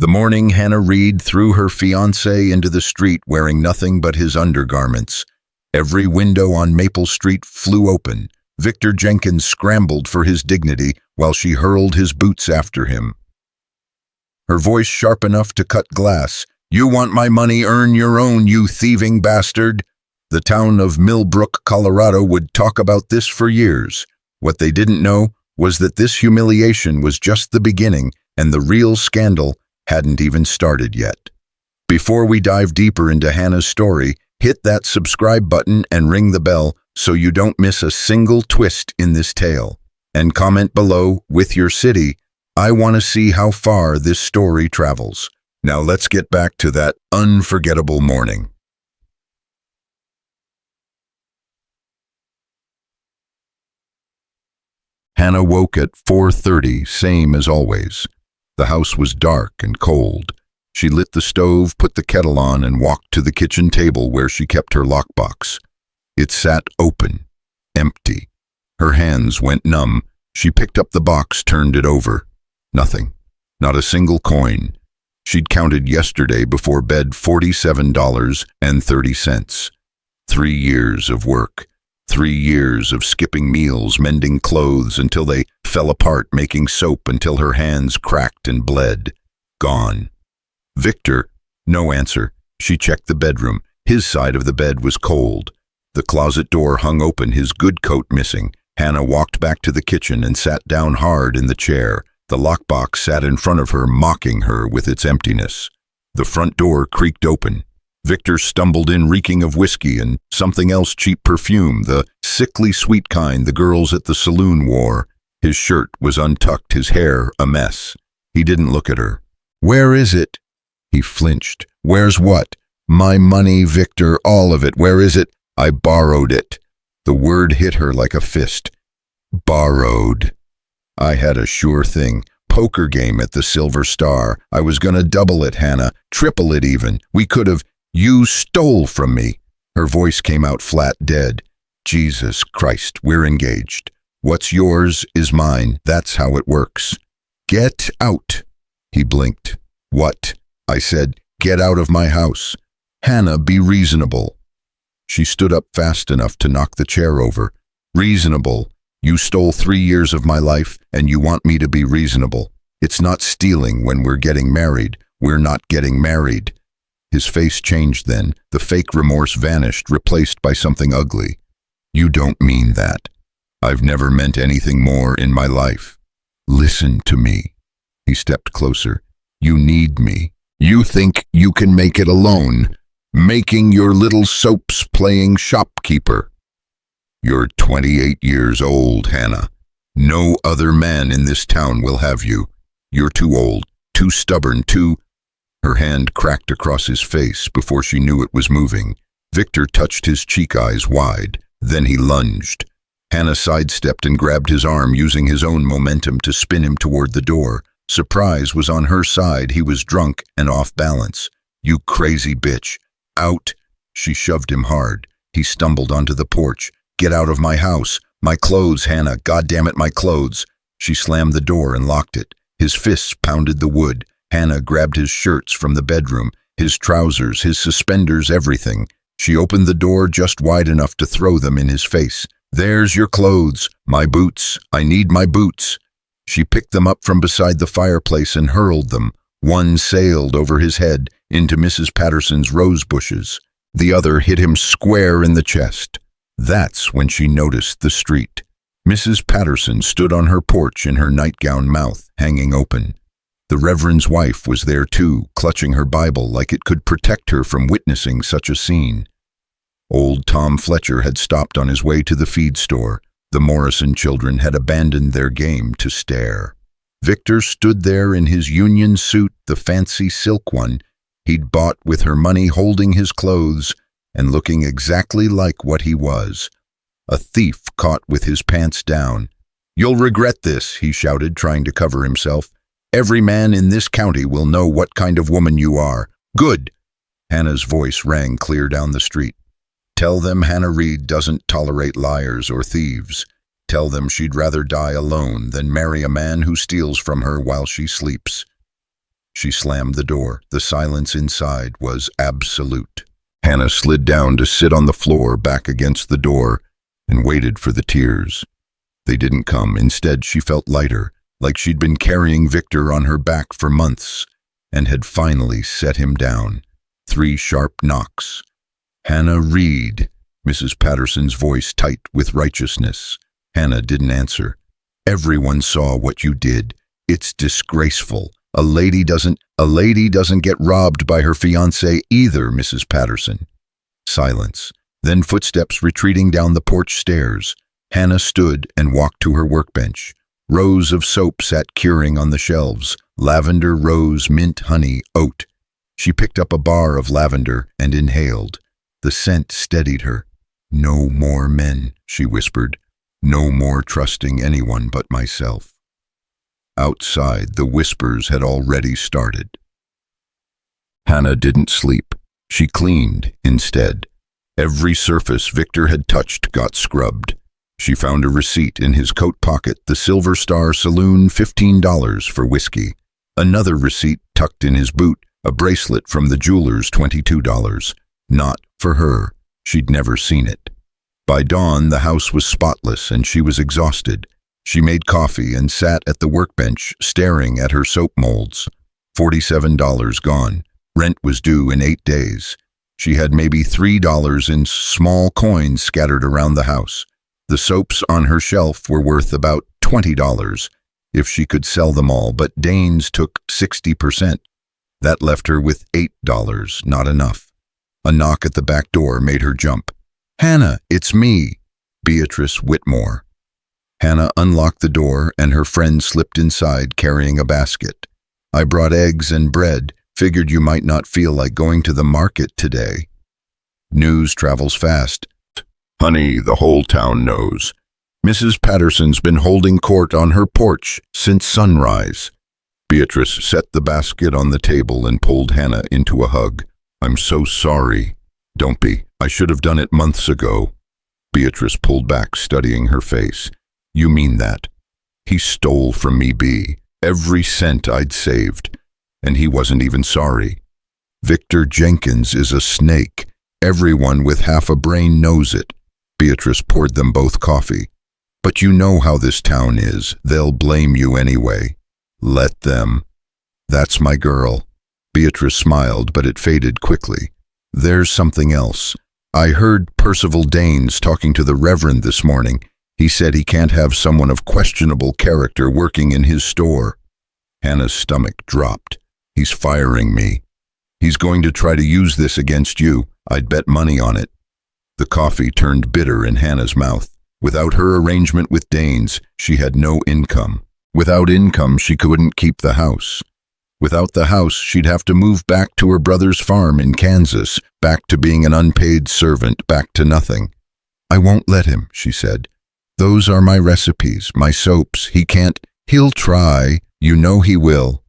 The morning Hannah Reed threw her fiancé into the street wearing nothing but his undergarments. Every window on Maple Street flew open. Victor Jenkins scrambled for his dignity while she hurled his boots after him. Her voice sharp enough to cut glass. "You want my money, earn your own, you thieving bastard." The town of Millbrook, Colorado would talk about this for years. What they didn't know was that this humiliation was just the beginning and the real scandal hadn't even started yet. Before we dive deeper into Hannah's story, hit that subscribe button and ring the bell so you don't miss a single twist in this tale. And comment below with your city. I want to see how far this story travels. Now let's get back to that unforgettable morning. Hannah woke at 4:30, same as always. The house was dark and cold. She lit the stove, put the kettle on, and walked to the kitchen table where she kept her lockbox. It sat open, empty. Her hands went numb. She picked up the box, turned it over. Nothing. Not a single coin. She'd counted yesterday before bed $47.30. 3 years of work. 3 years of skipping meals, mending clothes until they fell apart, making soap until her hands cracked and bled. Gone. Victor, no answer. She checked the bedroom. His side of the bed was cold. The closet door hung open, his good coat missing. Hannah walked back to the kitchen and sat down hard in the chair. The lockbox sat in front of her, mocking her with its emptiness. The front door creaked open. Victor stumbled in, reeking of whiskey and something else, cheap perfume, the sickly sweet kind the girls at the saloon wore. His shirt was untucked, his hair a mess. He didn't look at her. "Where is it?" He flinched. "Where's what?" "My money, Victor, all of it. Where is it?" "I borrowed it." The word hit her like a fist. Borrowed. "I had a sure thing. Poker game at the Silver Star. I was gonna double it, Hannah. Triple it even. We could have. You stole from me." Her voice came out flat, dead. "Jesus Christ, we're engaged. What's yours is mine. That's how it works." "Get out." He blinked. "What?" I said. "Get out of my house." "Hannah, be reasonable." She stood up fast enough to knock the chair over. "Reasonable? You stole 3 years of my life, and you want me to be reasonable. It's not stealing when we're getting married. We're not getting married." His face changed then. The fake remorse vanished, replaced by something ugly. "You don't mean that. I've never meant anything more in my life. Listen to me." He stepped closer. "You need me. You think you can make it alone, making your little soaps playing shopkeeper. You're 28 years old, Hannah. No other man in this town will have you. You're too old, too stubborn, too—" Her hand cracked across his face before she knew it was moving. Victor touched his cheek eyes wide. Then he lunged. Hannah sidestepped and grabbed his arm, using his own momentum to spin him toward the door. Surprise was on her side. He was drunk and off balance. "You crazy bitch. Out." She shoved him hard. He stumbled onto the porch. "Get out of my house. My clothes, Hannah. God damn it, my clothes." She slammed the door and locked it. His fists pounded the wood. Hannah grabbed his shirts from the bedroom, his trousers, his suspenders, everything. She opened the door just wide enough to throw them in his face. "There's your clothes. My boots. I need my boots." She picked them up from beside the fireplace and hurled them. One sailed over his head into Mrs. Patterson's rose bushes. The other hit him square in the chest. That's when she noticed the street. Mrs. Patterson stood on her porch in her nightgown, mouth hanging open. The Reverend's wife was there too, clutching her Bible like it could protect her from witnessing such a scene. Old Tom Fletcher had stopped on his way to the feed store. The Morrison children had abandoned their game to stare. Victor stood there in his union suit, the fancy silk one he'd bought with her money, holding his clothes and looking exactly like what he was. A thief caught with his pants down. "You'll regret this," he shouted, trying to cover himself. "Every man in this county will know what kind of woman you are." "Good." Hannah's voice rang clear down the street. "Tell them Hannah Reed doesn't tolerate liars or thieves. Tell them she'd rather die alone than marry a man who steals from her while she sleeps." She slammed the door. The silence inside was absolute. Hannah slid down to sit on the floor back against the door and waited for the tears. They didn't come. Instead, she felt lighter, like she'd been carrying Victor on her back for months and had finally set him down. 3 sharp knocks. "Hannah Reed," Mrs. Patterson's voice tight with righteousness. Hannah didn't answer. "Everyone saw what you did. It's disgraceful. A lady doesn't get robbed by her fiancé either, Mrs. Patterson." Silence. Then footsteps retreating down the porch stairs. Hannah stood and walked to her workbench. Rows of soap sat curing on the shelves. Lavender, rose, mint, honey, oat. She picked up a bar of lavender and inhaled. The scent steadied her. "No more men," she whispered. "No more trusting anyone but myself." Outside, the whispers had already started. Hannah didn't sleep. She cleaned instead. Every surface Victor had touched got scrubbed. She found a receipt in his coat pocket, the Silver Star Saloon, $15 for whiskey. Another receipt tucked in his boot, a bracelet from the jeweler's, $22. Not for her. She'd never seen it. By dawn, the house was spotless and she was exhausted. She made coffee and sat at the workbench, staring at her soap molds. $47 gone. Rent was due in 8 days. She had maybe $3 in small coins scattered around the house. The soaps on her shelf were worth about $20 if she could sell them all, but Danes took 60%. That left her with $8, not enough. A knock at the back door made her jump. "Hannah, it's me, Beatrice Whitmore." Hannah unlocked the door and her friend slipped inside carrying a basket. "I brought eggs and bread. Figured you might not feel like going to the market today." News travels fast. "Honey, the whole town knows. Mrs. Patterson's been holding court on her porch since sunrise." Beatrice set the basket on the table and pulled Hannah into a hug. "I'm so sorry." "Don't be. I should have done it months ago." Beatrice pulled back, studying her face. "You mean that? He stole from me, B. Every cent I'd saved. And he wasn't even sorry. Victor Jenkins is a snake. Everyone with half a brain knows it." Beatrice poured them both coffee. "But you know how this town is. They'll blame you anyway. Let them." "That's my girl." Beatrice smiled, but it faded quickly. "There's something else. I heard Percival Danes talking to the Reverend this morning. He said he can't have someone of questionable character working in his store." Hannah's stomach dropped. "He's firing me. He's going to try to use this against you. I'd bet money on it." The coffee turned bitter in Hannah's mouth. Without her arrangement with Danes, she had no income. Without income, she couldn't keep the house. Without the house, she'd have to move back to her brother's farm in Kansas, back to being an unpaid servant, back to nothing. "I won't let him," she said. "Those are my recipes, my soaps. He can't. He'll try. You know he will."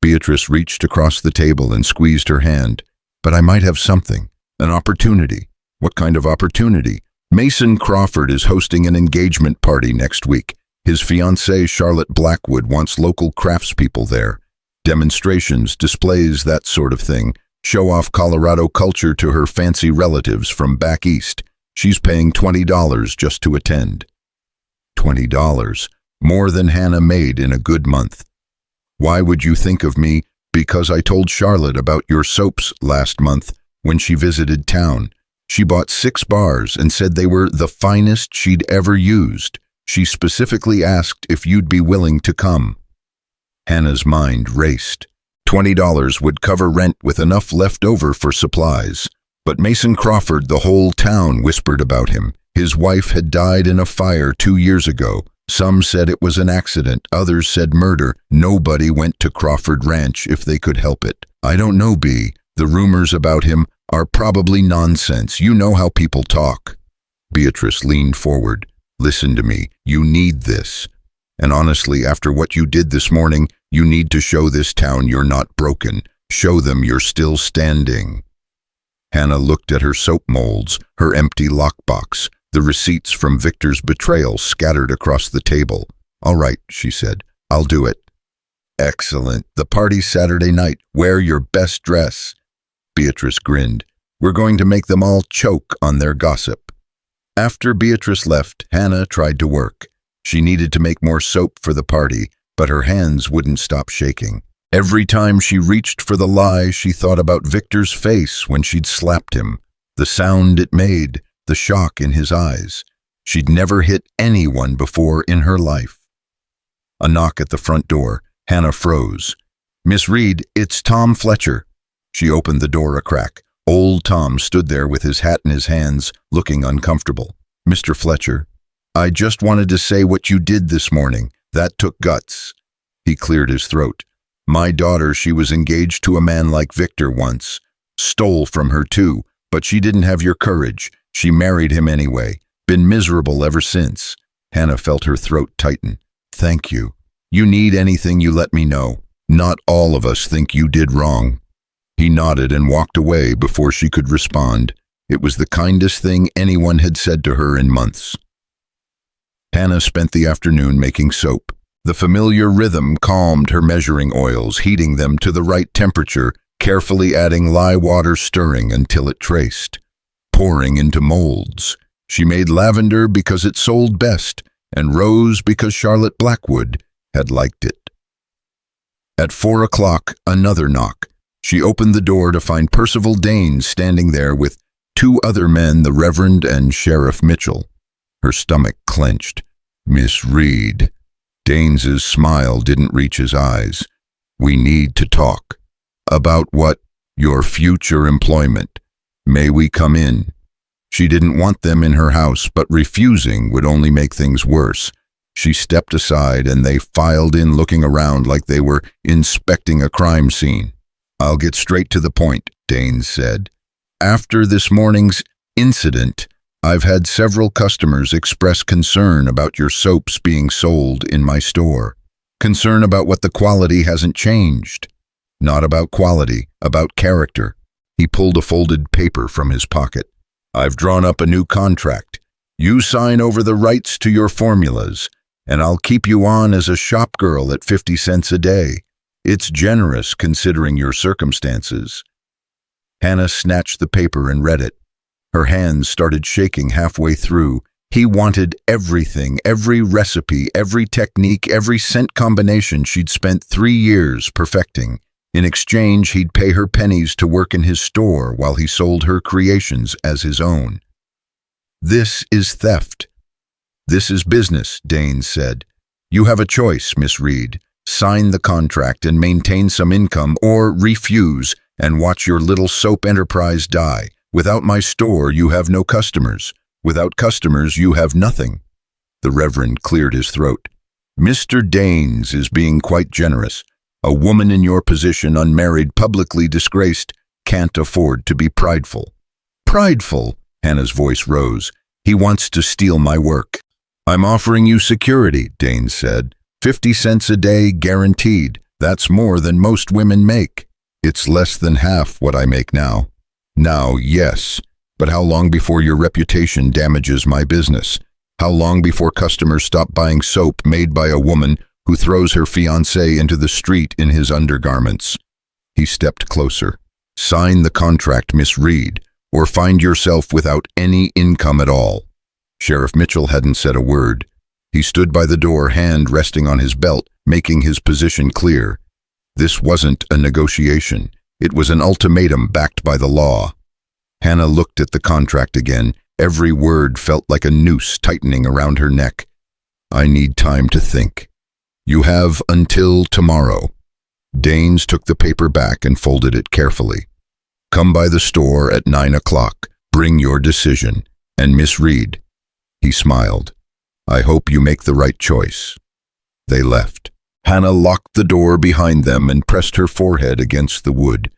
Beatrice reached across the table and squeezed her hand. "But I might have something. An opportunity." "What kind of opportunity?" "Mason Crawford is hosting an engagement party next week. His fiancée, Charlotte Blackwood, wants local craftspeople there. Demonstrations, displays, that sort of thing. Show off Colorado culture to her fancy relatives from back east. She's paying $20 just to attend." $20. More than Hannah made in a good month. "Why would you think of me?" "Because I told Charlotte about your soaps last month when she visited town. She bought 6 bars and said they were the finest she'd ever used. She specifically asked if you'd be willing to come." Hannah's mind raced. $20 would cover rent with enough left over for supplies. But Mason Crawford, the whole town whispered about him. His wife had died in a fire 2 years ago. Some said it was an accident, others said murder. Nobody went to Crawford Ranch if they could help it. "I don't know, B. The rumors about him are probably nonsense. You know how people talk." Beatrice leaned forward. "Listen to me. You need this. And honestly, after what you did this morning, you need to show this town you're not broken. Show them you're still standing." Hannah looked at her soap molds, her empty lockbox, the receipts from Victor's betrayal scattered across the table. "All right," she said. "I'll do it." Excellent. The party's Saturday night. Wear your best dress. Beatrice grinned. We're going to make them all choke on their gossip. After Beatrice left, Hannah tried to work. She needed to make more soap for the party, but her hands wouldn't stop shaking. Every time she reached for the lye, she thought about Victor's face when she'd slapped him, the sound it made, the shock in his eyes. She'd never hit anyone before in her life. A knock at the front door. Hannah froze. Miss Reed, it's Tom Fletcher. She opened the door a crack. Old Tom stood there with his hat in his hands, looking uncomfortable. Mr. Fletcher, I just wanted to say what you did this morning. That took guts. He cleared his throat. My daughter, she was engaged to a man like Victor once. Stole from her too, but she didn't have your courage. She married him anyway. Been miserable ever since. Hannah felt her throat tighten. Thank you. You need anything, you let me know. Not all of us think you did wrong. He nodded and walked away before she could respond. It was the kindest thing anyone had said to her in months. Hannah spent the afternoon making soap. The familiar rhythm calmed her measuring oils, heating them to the right temperature, carefully adding lye water, stirring until it traced. Pouring into molds. She made lavender because it sold best, and rose because Charlotte Blackwood had liked it. At 4 o'clock, another knock. She opened the door to find Percival Danes standing there with 2 other men, the Reverend and Sheriff Mitchell. Her stomach clenched. Miss Reed. Danes's smile didn't reach his eyes. We need to talk. About what? Your future employment. May we come in? She didn't want them in her house, but refusing would only make things worse. She stepped aside and they filed in, looking around like they were inspecting a crime scene. I'll get straight to the point, Danes said. After this morning's incident, I've had several customers express concern about your soaps being sold in my store. Concern about what the quality hasn't changed. Not about quality, about character. He pulled a folded paper from his pocket. I've drawn up a new contract. You sign over the rights to your formulas, and I'll keep you on as a shop girl at 50 cents a day. It's generous considering your circumstances. Hannah snatched the paper and read it. Her hands started shaking halfway through. He wanted everything, every recipe, every technique, every scent combination she'd spent 3 years perfecting. In exchange, he'd pay her pennies to work in his store while he sold her creations as his own. This is theft. This is business, Danes said. You have a choice, Miss Reed. Sign the contract and maintain some income, or refuse and watch your little soap enterprise die. Without my store, you have no customers. Without customers, you have nothing. The Reverend cleared his throat. Mr. Danes is being quite generous. A woman in your position, unmarried, publicly disgraced, can't afford to be prideful. Prideful? Hannah's voice rose. He wants to steal my work. I'm offering you security, Danes said. 50 cents a day guaranteed. That's more than most women make. It's less than half what I make now. Now, yes, but how long before your reputation damages my business? How long before customers stop buying soap made by a woman who throws her fiancé into the street in his undergarments? He stepped closer. Sign the contract, Miss Reed, or find yourself without any income at all. Sheriff Mitchell hadn't said a word. He stood by the door, hand resting on his belt, making his position clear. This wasn't a negotiation. It was an ultimatum backed by the law. Hannah looked at the contract again. Every word felt like a noose tightening around her neck. I need time to think. You have until tomorrow. Danes took the paper back and folded it carefully. Come by the store at 9 o'clock. Bring your decision. And Miss Reed. He smiled. I hope you make the right choice. They left. Hannah locked the door behind them and pressed her forehead against the wood.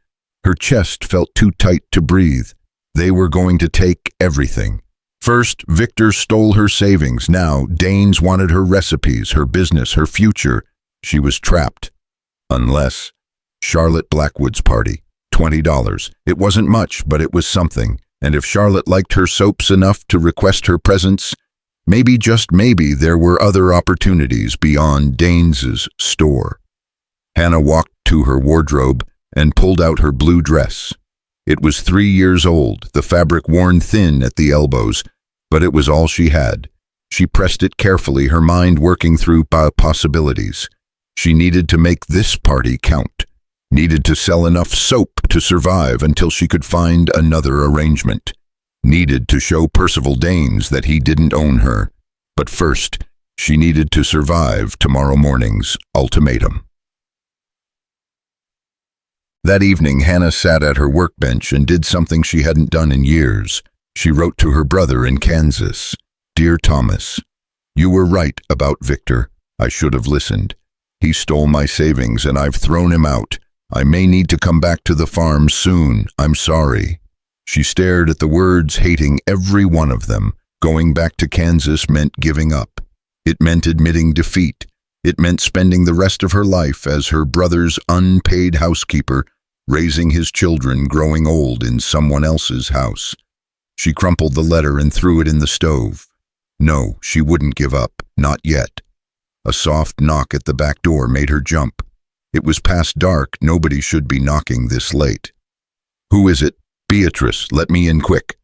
Her chest felt too tight to breathe. They were going to take everything. First, Victor stole her savings. Now, Danes wanted her recipes, her business, her future. She was trapped. Unless Charlotte Blackwood's party. $20. It wasn't much, but it was something. And if Charlotte liked her soaps enough to request her presence, maybe, just maybe, there were other opportunities beyond Danes's store. Hannah walked to her wardrobe and pulled out her blue dress. It was 3 years old, the fabric worn thin at the elbows, but it was all she had. She pressed it carefully, her mind working through possibilities. She needed to make this party count, needed to sell enough soap to survive until she could find another arrangement, needed to show Percival Danes that he didn't own her. But first, she needed to survive tomorrow morning's ultimatum. That evening, Hannah sat at her workbench and did something she hadn't done in years. She wrote to her brother in Kansas. Dear Thomas, you were right about Victor. I should have listened. He stole my savings and I've thrown him out. I may need to come back to the farm soon. I'm sorry. She stared at the words, hating every one of them. Going back to Kansas meant giving up. It meant admitting defeat. It meant spending the rest of her life as her brother's unpaid housekeeper, raising his children growing old in someone else's house. She crumpled the letter and threw it in the stove. No, she wouldn't give up, not yet. A soft knock at the back door made her jump. It was past dark, nobody should be knocking this late. Who is it? Beatrice, let me in quick.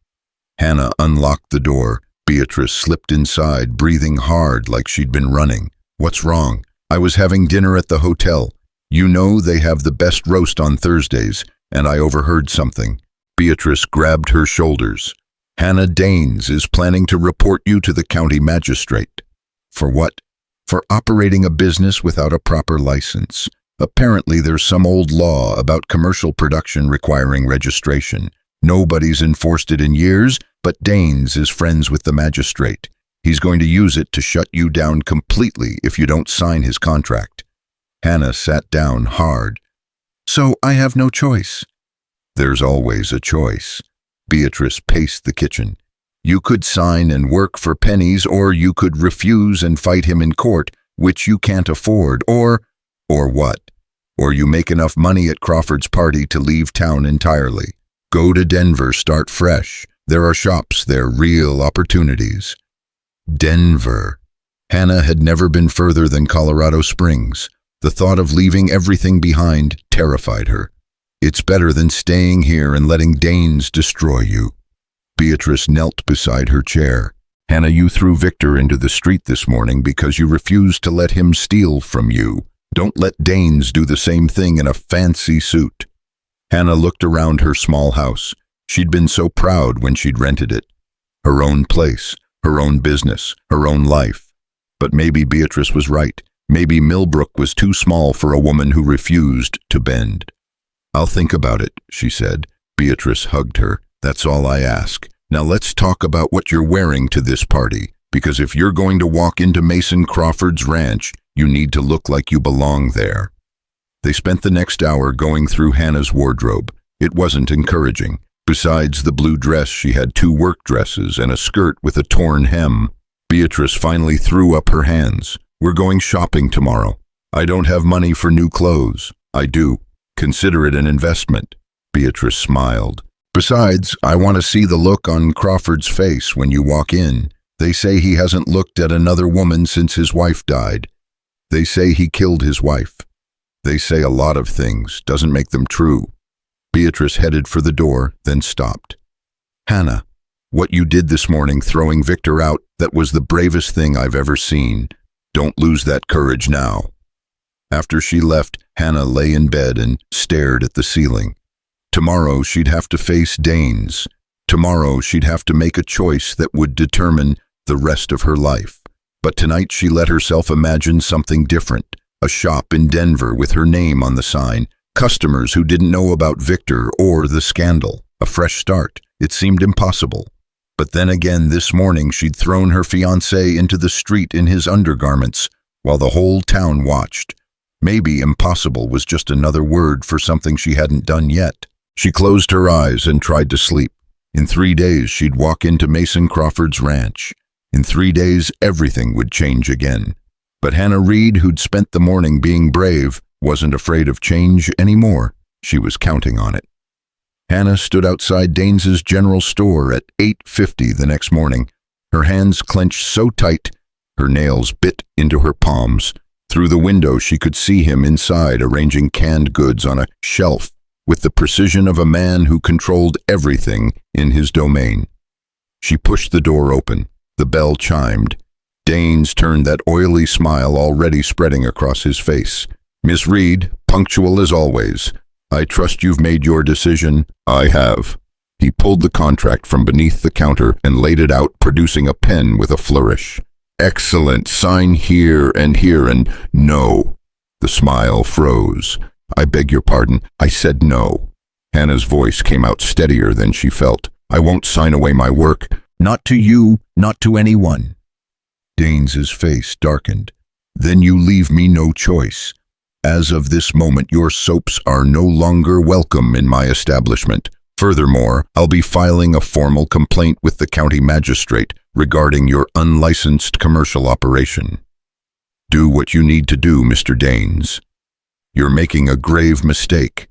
Hannah unlocked the door. Beatrice slipped inside, breathing hard like she'd been running. What's wrong? I was having dinner at the hotel. You know they have the best roast on Thursdays, and I overheard something. Beatrice grabbed her shoulders. Hannah Danes is planning to report you to the county magistrate. For what? For operating a business without a proper license. Apparently there's some old law about commercial production requiring registration. Nobody's enforced it in years, but Danes is friends with the magistrate. He's going to use it to shut you down completely if you don't sign his contract. Hannah sat down hard. So I have no choice. There's always a choice. Beatrice paced the kitchen. You could sign and work for pennies, or you could refuse and fight him in court, which you can't afford, or what? Or you make enough money at Crawford's party to leave town entirely. Go to Denver, start fresh. There are shops there, real opportunities. Denver. Hannah had never been further than Colorado Springs. The thought of leaving everything behind terrified her. It's better than staying here and letting Danes destroy you. Beatrice knelt beside her chair. Hannah, you threw Victor into the street this morning because you refused to let him steal from you. Don't let Danes do the same thing in a fancy suit. Hannah looked around her small house. She'd been so proud when she'd rented it. Her own place, her own business, her own life. But maybe Beatrice was right. Maybe Millbrook was too small for a woman who refused to bend. I'll think about it, she said. Beatrice hugged her. That's all I ask. Now let's talk about what you're wearing to this party, because if you're going to walk into Mason Crawford's ranch, you need to look like you belong there. They spent the next hour going through Hannah's wardrobe. It wasn't encouraging. Besides the blue dress, she had 2 work dresses and a skirt with a torn hem. Beatrice finally threw up her hands. We're going shopping tomorrow. I don't have money for new clothes. I do. Consider it an investment. Beatrice smiled. Besides, I want to see the look on Crawford's face when you walk in. They say he hasn't looked at another woman since his wife died. They say he killed his wife. They say a lot of things, doesn't make them true. Beatrice headed for the door, then stopped. Hannah, what you did this morning throwing Victor out, that was the bravest thing I've ever seen. Don't lose that courage now. After she left, Hannah lay in bed and stared at the ceiling. Tomorrow she'd have to face Danes. Tomorrow she'd have to make a choice that would determine the rest of her life. But tonight she let herself imagine something different. A shop in Denver with her name on the sign. Customers who didn't know about Victor or the scandal. A fresh start. It seemed impossible. But then again this morning she'd thrown her fiancé into the street in his undergarments while the whole town watched. Maybe impossible was just another word for something she hadn't done yet. She closed her eyes and tried to sleep. In 3 days she'd walk into Mason Crawford's ranch. In 3 days everything would change again. But Hannah Reed, who'd spent the morning being brave, wasn't afraid of change anymore. She was counting on it. Hannah stood outside Danes's general store at 8:50 the next morning, her hands clenched so tight, her nails bit into her palms. Through the window, she could see him inside, arranging canned goods on a shelf with the precision of a man who controlled everything in his domain. She pushed the door open. The bell chimed. Danes turned, that oily smile already spreading across his face. "Miss Reed, punctual as always. I trust you've made your decision." "I have." He pulled the contract from beneath the counter and laid it out, producing a pen with a flourish. "Excellent. Sign here and here and no." The smile froze. "I beg your pardon. I said no." Hannah's voice came out steadier than she felt. "I won't sign away my work. Not to you, not to anyone." Danes's face darkened. "Then you leave me no choice. As of this moment, your soaps are no longer welcome in my establishment. Furthermore, I'll be filing a formal complaint with the county magistrate regarding your unlicensed commercial operation. Do what you need to do, Mr. Danes. You're making a grave mistake."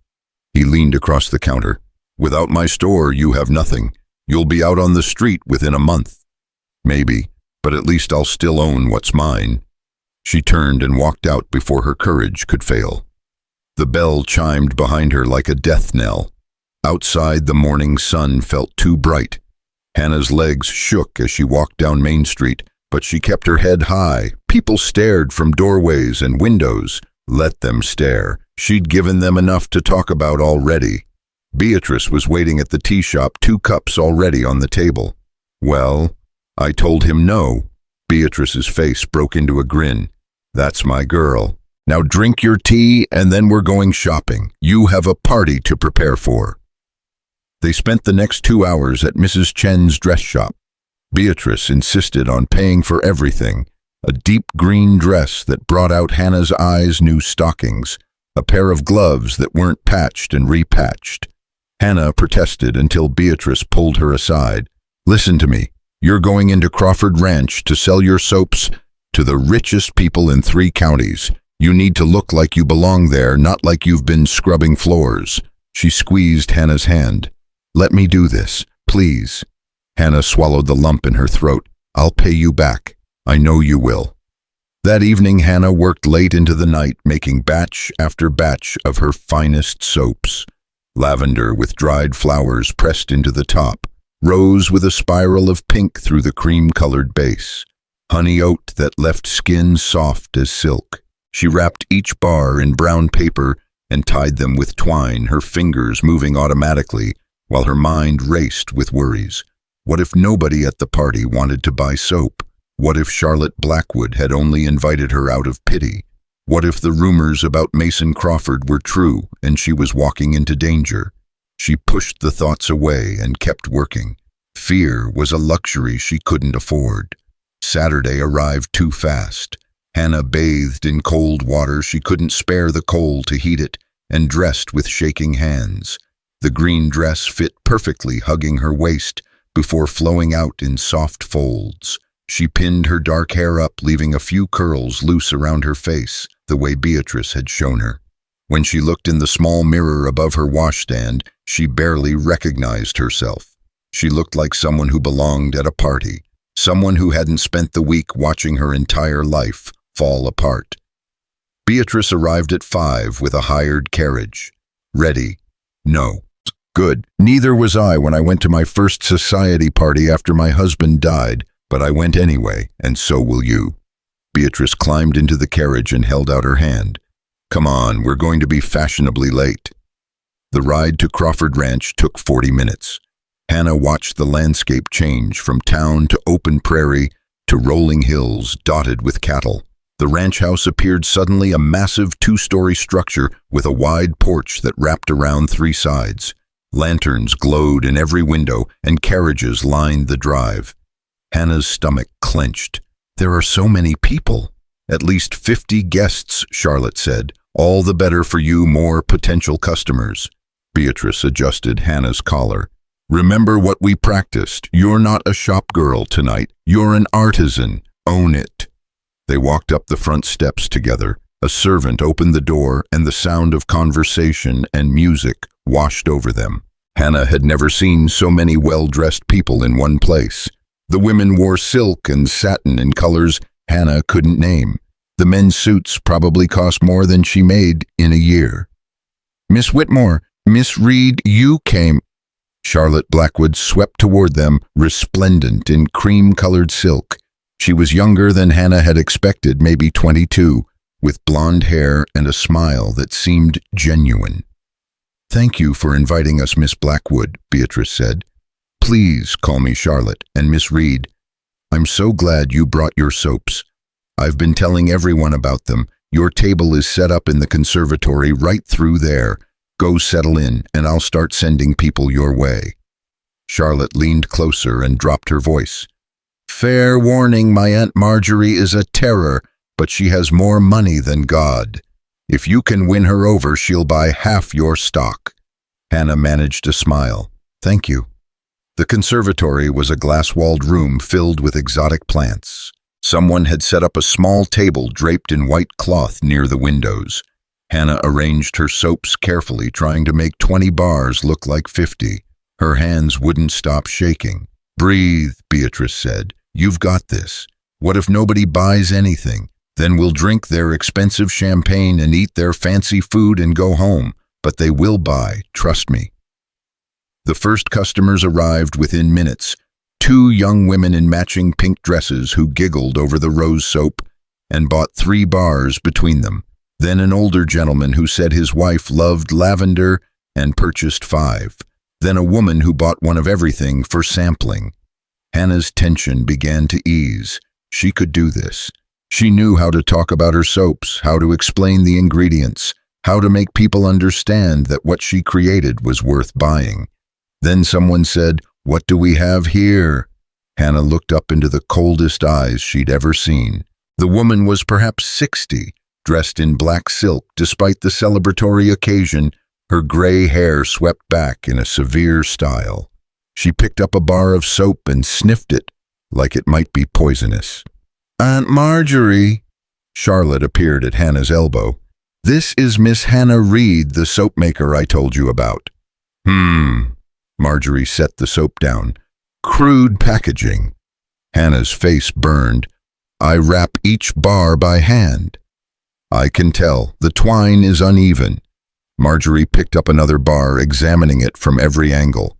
He leaned across the counter. "Without my store, you have nothing. You'll be out on the street within a month. Maybe, but at least I'll still own what's mine." She turned and walked out before her courage could fail. The bell chimed behind her like a death knell. Outside, the morning sun felt too bright. Hannah's legs shook as she walked down Main Street, but she kept her head high. People stared from doorways and windows. Let them stare. She'd given them enough to talk about already. Beatrice was waiting at the tea shop, 2 cups already on the table. "Well, I told him no." Beatrice's face broke into a grin. "That's my girl. Now drink your tea and then we're going shopping. You have a party to prepare for." They spent the next 2 hours at Mrs. Chen's dress shop. Beatrice insisted on paying for everything. A deep green dress that brought out Hannah's eyes, new stockings, a pair of gloves that weren't patched and repatched. Hannah protested until Beatrice pulled her aside. "Listen to me. You're going into Crawford Ranch to sell your soaps to the richest people in 3 counties. You need to look like you belong there, not like you've been scrubbing floors." She squeezed Hannah's hand. "Let me do this, please." Hannah swallowed the lump in her throat. "I'll pay you back. I know you will." That evening, Hannah worked late into the night, making batch after batch of her finest soaps. Lavender with dried flowers pressed into the top, rose with a spiral of pink through the cream-colored base, honey oat that left skin soft as silk. She wrapped each bar in brown paper and tied them with twine, her fingers moving automatically while her mind raced with worries. What if nobody at the party wanted to buy soap? What if Charlotte Blackwood had only invited her out of pity? What if the rumors about Mason Crawford were true and she was walking into danger? She pushed the thoughts away and kept working. Fear was a luxury she couldn't afford. Saturday arrived too fast. Hannah bathed in cold water. She couldn't spare the coal to heat it, and dressed with shaking hands. The green dress fit perfectly, hugging her waist before flowing out in soft folds. She pinned her dark hair up, leaving a few curls loose around her face, the way Beatrice had shown her. When she looked in the small mirror above her washstand, she barely recognized herself. She looked like someone who belonged at a party, someone who hadn't spent the week watching her entire life fall apart. Beatrice arrived at 5 with a hired carriage. Ready? No. Good. Neither was I when I went to my first society party after my husband died, but I went anyway, and so will you. Beatrice climbed into the carriage and held out her hand. Come on, we're going to be fashionably late. The ride to Crawford Ranch took 40 minutes. Hannah watched the landscape change from town to open prairie to rolling hills dotted with cattle. The ranch house appeared suddenly a massive 2-story structure with a wide porch that wrapped around 3 sides. Lanterns glowed in every window and carriages lined the drive. Hannah's stomach clenched. There are so many people. At least 50 guests, Charlotte said. All the better for you, more potential customers. Beatrice adjusted Hannah's collar. Remember what we practiced. You're not a shop girl tonight. You're an artisan. Own it. They walked up the front steps together. A servant opened the door and the sound of conversation and music washed over them. Hannah had never seen so many well-dressed people in one place. The women wore silk and satin in colors Hannah couldn't name. The men's suits probably cost more than she made in a year. Miss Whitmore, Miss Reed, you came. Charlotte Blackwood swept toward them, resplendent in cream-colored silk. She was younger than Hannah had expected, maybe 22, with blonde hair and a smile that seemed genuine. "Thank you for inviting us, Miss Blackwood," Beatrice said. "Please call me Charlotte, and Miss Reed. I'm so glad you brought your soaps. I've been telling everyone about them. Your table is set up in the conservatory right through there. Go settle in, and I'll start sending people your way." Charlotte leaned closer and dropped her voice. "Fair warning, my Aunt Marjorie is a terror, but she has more money than God. If you can win her over, she'll buy half your stock." Hannah managed a smile. "Thank you." The conservatory was a glass-walled room filled with exotic plants. Someone had set up a small table draped in white cloth near the windows. Hannah arranged her soaps carefully, trying to make 20 bars look like 50. Her hands wouldn't stop shaking. "Breathe," Beatrice said. "You've got this. What if nobody buys anything? Then we'll drink their expensive champagne and eat their fancy food and go home. But they will buy, trust me." The first customers arrived within minutes. 2 young women in matching pink dresses who giggled over the rose soap and bought 3 bars between them. Then an older gentleman who said his wife loved lavender and purchased 5. Then a woman who bought one of everything for sampling. Hannah's tension began to ease. She could do this. She knew how to talk about her soaps, how to explain the ingredients, how to make people understand that what she created was worth buying. Then someone said, "What do we have here?" Hannah looked up into the coldest eyes she'd ever seen. The woman was perhaps 60, dressed in black silk despite the celebratory occasion, her gray hair swept back in a severe style. She picked up a bar of soap and sniffed it like it might be poisonous. "Aunt Marjorie," Charlotte appeared at Hannah's elbow. "This is Miss Hannah Reed, the soap maker I told you about." Marjorie set the soap down. "Crude packaging." Hannah's face burned. "I wrap each bar by hand." "I can tell. The twine is uneven." Marjorie picked up another bar, examining it from every angle.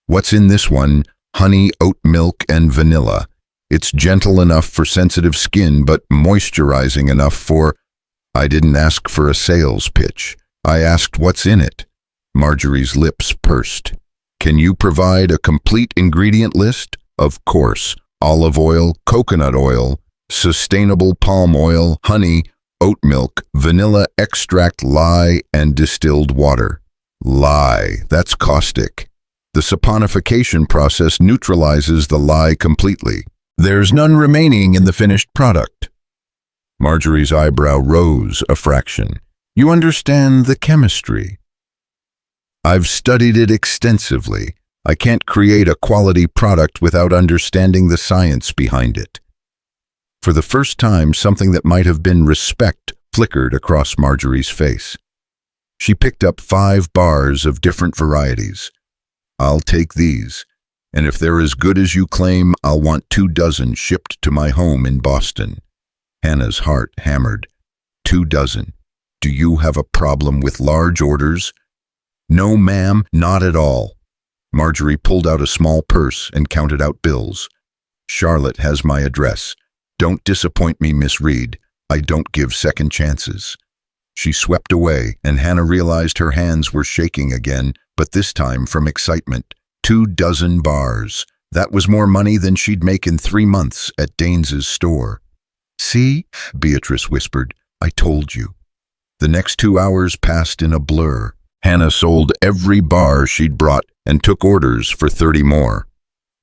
"What's in this one? Honey, oat milk, and vanilla. It's gentle enough for sensitive skin, but moisturizing enough for—" "I didn't ask for a sales pitch. I asked what's in it." Marjorie's lips pursed. "Can you provide a complete ingredient list?" "Of course. Olive oil, coconut oil, sustainable palm oil, honey, oat milk, vanilla extract, lye, and distilled water." "Lye, that's caustic. The saponification process neutralizes the lye completely. There's none remaining in the finished product." Marjorie's eyebrow rose a fraction. "You understand the chemistry?" "I've studied it extensively. I can't create a quality product without understanding the science behind it." For the first time, something that might have been respect flickered across Marjorie's face. She picked up 5 bars of different varieties. "I'll take these, and if they're as good as you claim, I'll want 2 dozen shipped to my home in Boston." Hannah's heart hammered. 2 dozen. "Do you have a problem with large orders?" "No, ma'am, not at all." Marjorie pulled out a small purse and counted out bills. "Charlotte has my address. Don't disappoint me, Miss Reed. I don't give second chances." She swept away, and Hannah realized her hands were shaking again, but this time from excitement. 2 dozen bars. That was more money than she'd make in 3 months at Daines's store. "See?" Beatrice whispered. "I told you." The next 2 hours passed in a blur. Hannah sold every bar she'd brought and took orders for 30 more.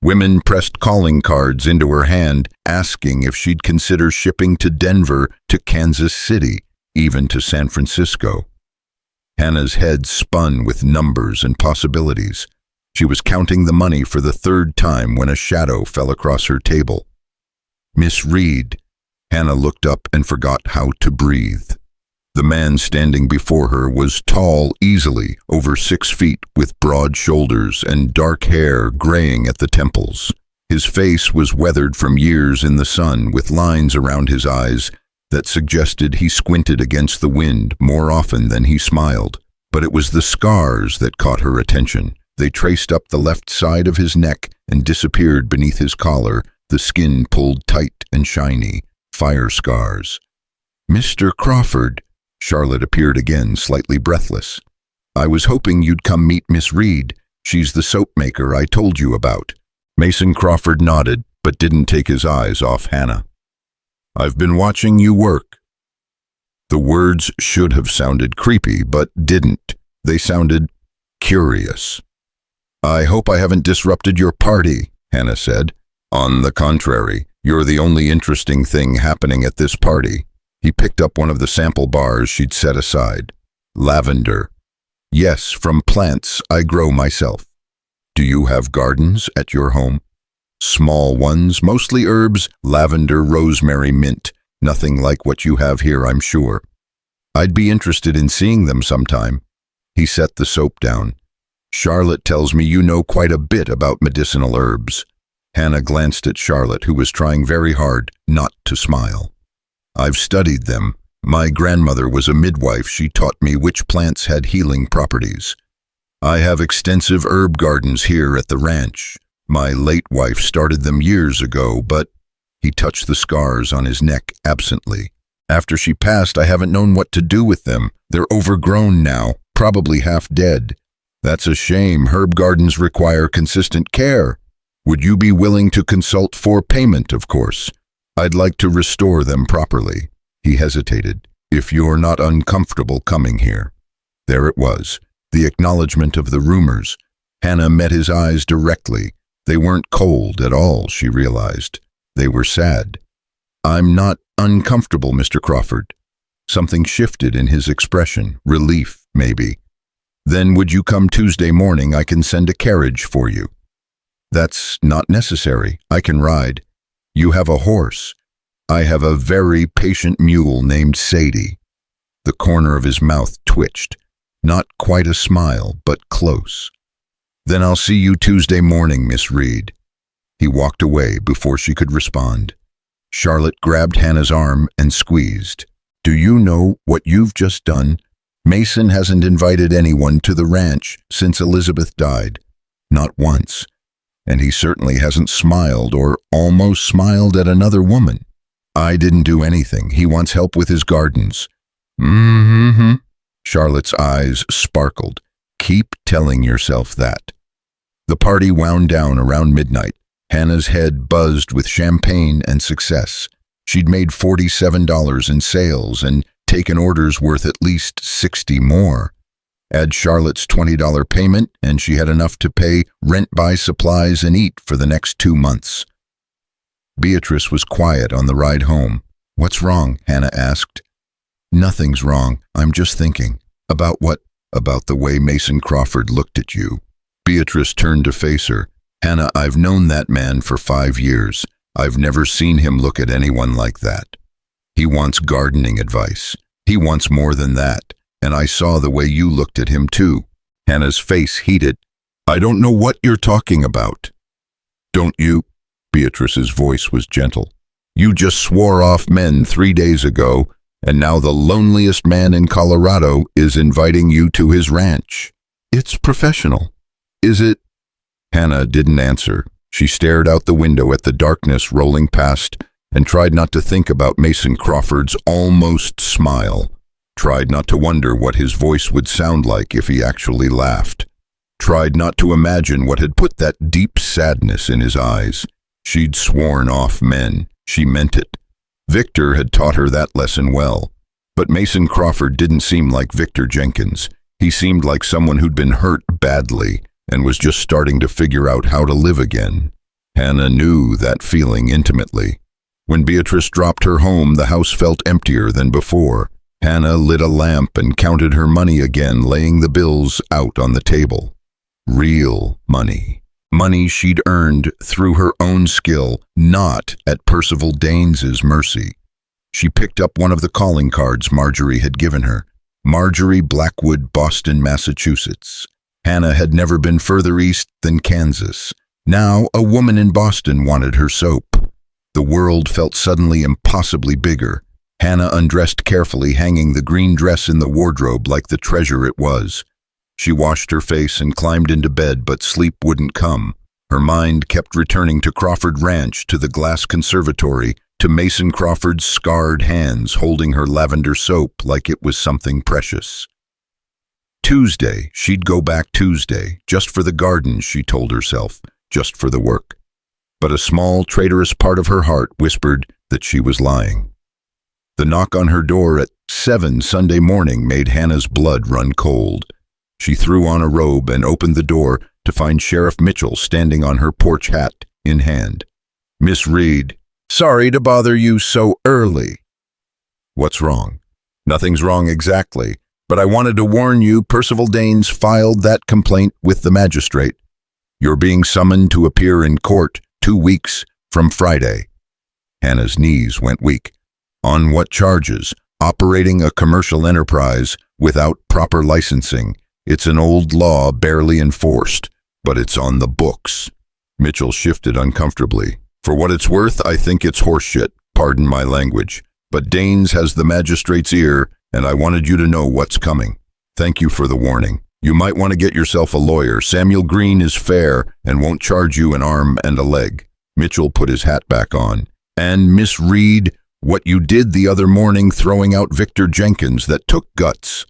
Women pressed calling cards into her hand, asking if she'd consider shipping to Denver, to Kansas City, even to San Francisco. Hannah's head spun with numbers and possibilities. She was counting the money for the 3rd time when a shadow fell across her table. "Miss Reed." Hannah looked up and forgot how to breathe. The man standing before her was tall, easily over 6 feet, with broad shoulders and dark hair graying at the temples. His face was weathered from years in the sun, with lines around his eyes, that suggested he squinted against the wind more often than he smiled. But it was the scars that caught her attention. They traced up the left side of his neck and disappeared beneath his collar, the skin pulled tight and shiny. Fire scars. "Mr. Crawford," Charlotte appeared again, slightly breathless. "I was hoping you'd come meet Miss Reed. She's the soap maker I told you about." Mason Crawford nodded, but didn't take his eyes off Hannah. "I've been watching you work." The words should have sounded creepy, but didn't. They sounded curious. "I hope I haven't disrupted your party," Hannah said. "On the contrary, you're the only interesting thing happening at this party." He picked up one of the sample bars she'd set aside. "Lavender. Yes, from plants I grow myself." "Do you have gardens at your home?" "Small ones, mostly herbs, lavender, rosemary, mint. Nothing like what you have here, I'm sure." "I'd be interested in seeing them sometime." He set the soap down. "Charlotte tells me you know quite a bit about medicinal herbs." Hannah glanced at Charlotte, who was trying very hard not to smile. "I've studied them. My grandmother was a midwife. She taught me which plants had healing properties. I have extensive herb gardens here at the ranch. My late wife started them years ago, but—" He touched the scars on his neck absently. "After she passed, I haven't known what to do with them. They're overgrown now, probably half dead." "That's a shame. Herb gardens require consistent care. Would you be willing to consult for payment, of course? I'd like to restore them properly." He hesitated. "If you're not uncomfortable coming here." There it was, the acknowledgement of the rumors. Hannah met his eyes directly. They weren't cold at all, she realized. They were sad. "I'm not uncomfortable, Mr. Crawford." Something shifted in his expression, relief, maybe. "Then would you come Tuesday morning? I can send a carriage for you." "That's not necessary. I can ride." "You have a horse." "I have a very patient mule named Sadie." The corner of his mouth twitched. Not quite a smile, but close. "Then I'll see you Tuesday morning, Miss Reed." He walked away before she could respond. Charlotte grabbed Hannah's arm and squeezed. "Do you know what you've just done? Mason hasn't invited anyone to the ranch since Elizabeth died. Not once. And he certainly hasn't smiled or almost smiled at another woman. I didn't do anything. He wants help with his gardens." "Mm-hmm." Charlotte's eyes sparkled. "Keep telling yourself that." The party wound down around midnight. Hannah's head buzzed with champagne and success. She'd made $47 in sales and taken orders worth at least 60 more. Add Charlotte's $20 payment, and she had enough to pay rent, buy supplies, and eat for the next 2 months. Beatrice was quiet on the ride home. "What's wrong?" Hannah asked. "Nothing's wrong. I'm just thinking." "About what?" "About the way Mason Crawford looked at you." Beatrice turned to face her. "Hannah, I've known that man for 5 years. I've never seen him look at anyone like that. He wants gardening advice. He wants more than that. And I saw the way you looked at him too." Hannah's face heated. "I don't know what you're talking about." "Don't you?" Beatrice's voice was gentle. "You just swore off men 3 days ago, and now the loneliest man in Colorado is inviting you to his ranch. It's professional." "Is it?" Hannah didn't answer. She stared out the window at the darkness rolling past and tried not to think about Mason Crawford's almost smile. Tried not to wonder what his voice would sound like if he actually laughed. Tried not to imagine what had put that deep sadness in his eyes. She'd sworn off men. She meant it. Victor had taught her that lesson well. But Mason Crawford didn't seem like Victor Jenkins. He seemed like someone who'd been hurt badly and was just starting to figure out how to live again. Hannah knew that feeling intimately. When Beatrice dropped her home, the house felt emptier than before. Hannah lit a lamp and counted her money again, laying the bills out on the table. Real money. Money she'd earned through her own skill, not at Percival Daines's mercy. She picked up one of the calling cards Marjorie had given her. Marjorie Blackwood, Boston, Massachusetts. Hannah had never been further east than Kansas. Now a woman in Boston wanted her soap. The world felt suddenly impossibly bigger. Hannah undressed carefully, hanging the green dress in the wardrobe like the treasure it was. She washed her face and climbed into bed, but sleep wouldn't come. Her mind kept returning to Crawford Ranch, to the glass conservatory, to Mason Crawford's scarred hands holding her lavender soap like it was something precious. Tuesday, she'd go back Tuesday, just for the garden, she told herself, just for the work. But a small, traitorous part of her heart whispered that she was lying. The knock on her door at 7 Sunday morning made Hannah's blood run cold. She threw on a robe and opened the door to find Sheriff Mitchell standing on her porch, hat in hand. "Miss Reed, sorry to bother you so early." "What's wrong?" "Nothing's wrong exactly, but I wanted to warn you, Percival Danes filed that complaint with the magistrate. You're being summoned to appear in court 2 weeks from Friday." Hannah's knees went weak. "On what charges?" "Operating a commercial enterprise without proper licensing. It's an old law, barely enforced, but it's on the books." Mitchell shifted uncomfortably. "For what it's worth, I think it's horseshit, pardon my language. But Danes has the magistrate's ear, and I wanted you to know what's coming. Thank you for the warning. You might want to get yourself a lawyer. Samuel Green is fair and won't charge you an arm and a leg." Mitchell put his hat back on. "And Miss Reed, what you did the other morning throwing out Victor Jenkins, that took guts.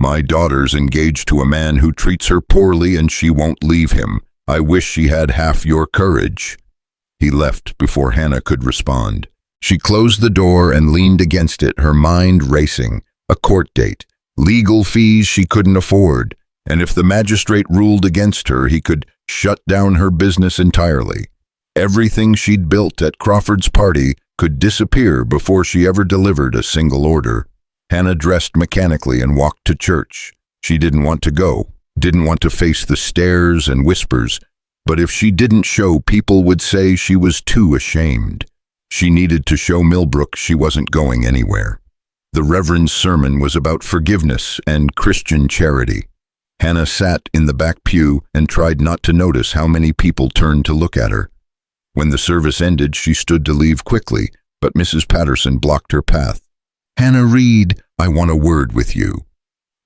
My daughter's engaged to a man who treats her poorly and she won't leave him. I wish she had half your courage." He left before Hannah could respond. She closed the door and leaned against it, her mind racing. A court date, legal fees she couldn't afford, and if the magistrate ruled against her, he could shut down her business entirely. Everything she'd built at Crawford's party could disappear before she ever delivered a single order. Hannah dressed mechanically and walked to church. She didn't want to go, didn't want to face the stares and whispers, but if she didn't show, people would say she was too ashamed. She needed to show Millbrook she wasn't going anywhere. The Reverend's sermon was about forgiveness and Christian charity. Hannah sat in the back pew and tried not to notice how many people turned to look at her. When the service ended, she stood to leave quickly, but Mrs. Patterson blocked her path. "Hannah Reed, I want a word with you."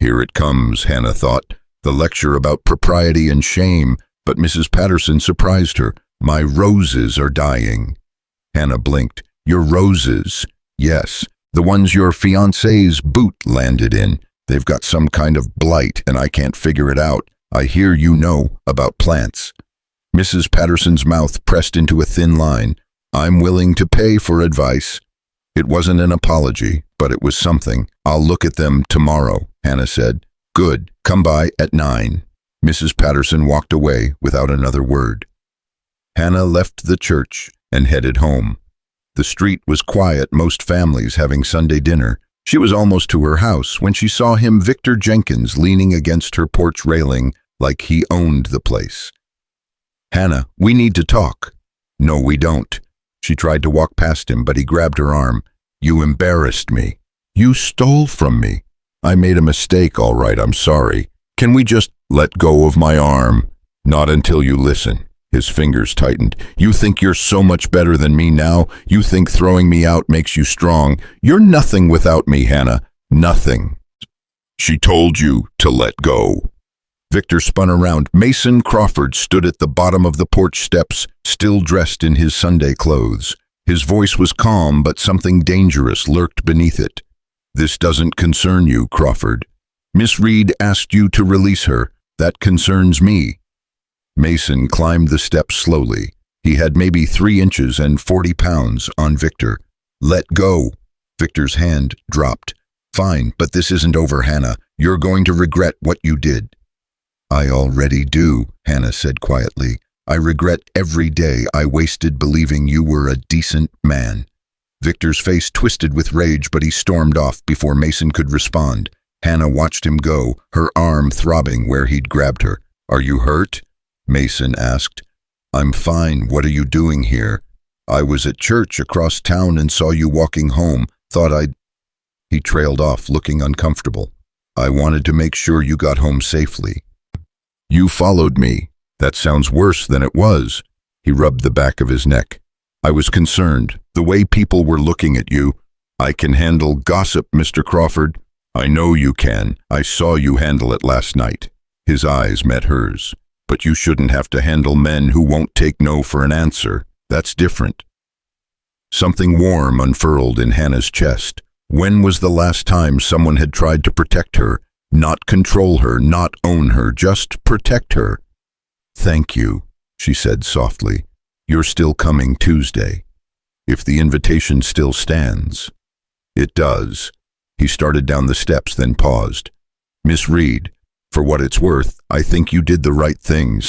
Here it comes, Hannah thought, the lecture about propriety and shame, but Mrs. Patterson surprised her. "My roses are dying." Hannah blinked. "Your roses?" "Yes, the ones your fiancé's boot landed in. They've got some kind of blight, and I can't figure it out. I hear you know about plants." Mrs. Patterson's mouth pressed into a thin line. "I'm willing to pay for advice." It wasn't an apology, but it was something. "I'll look at them tomorrow," Hannah said. "Good. Come by at 9. Mrs. Patterson walked away without another word. Hannah left the church and headed home. The street was quiet, most families having Sunday dinner. She was almost to her house when she saw him, Victor Jenkins, leaning against her porch railing like he owned the place. "Hannah, we need to talk." "No, we don't." She tried to walk past him, but he grabbed her arm. "You embarrassed me. You stole from me. I made a mistake, all right, I'm sorry. Can we just let go of my arm?" "Not until you listen." His fingers tightened. "You think you're so much better than me now? You think throwing me out makes you strong? You're nothing without me, Hannah. Nothing." "She told you to let go." Victor spun around. Mason Crawford stood at the bottom of the porch steps, still dressed in his Sunday clothes. His voice was calm, but something dangerous lurked beneath it. "This doesn't concern you, Crawford. Miss Reed asked you to release her. That concerns me." Mason climbed the steps slowly. He had maybe 3 inches and 40 pounds on Victor. "Let go." Victor's hand dropped. "Fine, but this isn't over, Hannah. You're going to regret what you did." "I already do," Hannah said quietly. "I regret every day I wasted believing you were a decent man." Victor's face twisted with rage, but he stormed off before Mason could respond. Hannah watched him go, her arm throbbing where he'd grabbed her. "Are you hurt?" Mason asked. "I'm fine. What are you doing here?" "I was at church across town and saw you walking home. Thought I'd—" He trailed off, looking uncomfortable. "I wanted to make sure you got home safely." "You followed me. That sounds worse than it was." He rubbed the back of his neck. "I was concerned. The way people were looking at you. I can handle gossip, Mr. Crawford. I know you can. I saw you handle it last night. His eyes met hers. But you shouldn't have to handle men who won't take no for an answer. That's different. Something warm unfurled in Hannah's chest. When was the last time someone had tried to protect her, not control her, not own her, just protect her? Thank you, she said softly. You're still coming Tuesday. If the invitation still stands. It does. He started down the steps, then paused. Miss Reed, for what it's worth, I think you did the right thing,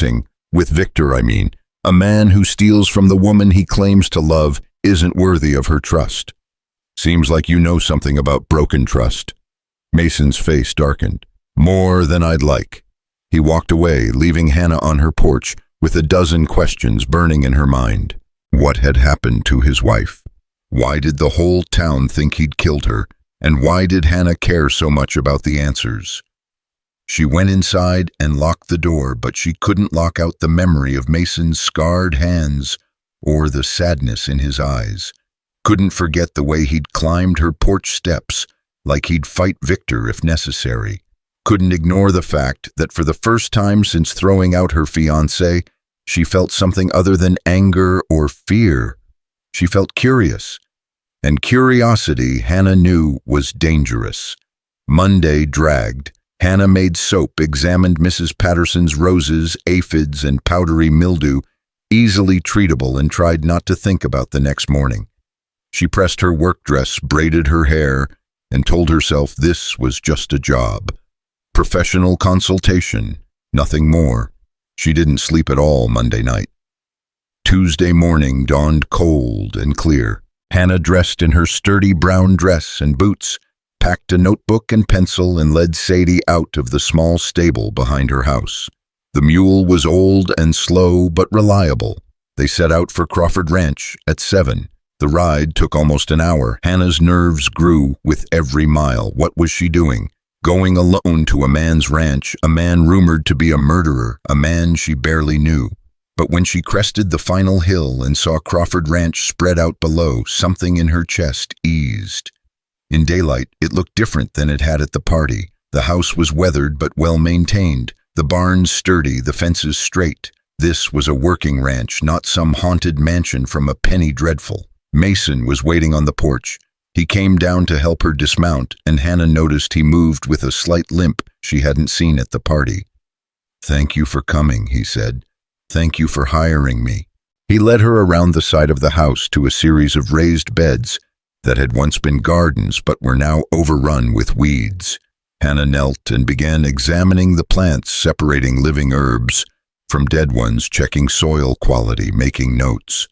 with Victor, I mean. A man who steals from the woman he claims to love isn't worthy of her trust. Seems like you know something about broken trust. Mason's face darkened. More than I'd like. He walked away, leaving Hannah on her porch with a dozen questions burning in her mind. What had happened to his wife? Why did the whole town think he'd killed her? And why did Hannah care so much about the answers? She went inside and locked the door, but she couldn't lock out the memory of Mason's scarred hands or the sadness in his eyes. Couldn't forget the way he'd climbed her porch steps like he'd fight Victor if necessary. Couldn't ignore the fact that for the first time since throwing out her fiancé, she felt something other than anger or fear. She felt curious. And curiosity, Hannah knew, was dangerous. Monday dragged. Hannah made soap, examined Mrs. Patterson's roses, aphids, and powdery mildew, easily treatable, and tried not to think about the next morning. She pressed her work dress, braided her hair, and told herself this was just a job. Professional consultation, nothing more. She didn't sleep at all Monday night. Tuesday morning dawned cold and clear. Hannah, dressed in her sturdy brown dress and boots, packed a notebook and pencil and led Sadie out of the small stable behind her house. The mule was old and slow but reliable. They set out for Crawford Ranch at 7. The ride took almost an hour. Hannah's nerves grew with every mile. What was she doing? Going alone to a man's ranch, a man rumored to be a murderer, a man she barely knew. But when she crested the final hill and saw Crawford Ranch spread out below, something in her chest eased. In daylight, it looked different than it had at the party. The house was weathered but well maintained, the barns sturdy, the fences straight. This was a working ranch, not some haunted mansion from a penny dreadful. Mason was waiting on the porch. He came down to help her dismount, and Hannah noticed he moved with a slight limp she hadn't seen at the party. "Thank you for coming," he said. "Thank you for hiring me." He led her around the side of the house to a series of raised beds that had once been gardens but were now overrun with weeds. Hannah knelt and began examining the plants, separating living herbs from dead ones, checking soil quality, making notes.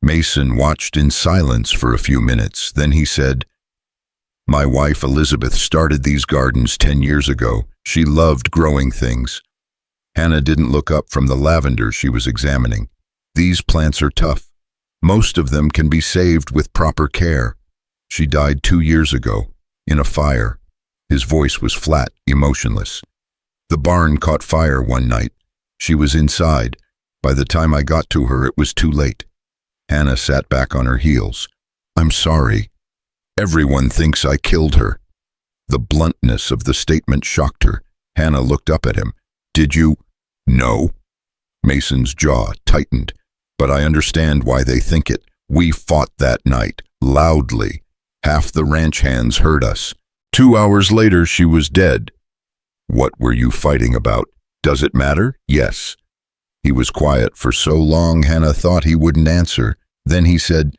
Mason watched in silence for a few minutes. Then he said, "My wife Elizabeth started these gardens 10 years ago. She loved growing things." Hannah didn't look up from the lavender she was examining. "These plants are tough. Most of them can be saved with proper care. She died 2 years ago, in a fire." His voice was flat, emotionless. "The barn caught fire one night. She was inside. By the time I got to her, it was too late." Hannah sat back on her heels. "I'm sorry. Everyone thinks I killed her." The bluntness of the statement shocked her. Hannah looked up at him. "Did you?" "No." Mason's jaw tightened. "But I understand why they think it. We fought that night, loudly. Half the ranch hands heard us. 2 hours later, she was dead." "What were you fighting about? Does it matter?" "Yes." He was quiet for so long Hannah thought he wouldn't answer. Then he said,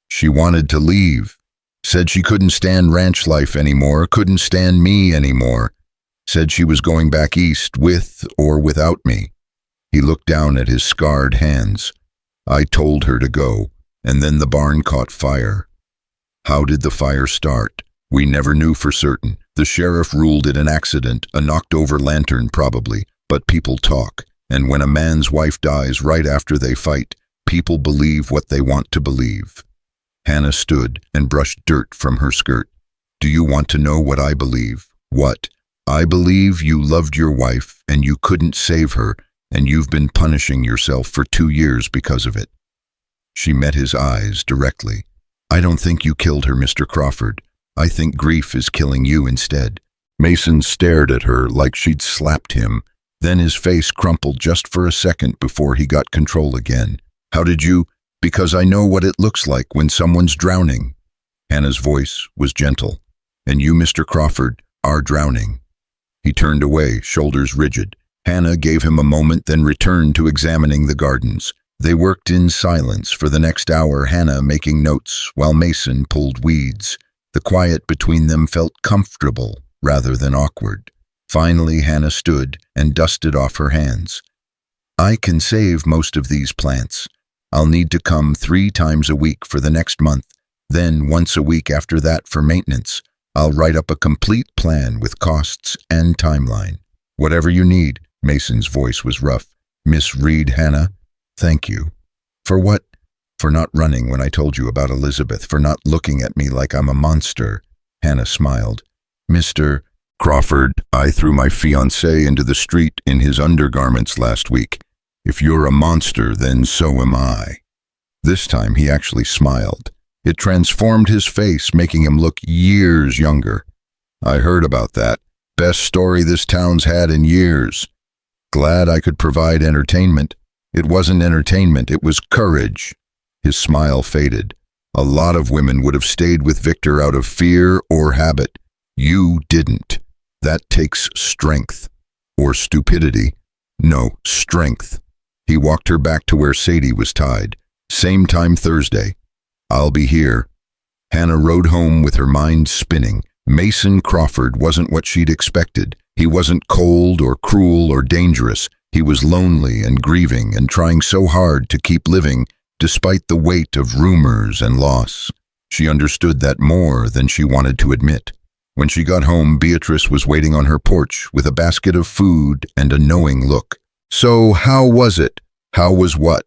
"She wanted to leave. Said she couldn't stand ranch life anymore, couldn't stand me anymore. Said she was going back east with or without me." He looked down at his scarred hands. "I told her to go, and then the barn caught fire." "How did the fire start?" "We never knew for certain. The sheriff ruled it an accident, a knocked-over lantern probably, but people talk. And when a man's wife dies right after they fight, people believe what they want to believe." Hannah stood and brushed dirt from her skirt. "Do you want to know what I believe?" "What?" "I believe you loved your wife and you couldn't save her, and you've been punishing yourself for 2 years because of it." She met his eyes directly. I don't think you killed her, Mr. Crawford. I think grief is killing you instead. Mason stared at her like she'd slapped him. Then his face crumpled just for a second before he got control again. How did you? Because I know what it looks like when someone's drowning. Hannah's voice was gentle. And you, Mr. Crawford, are drowning. He turned away, shoulders rigid. Hannah gave him a moment, then returned to examining the gardens. They worked in silence for the next hour, Hannah making notes while Mason pulled weeds. The quiet between them felt comfortable rather than awkward. Finally, Hannah stood and dusted off her hands. I can save most of these plants. I'll need to come 3 times a week for the next month, then once a week after that for maintenance. I'll write up a complete plan with costs and timeline. Whatever you need. Mason's voice was rough. Miss Reed, Hannah, thank you. For what? For not running when I told you about Elizabeth, for not looking at me like I'm a monster. Hannah smiled. Mr. Crawford, I threw my fiancé into the street in his undergarments last week. If you're a monster, then so am I. This time he actually smiled. It transformed his face, making him look years younger. I heard about that. Best story this town's had in years. Glad I could provide entertainment. It wasn't entertainment, it was courage. His smile faded. A lot of women would have stayed with Victor out of fear or habit. You didn't. That takes strength. Or stupidity. No, strength. He walked her back to where Sadie was tied. Same time Thursday. I'll be here. Hannah rode home with her mind spinning. Mason Crawford wasn't what she'd expected. He wasn't cold or cruel or dangerous. He was lonely and grieving and trying so hard to keep living despite the weight of rumors and loss. She understood that more than she wanted to admit. When she got home, Beatrice was waiting on her porch with a basket of food and a knowing look. So how was it? How was what?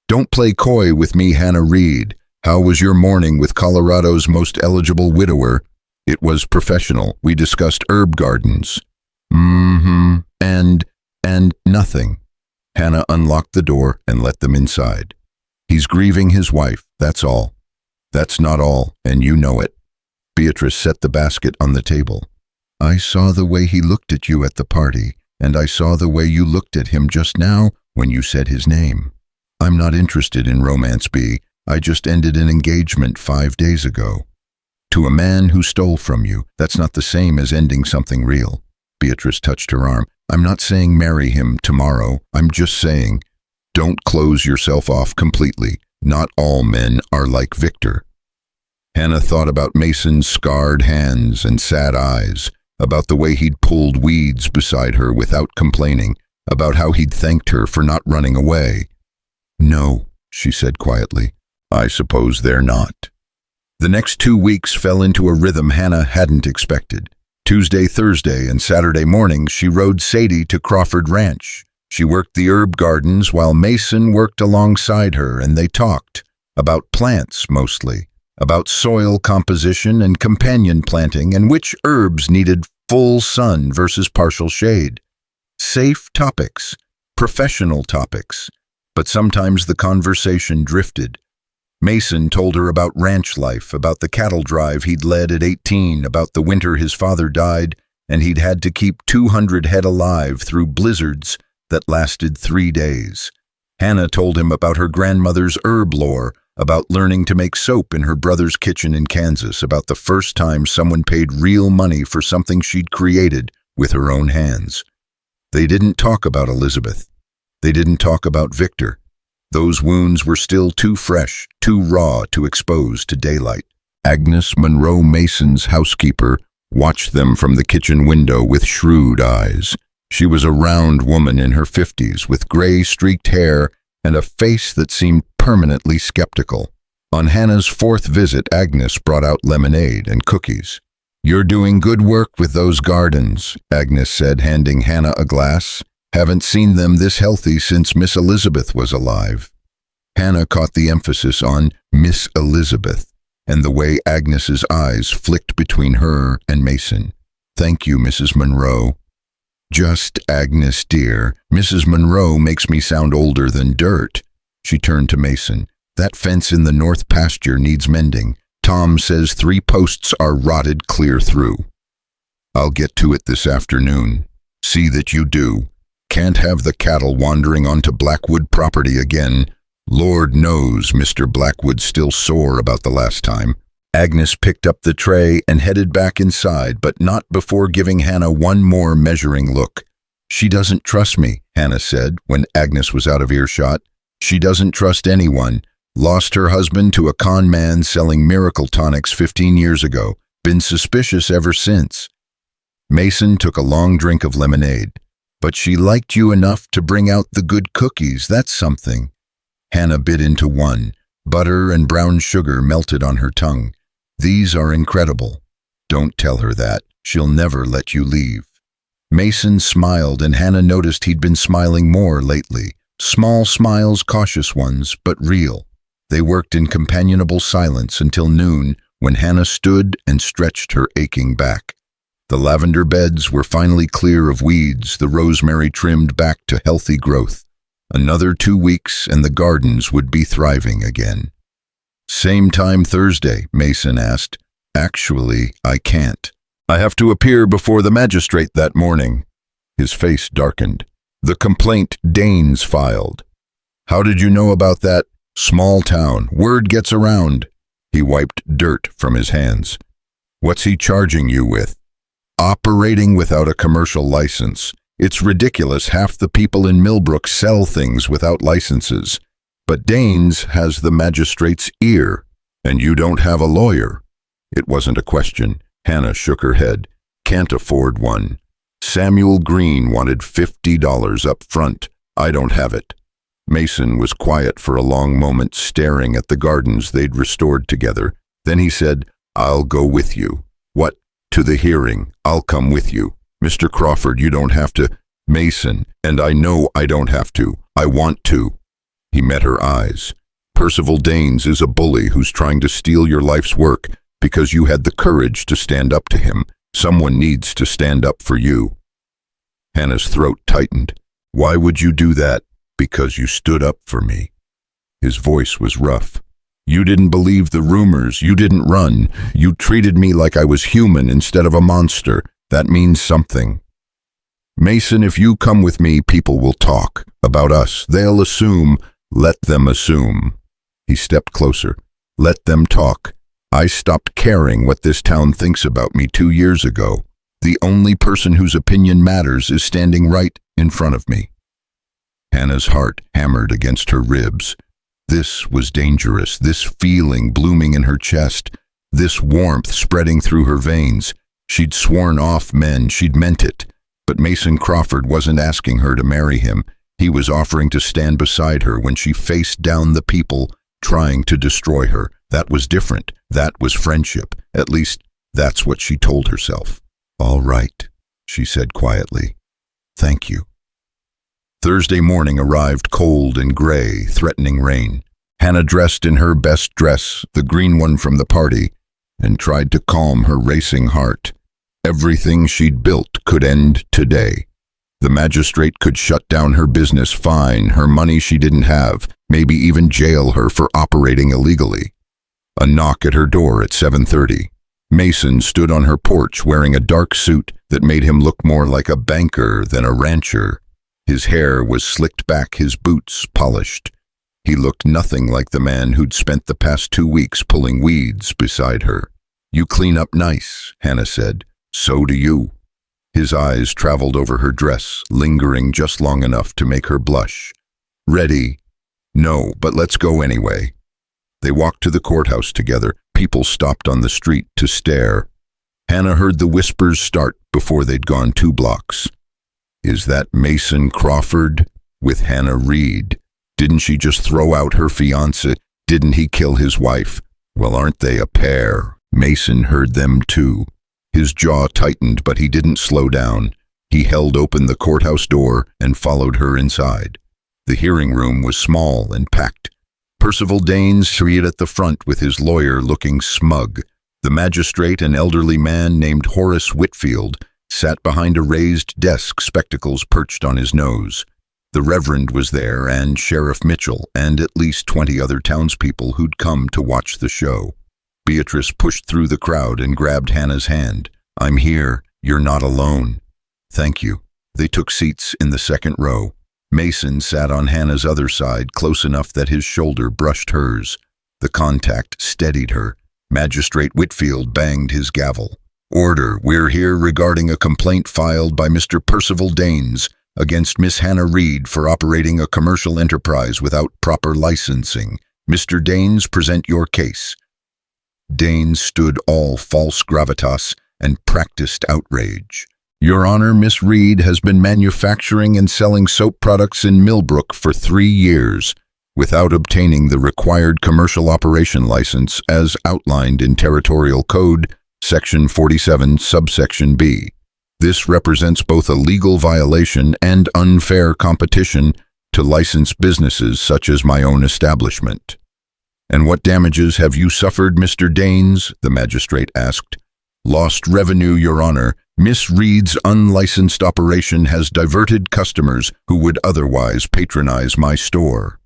Don't play coy with me, Hannah Reed. How was your morning with Colorado's most eligible widower? It was professional. We discussed herb gardens. And nothing. Hannah unlocked the door and let them inside. He's grieving his wife, that's all. That's not all, and you know it. Beatrice set the basket on the table. I saw the way he looked at you at the party, and I saw the way you looked at him just now when you said his name. I'm not interested in romance, B. I just ended an engagement 5 days ago. To a man who stole from you, that's not the same as ending something real. Beatrice touched her arm. I'm not saying marry him tomorrow. I'm just saying, don't close yourself off completely. Not all men are like Victor. Hannah thought about Mason's scarred hands and sad eyes, about the way he'd pulled weeds beside her without complaining, about how he'd thanked her for not running away. No, she said quietly. I suppose they're not. The next 2 weeks fell into a rhythm Hannah hadn't expected. Tuesday, Thursday, and Saturday mornings she rode Sadie to Crawford Ranch. She worked the herb gardens while Mason worked alongside her, and they talked about plants mostly, about soil composition and companion planting and which herbs needed full sun versus partial shade. Safe topics, professional topics, but sometimes the conversation drifted. Mason told her about ranch life, about the cattle drive he'd led at 18, about the winter his father died, and he'd had to keep 200 head alive through blizzards that lasted 3 days. Hannah told him about her grandmother's herb lore, about learning to make soap in her brother's kitchen in Kansas, about the first time someone paid real money for something she'd created with her own hands. They didn't talk about Elizabeth. They didn't talk about Victor. Those wounds were still too fresh, too raw to expose to daylight. Agnes Monroe Mason's housekeeper watched them from the kitchen window with shrewd eyes. She was a round woman in her 50s with gray streaked hair and a face that seemed permanently skeptical. On Hannah's 4th visit, Agnes brought out lemonade and cookies. You're doing good work with those gardens, Agnes said, handing Hannah a glass. Haven't seen them this healthy since Miss Elizabeth was alive. Hannah caught the emphasis on Miss Elizabeth and the way Agnes's eyes flicked between her and Mason. Thank you, Mrs. Monroe. Just Agnes, dear. Mrs. Monroe makes me sound older than dirt. She turned to Mason. That fence in the north pasture needs mending. Tom says 3 posts are rotted clear through. I'll get to it this afternoon. See that you do. Can't have the cattle wandering onto Blackwood property again. Lord knows Mr. Blackwood's still sore about the last time. Agnes picked up the tray and headed back inside, but not before giving Hannah one more measuring look. She doesn't trust me, Hannah said when Agnes was out of earshot. She doesn't trust anyone. Lost her husband to a con man selling miracle tonics 15 years ago. Been suspicious ever since. Mason took a long drink of lemonade. But she liked you enough to bring out the good cookies, that's something. Hannah bit into one. Butter and brown sugar melted on her tongue. These are incredible. Don't tell her that. She'll never let you leave. Mason smiled, and Hannah noticed he'd been smiling more lately. Small smiles, cautious ones, but real. They worked in companionable silence until noon, when Hannah stood and stretched her aching back. The lavender beds were finally clear of weeds, the rosemary trimmed back to healthy growth. Another 2 weeks and the gardens would be thriving again. Same time Thursday, Mason asked. Actually, I can't. I have to appear before the magistrate that morning. His face darkened. The complaint Danes filed. How did you know about that? Small town. Word gets around. He wiped dirt from his hands. What's he charging you with? Operating without a commercial license. It's ridiculous. Half the people in Millbrook sell things without licenses. But Danes has the magistrate's ear, and you don't have a lawyer. It wasn't a question. Hannah shook her head. Can't afford one. Samuel Green wanted $50 up front. I don't have it. Mason was quiet for a long moment, staring at the gardens they'd restored together. Then he said, I'll go with you. What? To the hearing. I'll come with you. Mr. Crawford, you don't have to. Mason, and I know I don't have to. I want to. He met her eyes. Percival Danes is a bully who's trying to steal your life's work because you had the courage to stand up to him. Someone needs to stand up for you. Hannah's throat tightened. Why would you do that? Because you stood up for me. His voice was rough. You didn't believe the rumors. You didn't run. You treated me like I was human instead of a monster. That means something. Mason, if you come with me, people will talk about us. They'll assume. Let them assume. He stepped closer. Let them talk. I stopped caring what this town thinks about me 2 years ago. The only person whose opinion matters is standing right in front of me. Hannah's heart hammered against her ribs. This was dangerous, this feeling blooming in her chest, this warmth spreading through her veins. She'd sworn off men, she'd meant it. But Mason Crawford wasn't asking her to marry him. He was offering to stand beside her when she faced down the people trying to destroy her. That was different. That was friendship. At least, that's what she told herself. All right, she said quietly. Thank you. Thursday morning arrived cold and gray, threatening rain. Hannah dressed in her best dress, the green one from the party, and tried to calm her racing heart. Everything she'd built could end today. The magistrate could shut down her business, fine her money she didn't have, maybe even jail her for operating illegally. A knock at her door at 7:30. Mason stood on her porch wearing a dark suit that made him look more like a banker than a rancher. His hair was slicked back, his boots polished. He looked nothing like the man who'd spent the past 2 weeks pulling weeds beside her. You clean up nice, Hannah said. So do you. His eyes traveled over her dress, lingering just long enough to make her blush. Ready? No, but let's go anyway. They walked to the courthouse together. People stopped on the street to stare. Hannah heard the whispers start before they'd gone 2 blocks. Is that Mason Crawford with Hannah Reed? Didn't she just throw out her fiancé? Didn't he kill his wife? Well, aren't they a pair? Mason heard them too. His jaw tightened, but he didn't slow down. He held open the courthouse door and followed her inside. The hearing room was small and packed. Percival Danes sat at the front with his lawyer looking smug. The magistrate, an elderly man named Horace Whitfield, sat behind a raised desk, spectacles perched on his nose. The Reverend was there, and Sheriff Mitchell, and at least 20 other townspeople who'd come to watch the show. Beatrice pushed through the crowd and grabbed Hannah's hand. "I'm here. You're not alone." "Thank you." They took seats in the second row. Mason sat on Hannah's other side, close enough that his shoulder brushed hers. The contact steadied her. Magistrate Whitfield banged his gavel. "Order. We're here regarding a complaint filed by Mr. Percival Daines against Miss Hannah Reed for operating a commercial enterprise without proper licensing. Mr. Daines, present your case." Daines stood all false gravitas and practiced outrage. "Your Honor, Miss Reed has been manufacturing and selling soap products in Millbrook for 3 years without obtaining the required commercial operation license as outlined in Territorial Code, Section 47, subsection B. This represents both a legal violation and unfair competition to licensed businesses such as my own establishment." "And what damages have you suffered, Mr. Daines?" the magistrate asked. "Lost revenue, Your Honor. Miss Reed's unlicensed operation has diverted customers who would otherwise patronize my store."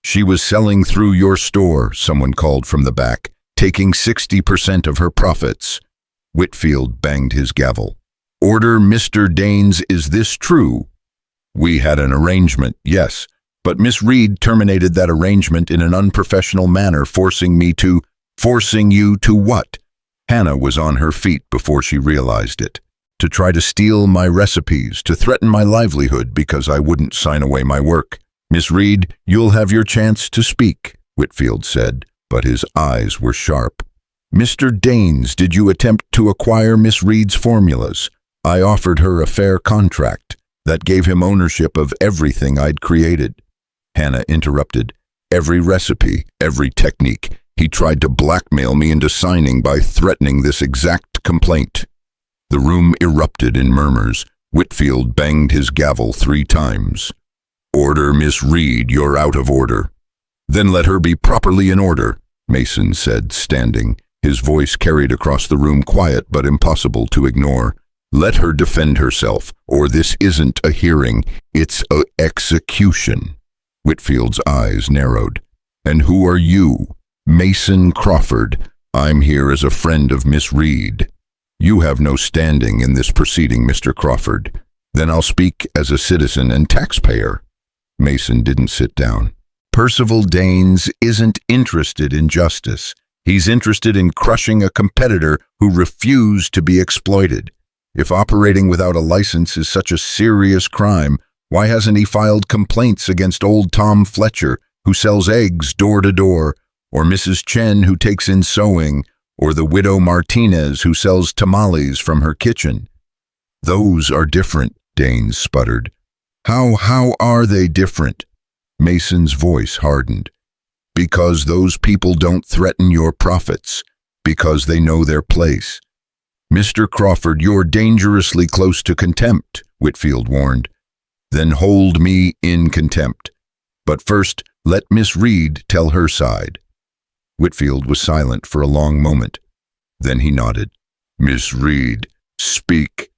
"She was selling through your store," someone called from the back, "taking 60% of her profits." Whitfield banged his gavel. "Order, Mr. Daines, is this true?" "We had an arrangement, yes, but Miss Reed terminated that arrangement in an unprofessional manner, forcing you to what?" Hannah was on her feet before she realized it. "To try to steal my recipes, to threaten my livelihood because I wouldn't sign away my work." "Miss Reed, you'll have your chance to speak," Whitfield said, but his eyes were sharp. "Mr. Daines, did you attempt to acquire Miss Reed's formulas? I offered her a fair contract that gave him ownership of everything I'd created." Hannah interrupted. "Every recipe, every technique. He tried to blackmail me into signing by threatening this exact complaint." The room erupted in murmurs. Whitfield banged his gavel 3 times. "Order, Miss Reed, you're out of order." "Then let her be properly in order," Mason said, standing. His voice carried across the room, quiet but impossible to ignore. "Let her defend herself, or this isn't a hearing, it's a execution." Whitfield's eyes narrowed. "And who are you?" "Mason Crawford. I'm here as a friend of Miss Reed." "You have no standing in this proceeding, Mr. Crawford." "Then I'll speak as a citizen and taxpayer." Mason didn't sit down. "Percival Daines isn't interested in justice. He's interested in crushing a competitor who refused to be exploited. If operating without a license is such a serious crime, why hasn't he filed complaints against old Tom Fletcher, who sells eggs door to door, or Mrs. Chen, who takes in sewing, or the widow Martinez, who sells tamales from her kitchen?" "Those are different," Daines sputtered. How are they different?" Mason's voice hardened. "Because those people don't threaten your profits, because they know their place." "Mr. Crawford, you're dangerously close to contempt," Whitfield warned. "Then hold me in contempt. But first, let Miss Reed tell her side." Whitfield was silent for a long moment. Then he nodded. "Miss Reed, speak."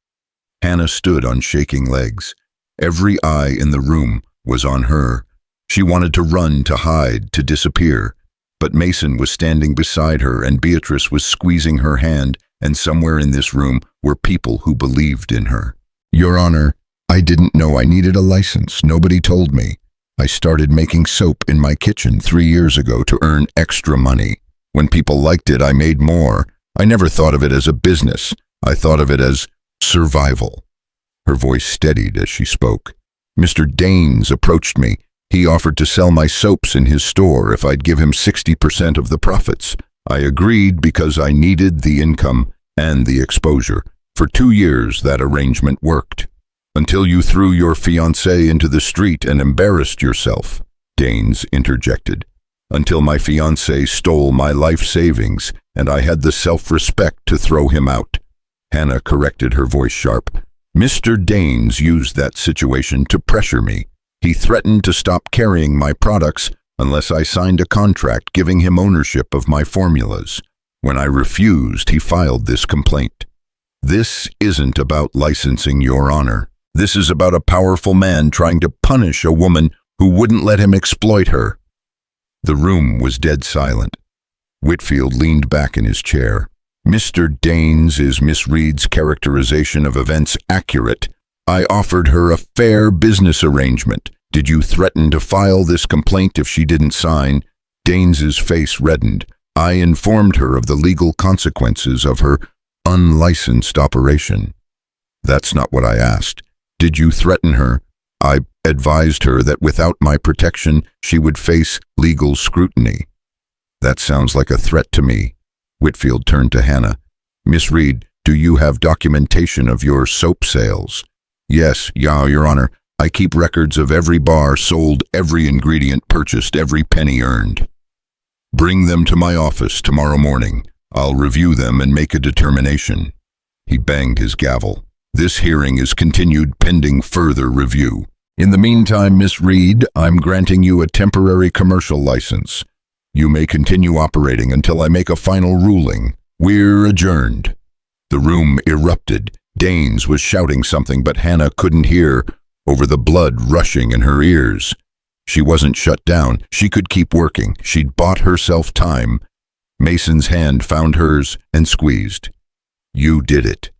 Hannah stood on shaking legs. Every eye in the room was on her. She wanted to run, to hide, to disappear. But Mason was standing beside her, and Beatrice was squeezing her hand, and somewhere in this room were people who believed in her. "Your Honor, I didn't know I needed a license. Nobody told me. I started making soap in my kitchen 3 years ago to earn extra money. When people liked it, I made more. I never thought of it as a business. I thought of it as survival." Her voice steadied as she spoke. "Mr. Daines approached me. He offered to sell my soaps in his store if I'd give him 60% of the profits. I agreed because I needed the income and the exposure. For 2 years that arrangement worked. Until you threw your fiancé into the street and embarrassed yourself," Daines interjected. "Until my fiancé stole my life savings and I had the self-respect to throw him out." Hannah corrected, her voice sharp. "Mr. Daines used that situation to pressure me. He threatened to stop carrying my products unless I signed a contract giving him ownership of my formulas. When I refused, he filed this complaint. This isn't about licensing, Your Honor. This is about a powerful man trying to punish a woman who wouldn't let him exploit her." The room was dead silent. Whitfield leaned back in his chair. Mr. Danes, is Miss Reed's characterization of events accurate? I offered her a fair business arrangement. Did you threaten to file this complaint if she didn't sign? Danes's face reddened. I informed her of the legal consequences of her unlicensed operation. That's not what I asked. Did you threaten her? I advised her that without my protection, she would face legal scrutiny. That sounds like a threat to me. Whitfield turned to Hannah. Miss Reed, do you have documentation of your soap sales? Yes, Your Honor. I keep records of every bar sold, every ingredient purchased, every penny earned. Bring them to my office tomorrow morning. I'll review them and make a determination. He banged his gavel. This hearing is continued pending further review. In the meantime, Miss Reed, I'm granting you a temporary commercial license. You may continue operating until I make a final ruling. We're adjourned. The room erupted. Danes was shouting something, but Hannah couldn't hear over the blood rushing in her ears. She wasn't shut down. She could keep working. She'd bought herself time. Mason's hand found hers and squeezed. You did it.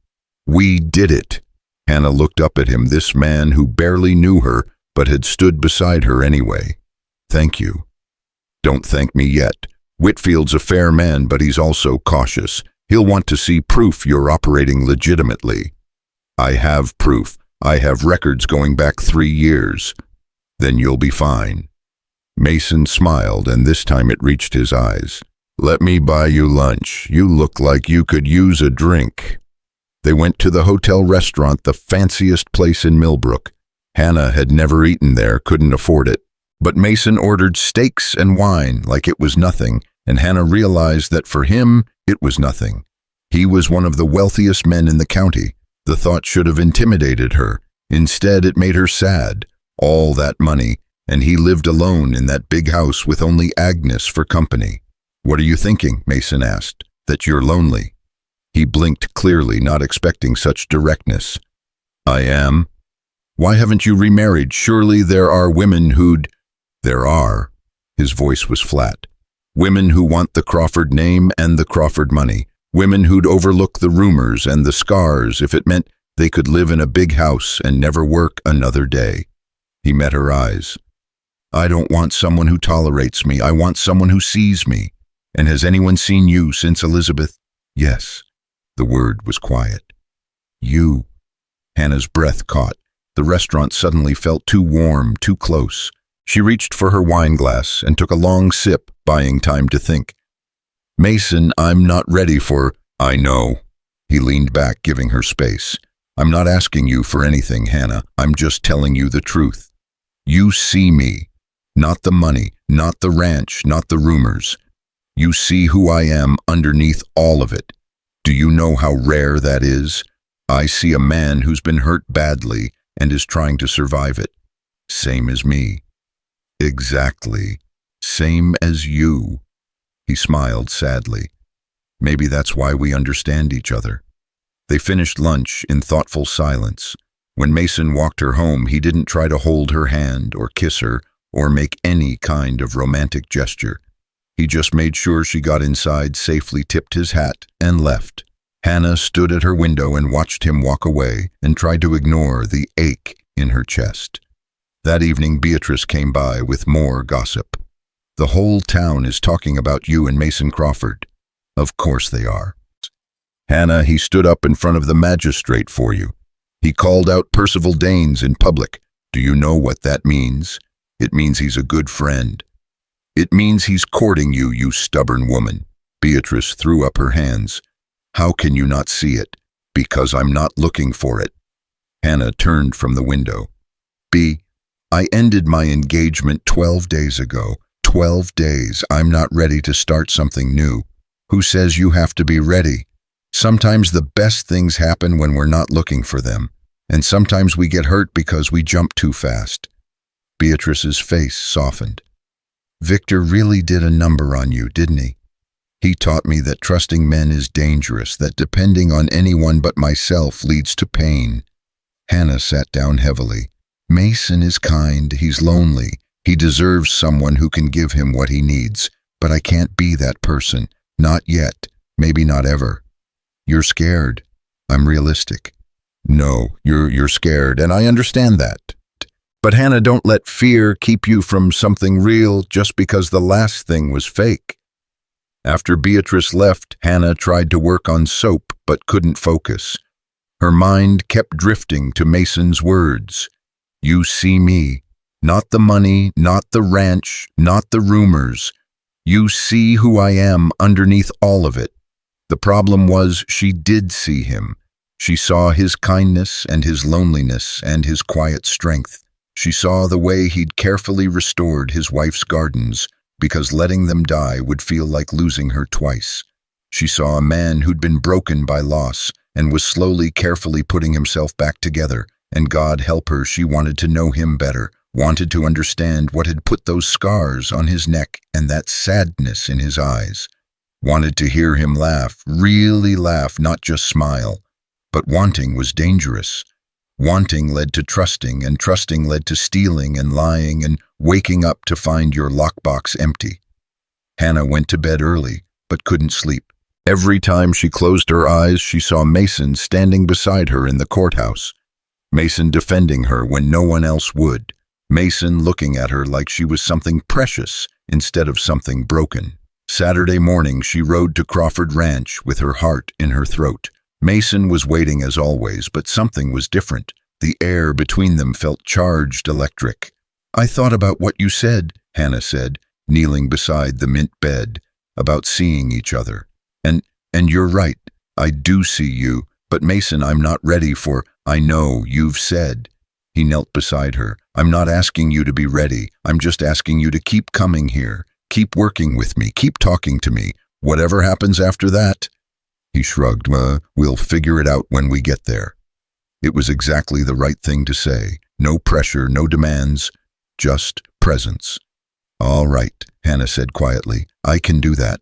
We did it. Hannah looked up at him, this man who barely knew her, but had stood beside her anyway. Thank you. Don't thank me yet. Whitfield's a fair man, but he's also cautious. He'll want to see proof you're operating legitimately. I have proof. I have records going back 3 years. Then you'll be fine. Mason smiled, and this time it reached his eyes. Let me buy you lunch. You look like you could use a drink. They went to the hotel restaurant, the fanciest place in Millbrook. Hannah had never eaten there, couldn't afford it. But Mason ordered steaks and wine like it was nothing, and Hannah realized that for him, it was nothing. He was one of the wealthiest men in the county. The thought should have intimidated her. Instead, it made her sad. All that money, and he lived alone in that big house with only Agnes for company. What are you thinking? Mason asked. That you're lonely. He blinked clearly, not expecting such directness. I am. Why haven't you remarried? Surely there are women who'd... There are. His voice was flat. Women who want the Crawford name and the Crawford money. Women who'd overlook the rumors and the scars if it meant they could live in a big house and never work another day. He met her eyes. I don't want someone who tolerates me. I want someone who sees me. And has anyone seen you since Elizabeth? Yes. The word was quiet. You. Hannah's breath caught. The restaurant suddenly felt too warm, too close. She reached for her wine glass and took a long sip, buying time to think. Mason, I'm not ready for... I know. He leaned back, giving her space. I'm not asking you for anything, Hannah. I'm just telling you the truth. You see me. Not the money, not the ranch, not the rumors. You see who I am underneath all of it. Do you know how rare that is? I see a man who's been hurt badly and is trying to survive it. Same as me. Exactly. Same as you. He smiled sadly. Maybe that's why we understand each other. They finished lunch in thoughtful silence. When Mason walked her home, he didn't try to hold her hand or kiss her or make any kind of romantic gesture. He just made sure she got inside, safely tipped his hat, and left. Hannah stood at her window and watched him walk away and tried to ignore the ache in her chest. That evening, Beatrice came by with more gossip. The whole town is talking about you and Mason Crawford. Of course they are. Hannah, he stood up in front of the magistrate for you. He called out Percival Danes in public. Do you know what that means? It means he's a good friend. It means he's courting you, you stubborn woman. Beatrice threw up her hands. How can you not see it? Because I'm not looking for it. Hannah turned from the window. I ended my engagement 12 days ago. 12 days. I'm not ready to start something new. Who says you have to be ready? Sometimes the best things happen when we're not looking for them, and sometimes we get hurt because we jump too fast. Beatrice's face softened. Victor really did a number on you, didn't he? He taught me that trusting men is dangerous, that depending on anyone but myself leads to pain. Hannah sat down heavily. Mason is kind, he's lonely. He deserves someone who can give him what he needs. But I can't be that person. Not yet. Maybe not ever. You're scared. I'm realistic. No, you're scared, and I understand that. But Hannah, don't let fear keep you from something real just because the last thing was fake. After Beatrice left, Hannah tried to work on soap but couldn't focus. Her mind kept drifting to Mason's words. You see me. Not the money, not the ranch, not the rumors. You see who I am underneath all of it. The problem was she did see him. She saw his kindness and his loneliness and his quiet strength. She saw the way he'd carefully restored his wife's gardens, because letting them die would feel like losing her twice. She saw a man who'd been broken by loss and was slowly, carefully putting himself back together, and God help her, she wanted to know him better, wanted to understand what had put those scars on his neck and that sadness in his eyes. Wanted to hear him laugh, really laugh, not just smile. But wanting was dangerous. Wanting led to trusting, and trusting led to stealing and lying and waking up to find your lockbox empty. Hannah went to bed early, but couldn't sleep. Every time she closed her eyes, she saw Mason standing beside her in the courthouse. Mason defending her when no one else would. Mason looking at her like she was something precious instead of something broken. Saturday morning, she rode to Crawford Ranch with her heart in her throat. Mason was waiting as always, but something was different. The air between them felt charged electric. I thought about what you said, Hannah said, kneeling beside the mint bed, about seeing each other. And you're right, I do see you, but Mason, I'm not ready for, I know, you've said. He knelt beside her. I'm not asking you to be ready, I'm just asking you to keep coming here, keep working with me, keep talking to me. Whatever happens after that, he shrugged, we'll figure it out when we get there. It was exactly the right thing to say. No pressure, no demands, just presence. All right, Hannah said quietly, I can do that.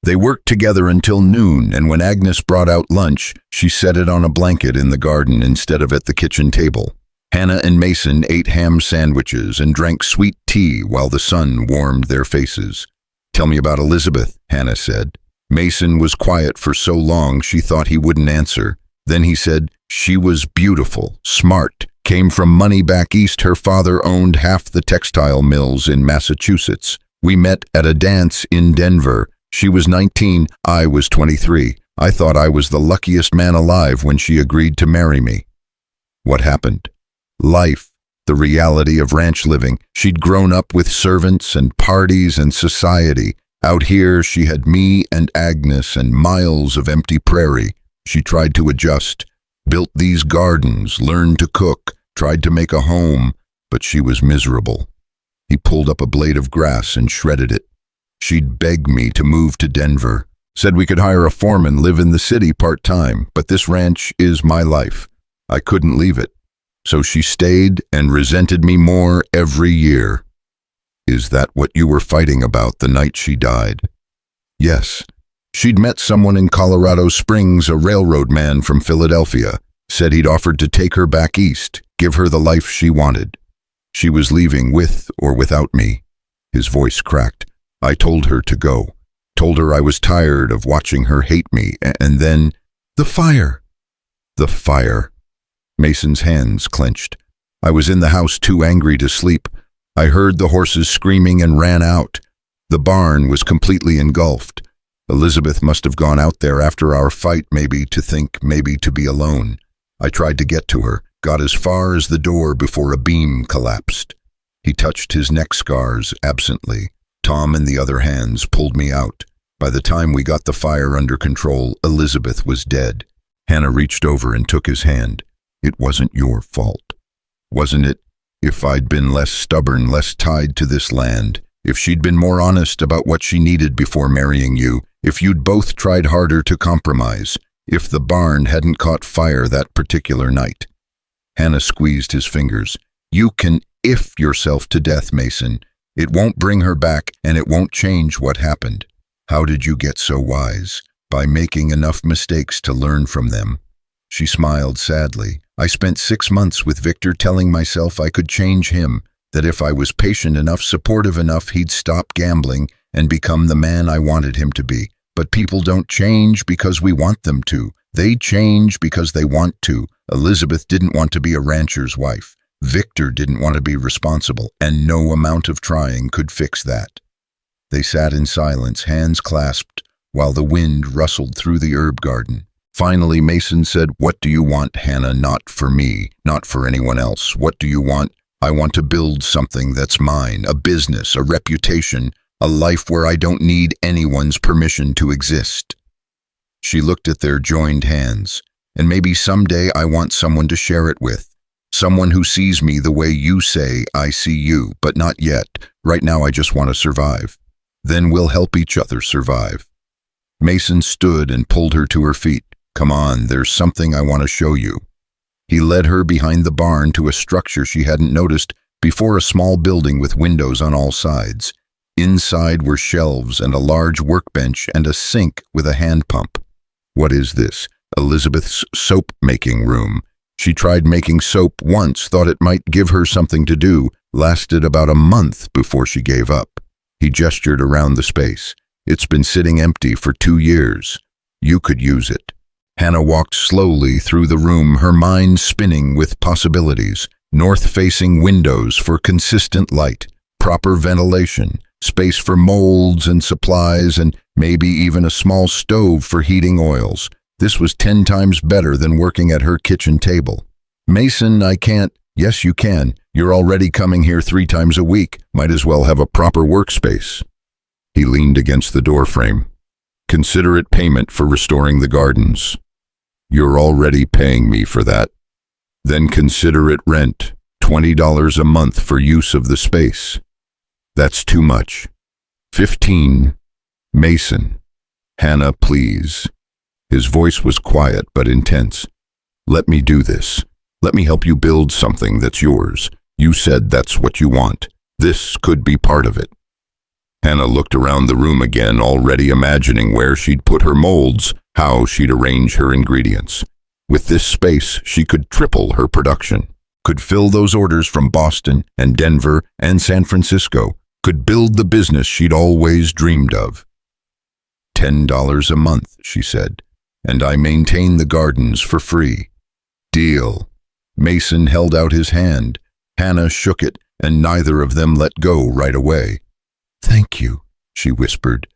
They worked together until noon, and when Agnes brought out lunch, she set it on a blanket in the garden instead of at the kitchen table. Hannah and Mason ate ham sandwiches and drank sweet tea while the sun warmed their faces. Tell me about Elizabeth, Hannah said. Mason was quiet for so long she thought he wouldn't answer. Then he said, she was beautiful, smart, came from money back east. Her father owned half the textile mills in Massachusetts. We met at a dance in Denver. She was 19, I was 23. I thought I was the luckiest man alive when she agreed to marry me. What happened? Life, the reality of ranch living. She'd grown up with servants and parties and society. Out here, she had me and Agnes and miles of empty prairie. She tried to adjust, built these gardens, learned to cook, tried to make a home, but she was miserable. He pulled up a blade of grass and shredded it. She'd beg me to move to Denver, said we could hire a foreman, live in the city part-time, but this ranch is my life. I couldn't leave it. So she stayed and resented me more every year. Is that what you were fighting about the night she died? Yes. She'd met someone in Colorado Springs, a railroad man from Philadelphia, said he'd offered to take her back east, give her the life she wanted. She was leaving with or without me. His voice cracked. I told her to go, told her I was tired of watching her hate me, and then, the fire. The fire. Mason's hands clenched. I was in the house too angry to sleep. I heard the horses screaming and ran out. The barn was completely engulfed. Elizabeth must have gone out there after our fight, maybe to think, maybe to be alone. I tried to get to her, got as far as the door before a beam collapsed. He touched his neck scars absently. Tom and the other hands pulled me out. By the time we got the fire under control, Elizabeth was dead. Hannah reached over and took his hand. It wasn't your fault. Wasn't it? If I'd been less stubborn, less tied to this land, if she'd been more honest about what she needed before marrying you, if you'd both tried harder to compromise, if the barn hadn't caught fire that particular night. Hannah squeezed his fingers. You can if yourself to death, Mason. It won't bring her back, and it won't change what happened. How did you get so wise? By making enough mistakes to learn from them. She smiled sadly. I spent 6 months with Victor telling myself I could change him, that if I was patient enough, supportive enough, he'd stop gambling, and become the man I wanted him to be. But people don't change because we want them to. They change because they want to. Elizabeth didn't want to be a rancher's wife. Victor didn't want to be responsible, and no amount of trying could fix that. They sat in silence, hands clasped, while the wind rustled through the herb garden. Finally, Mason said, "What do you want, Hannah? Not for me, not for anyone else. What do you want?" "I want to build something that's mine, a business, a reputation, a life where I don't need anyone's permission to exist." She looked at their joined hands. "And maybe someday I want someone to share it with. Someone who sees me the way you say I see you, but not yet. Right now I just want to survive. Then we'll help each other survive." Mason stood and pulled her to her feet. "Come on, there's something I want to show you." He led her behind the barn to a structure she hadn't noticed before, a small building with windows on all sides. Inside were shelves and a large workbench and a sink with a hand pump. "What is this?" "Elizabeth's soap-making room. She tried making soap once, thought it might give her something to do, lasted about a month before she gave up." He gestured around the space. "It's been sitting empty for 2 years. You could use it." Hannah walked slowly through the room, her mind spinning with possibilities. North-facing windows for consistent light, proper ventilation, space for molds and supplies, and maybe even a small stove for heating oils. This was 10 times better than working at her kitchen table. "Mason, I can't." "Yes, you can. You're already coming here 3 times a week. Might as well have a proper workspace." He leaned against the doorframe. "Consider it payment for restoring the gardens." "You're already paying me for that." "Then consider it rent, $20 a month for use of the space." "That's too much." 15. "Mason." "Hannah, please." His voice was quiet but intense. "Let me do this. Let me help you build something that's yours. You said that's what you want. This could be part of it." Hannah looked around the room again, already imagining where she'd put her molds, how she'd arrange her ingredients. With this space, she could triple her production, could fill those orders from Boston and Denver and San Francisco, could build the business she'd always dreamed of. $10 a month, she said, and I maintain the gardens for free. Deal. Mason held out his hand. Hannah shook it, and neither of them let go right away. "Thank you," she whispered.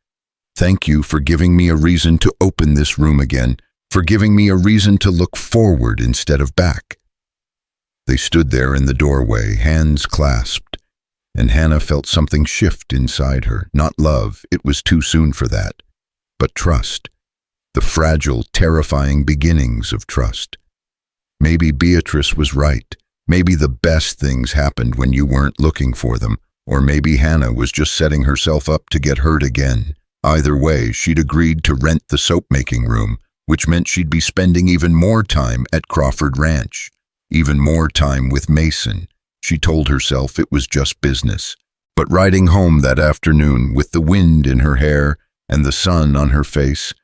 "Thank you for giving me a reason to open this room again, for giving me a reason to look forward instead of back." They stood there in the doorway, hands clasped, and Hannah felt something shift inside her. Not love, it was too soon for that, but trust. The fragile, terrifying beginnings of trust. Maybe Beatrice was right. Maybe the best things happened when you weren't looking for them. Or maybe Hannah was just setting herself up to get hurt again. Either way, she'd agreed to rent the soap-making room, which meant she'd be spending even more time at Crawford Ranch, even more time with Mason. She told herself it was just business. But riding home that afternoon, with the wind in her hair and the sun on her face,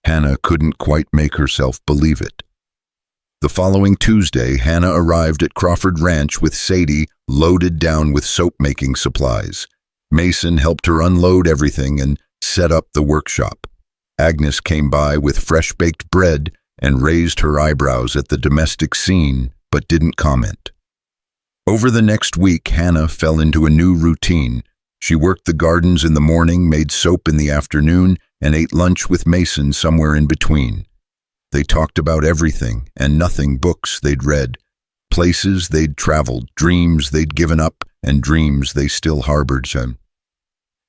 Hannah couldn't quite make herself believe it. The following Tuesday, Hannah arrived at Crawford Ranch with Sadie loaded down with soap-making supplies. Mason helped her unload everything and set up the workshop. Agnes came by with fresh-baked bread and raised her eyebrows at the domestic scene, but didn't comment. Over the next week, Hannah fell into a new routine. She worked the gardens in the morning, made soap in the afternoon, and ate lunch with Mason somewhere in between. They talked about everything and nothing, books they'd read, places they'd traveled, dreams they'd given up, and dreams they still harbored.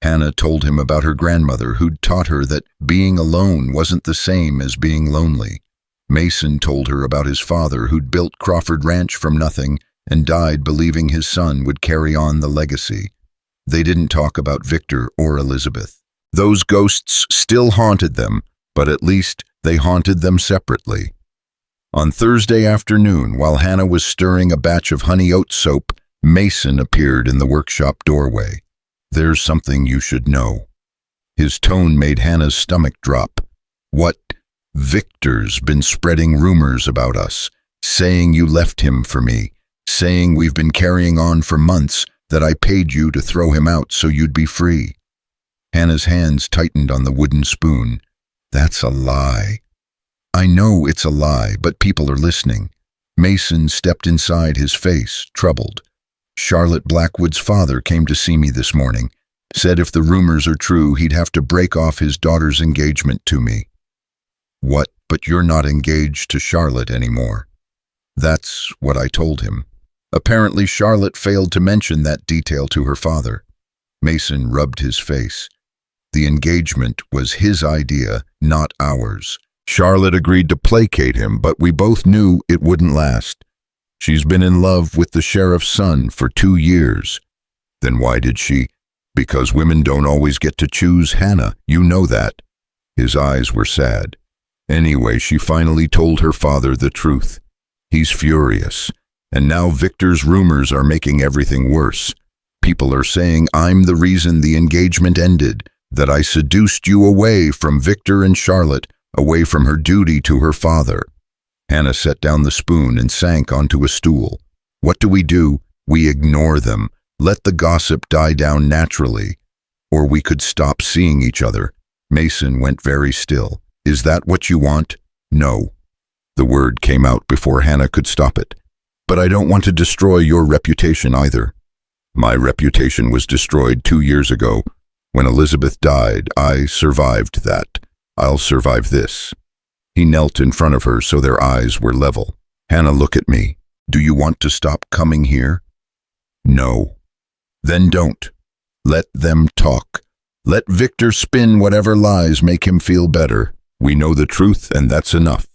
Hannah told him about her grandmother who'd taught her that being alone wasn't the same as being lonely. Mason told her about his father who'd built Crawford Ranch from nothing and died believing his son would carry on the legacy. They didn't talk about Victor or Elizabeth. Those ghosts still haunted them, but at least they haunted them separately. On Thursday afternoon, while Hannah was stirring a batch of honey oat soap, Mason appeared in the workshop doorway. "There's something you should know." His tone made Hannah's stomach drop. "What? Victor's been spreading rumors about us, saying you left him for me, saying we've been carrying on for months, that I paid you to throw him out so you'd be free." Hannah's hands tightened on the wooden spoon. That's a lie. I know it's a lie, but people are listening. Mason stepped inside, his face troubled. Charlotte Blackwood's father came to see me this morning. Said if the rumors are true, he'd have to break off his daughter's engagement to me. What? But you're not engaged to Charlotte anymore. That's what I told him. Apparently Charlotte failed to mention that detail to her father. Mason rubbed his face. The engagement was his idea, not ours. Charlotte agreed to placate him, but we both knew it wouldn't last. She's been in love with the sheriff's son for 2 years. Then why did she? Because women don't always get to choose, Hannah. You know that. His eyes were sad. Anyway, she finally told her father the truth. He's furious. And now Victor's rumors are making everything worse. People are saying I'm the reason the engagement ended, that I seduced you away from Victor and Charlotte, away from her duty to her father. Hannah set down the spoon and sank onto a stool. What do? We ignore them. Let the gossip die down naturally. Or we could stop seeing each other. Mason went very still. Is that what you want? No. The word came out before Hannah could stop it. But I don't want to destroy your reputation either. My reputation was destroyed 2 years ago. When Elizabeth died, I survived that. I'll survive this. He knelt in front of her so their eyes were level. Hannah, look at me. Do you want to stop coming here? No. Then don't. Let them talk. Let Victor spin whatever lies make him feel better. We know the truth, and that's enough.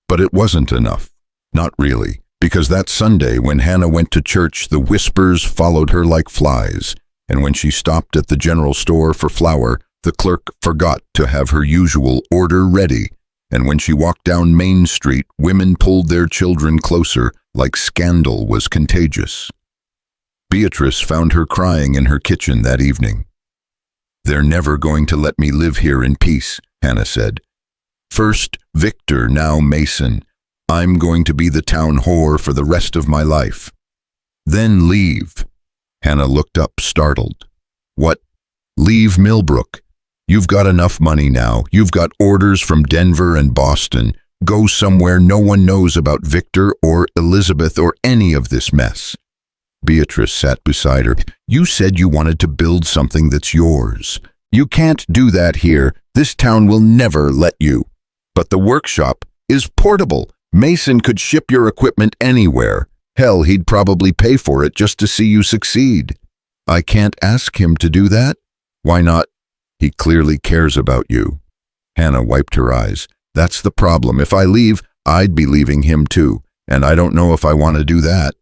But it wasn't enough. Not really. Because that Sunday when Hannah went to church, the whispers followed her like flies. And when she stopped at the general store for flour, the clerk forgot to have her usual order ready. And when she walked down Main Street, women pulled their children closer, like scandal was contagious. Beatrice found her crying in her kitchen that evening. They're never going to let me live here in peace, Hannah said. First Victor, now Mason. I'm going to be the town whore for the rest of my life. Then leave. Hannah looked up, startled. What? Leave Millbrook? You've got enough money now. You've got orders from Denver and Boston. Go somewhere no one knows about Victor or Elizabeth or any of this mess. Beatrice sat beside her. You said you wanted to build something that's yours. You can't do that here. This town will never let you. But the workshop is portable. Mason could ship your equipment anywhere. Hell, he'd probably pay for it just to see you succeed. I can't ask him to do that? Why not? He clearly cares about you. Hannah wiped her eyes. That's the problem. If I leave, I'd be leaving him too, and I don't know if I want to do that.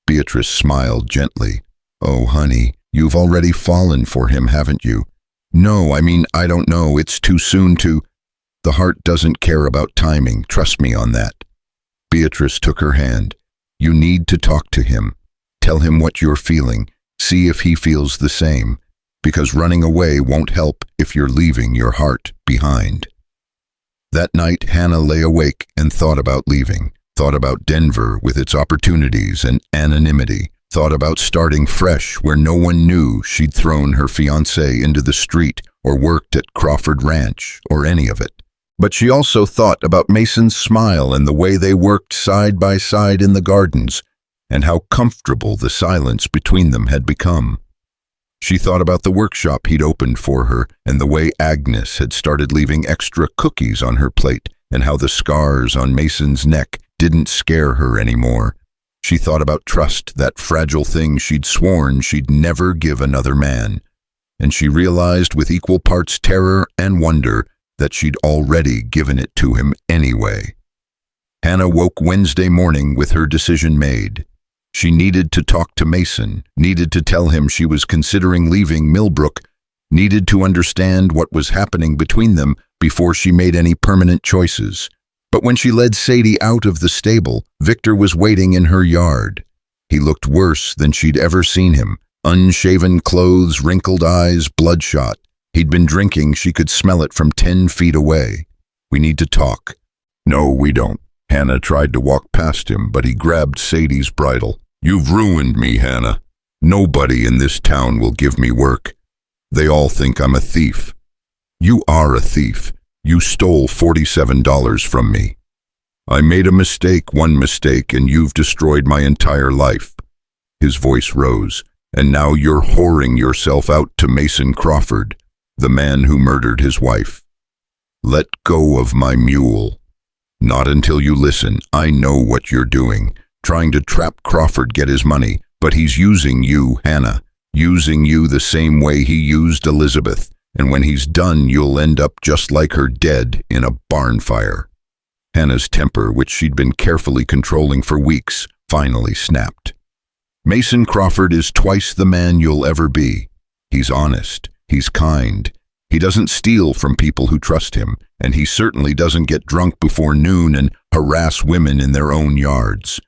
Beatrice smiled gently. Oh, honey, you've already fallen for him, haven't you? No, I don't know. It's too soon to... The heart doesn't care about timing. Trust me on that. Beatrice took her hand. You need to talk to him. Tell him what you're feeling. See if he feels the same. Because running away won't help if you're leaving your heart behind. That night, Hannah lay awake and thought about leaving. Thought about Denver with its opportunities and anonymity. Thought about starting fresh where no one knew she'd thrown her fiancé into the street or worked at Crawford Ranch or any of it. But she also thought about Mason's smile and the way they worked side by side in the gardens, and how comfortable the silence between them had become. She thought about the workshop he'd opened for her, and the way Agnes had started leaving extra cookies on her plate, and how the scars on Mason's neck didn't scare her anymore. She thought about trust, that fragile thing she'd sworn she'd never give another man. And she realized with equal parts terror and wonder that she'd already given it to him anyway. Hannah woke Wednesday morning with her decision made. She needed to talk to Mason, needed to tell him she was considering leaving Millbrook, needed to understand what was happening between them before she made any permanent choices. But when she led Sadie out of the stable, Victor was waiting in her yard. He looked worse than she'd ever seen him. Unshaven clothes, wrinkled eyes, bloodshot. He'd been drinking, she could smell it from 10 feet away. We need to talk. No, we don't. Hannah tried to walk past him, but he grabbed Sadie's bridle. You've ruined me, Hannah. Nobody in this town will give me work. They all think I'm a thief. You are a thief. You stole $47 from me. I made a mistake, one mistake, and you've destroyed my entire life." His voice rose. "And now you're whoring yourself out to Mason Crawford, the man who murdered his wife. Let go of my mule." "Not until you listen. I know what you're doing, trying to trap Crawford, get his money, but he's using you, Hannah, using you the same way he used Elizabeth, and when he's done, you'll end up just like her, dead in a barn fire." Hannah's temper, which she'd been carefully controlling for weeks, finally snapped. "Mason Crawford is twice the man you'll ever be. He's honest, he's kind, he doesn't steal from people who trust him, and he certainly doesn't get drunk before noon and harass women in their own yards."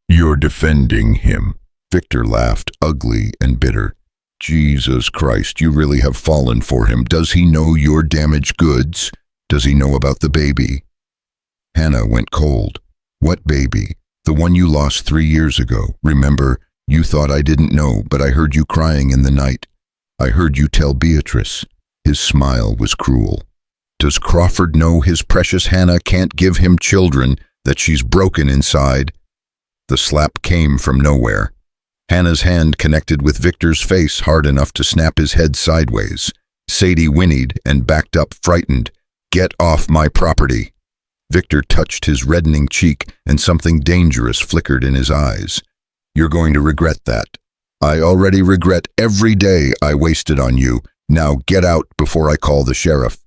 "You're defending him." Victor laughed, ugly and bitter. "Jesus Christ, you really have fallen for him. Does he know you're damaged goods? Does he know about the baby?" Hannah went cold. "What baby?" "The one you lost 3 years ago. Remember, you thought I didn't know, but I heard you crying in the night. I heard you tell Beatrice." His smile was cruel. "Does Crawford know his precious Hannah can't give him children, that she's broken inside?" The slap came from nowhere. Hannah's hand connected with Victor's face hard enough to snap his head sideways. Sadie whinnied and backed up, frightened. "Get off my property." Victor touched his reddening cheek, and something dangerous flickered in his eyes. "You're going to regret that. I already regret every day I wasted on you. Now get out before I call the sheriff."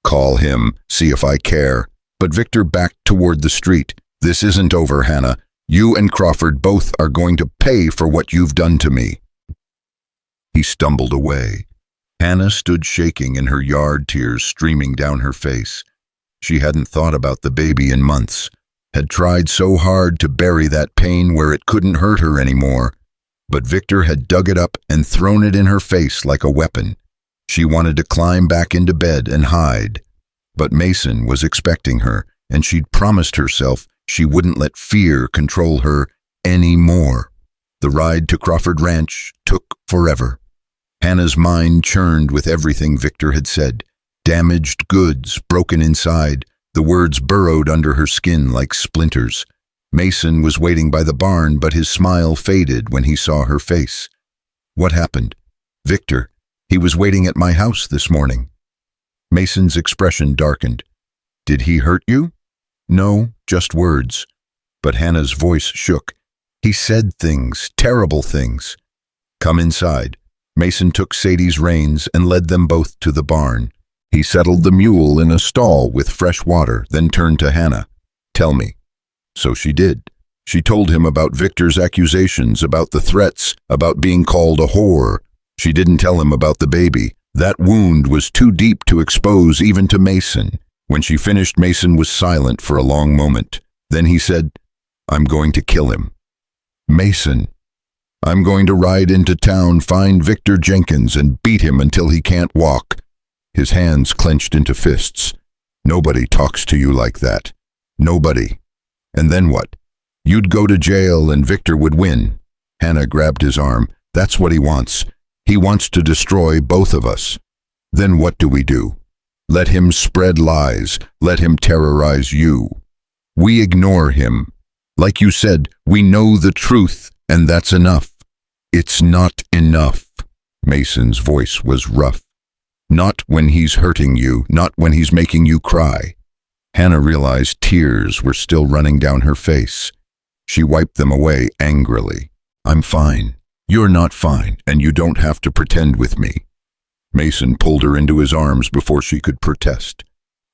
"Call him, see if I care." But Victor backed toward the street. "This isn't over, Hannah. You and Crawford both are going to pay for what you've done to me." He stumbled away. Hannah stood shaking in her yard, tears streaming down her face. She hadn't thought about the baby in months, had tried so hard to bury that pain where it couldn't hurt her anymore. But Victor had dug it up and thrown it in her face like a weapon. She wanted to climb back into bed and hide. But Mason was expecting her, and she'd promised herself she wouldn't let fear control her anymore. The ride to Crawford Ranch took forever. Hannah's mind churned with everything Victor had said. Damaged goods, broken inside. The words burrowed under her skin like splinters. Mason was waiting by the barn, but his smile faded when he saw her face. "What happened?" "Victor, he was waiting at my house this morning." Mason's expression darkened. "Did he hurt you?" "No, just words." But Hannah's voice shook. "He said things, terrible things." "Come inside." Mason took Sadie's reins and led them both to the barn. He settled the mule in a stall with fresh water, then turned to Hannah. "Tell me." So she did. She told him about Victor's accusations, about the threats, about being called a whore. She didn't tell him about the baby. That wound was too deep to expose even to Mason. When she finished, Mason was silent for a long moment. Then he said, "I'm going to kill him." "Mason." "I'm going to ride into town, find Victor Jenkins, and beat him until he can't walk." His hands clenched into fists. "Nobody talks to you like that. Nobody." "And then what?" "You'd go to jail and Victor would win." Hannah grabbed his arm. "That's what he wants. He wants to destroy both of us." "Then what do we do?" "Let him spread lies. Let him terrorize you. We ignore him. Like you said, we know the truth, and that's enough." "It's not enough." Mason's voice was rough. "Not when he's hurting you, not when he's making you cry." Hannah realized tears were still running down her face. She wiped them away angrily. "I'm fine. You're not fine, and you don't have to pretend with me." Mason pulled her into his arms before she could protest.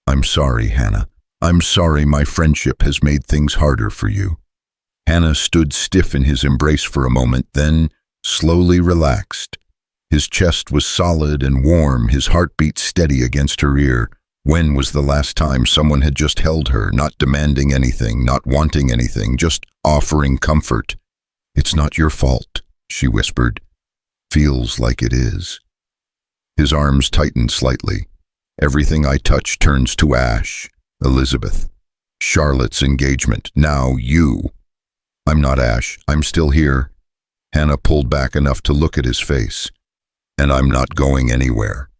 "I'm sorry, Hannah. I'm sorry my friendship has made things harder for you." Hannah stood stiff in his embrace for a moment, then slowly relaxed. His chest was solid and warm, his heartbeat steady against her ear. When was the last time someone had just held her, not demanding anything, not wanting anything, just offering comfort? "It's not your fault," she whispered. "Feels like it is." His arms tightened slightly. "Everything I touch turns to ash. Elizabeth. Charlotte's engagement. Now you." "I'm not ash. I'm still here." Hannah pulled back enough to look at his face. and I'm not going anywhere."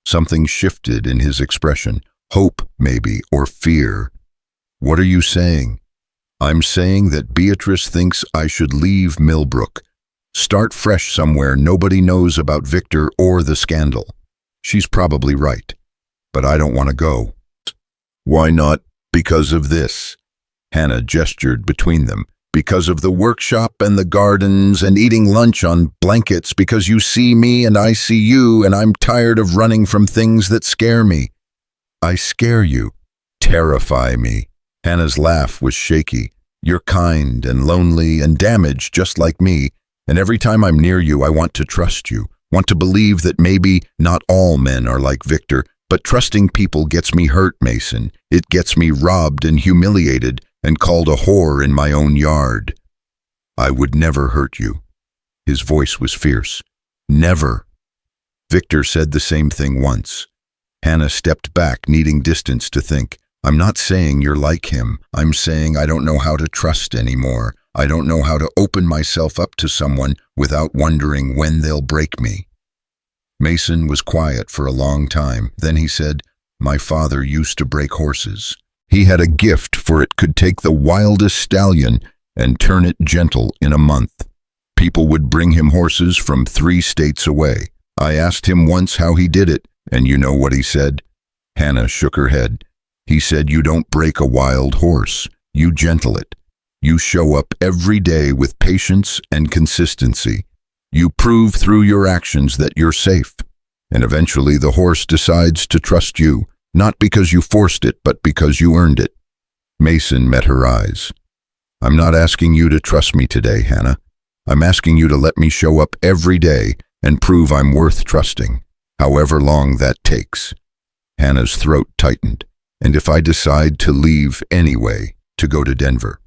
Something shifted in his expression. Hope, maybe, or fear. "What are you saying?" "I'm saying that Beatrice thinks I should leave Millbrook. Start fresh somewhere nobody knows about Victor or the scandal. She's probably right, but I don't want to go." "Why not?" "Because of this." Hannah gestured between them. "Because of the workshop and the gardens and eating lunch on blankets, because you see me and I see you, and I'm tired of running from things that scare me." "I scare you." "Terrify me." Hannah's laugh was shaky. "You're kind and lonely and damaged just like me, and every time I'm near you I want to trust you, want to believe that maybe not all men are like Victor, but trusting people gets me hurt, Mason. It gets me robbed and humiliated and called a whore in my own yard." "I would never hurt you." His voice was fierce. "Never." Victor said the same thing once. Hannah stepped back, needing distance to think. "I'm not saying you're like him. I'm saying I don't know how to trust anymore. I don't know how to open myself up to someone without wondering when they'll break me." Mason was quiet for a long time. Then he said, "My father used to break horses. He had a gift for it could take the wildest stallion and turn it gentle in a month. People would bring him horses from 3 states away. I asked him once how he did it, and you know what he said?" Hannah shook her head. "He said, you don't break a wild horse, you gentle it. You show up every day with patience and consistency. You prove through your actions that you're safe. And eventually the horse decides to trust you, not because you forced it, but because you earned it." Mason met her eyes. "I'm not asking you to trust me today, Hannah. I'm asking you to let me show up every day and prove I'm worth trusting, however long that takes." Hannah's throat tightened. "And if I decide to leave anyway, to go to Denver,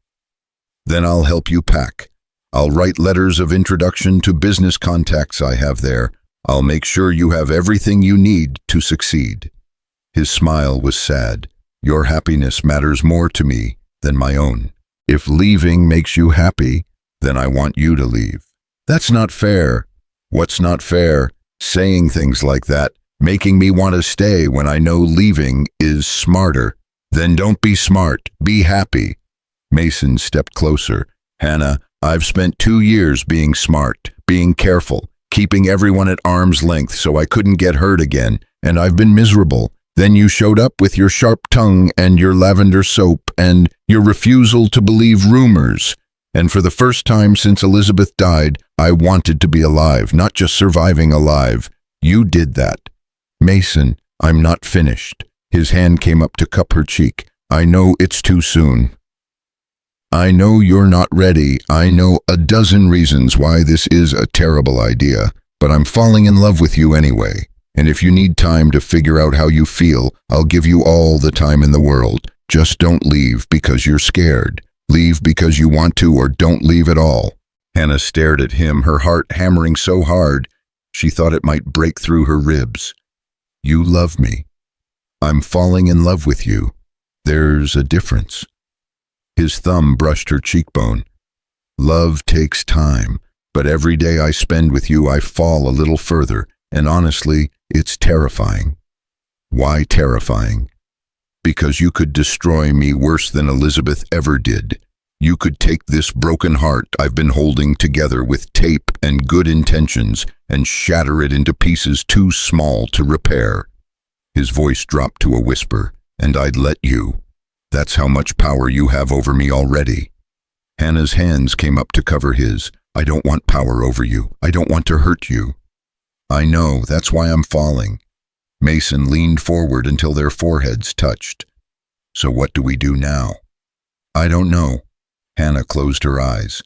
then I'll help you pack. I'll write letters of introduction to business contacts I have there. I'll make sure you have everything you need to succeed." His smile was sad. "Your happiness matters more to me than my own. If leaving makes you happy, then I want you to leave." "That's not fair." "What's not fair?" "Saying things like that, making me want to stay when I know leaving is smarter." "Then don't be smart, be happy." Mason stepped closer. "Hannah, I've spent 2 years being smart, being careful, keeping everyone at arm's length so I couldn't get hurt again, and I've been miserable. Then you showed up with your sharp tongue and your lavender soap and your refusal to believe rumors. And for the first time since Elizabeth died, I wanted to be alive, not just surviving alive. You did that." "Mason, I'm not finished." His hand came up to cup her cheek. "I know it's too soon. I know you're not ready. I know a dozen reasons why this is a terrible idea, but I'm falling in love with you anyway. And if you need time to figure out how you feel, I'll give you all the time in the world. Just don't leave because you're scared. Leave because you want to, or don't leave at all." Hannah stared at him, her heart hammering so hard she thought it might break through her ribs. "You love me. I'm falling in love with you. There's a difference." His thumb brushed her cheekbone. "Love takes time, but every day I spend with you I fall a little further, and honestly, it's terrifying." "Why terrifying?" "Because you could destroy me worse than Elizabeth ever did. You could take this broken heart I've been holding together with tape and good intentions and shatter it into pieces too small to repair." His voice dropped to a whisper. "And I'd let you. That's how much power you have over me already." Hannah's hands came up to cover his. "I don't want power over you. I don't want to hurt you." "I know, that's why I'm falling." Mason leaned forward until their foreheads touched. "So what do we do now?" "I don't know." Hannah closed her eyes.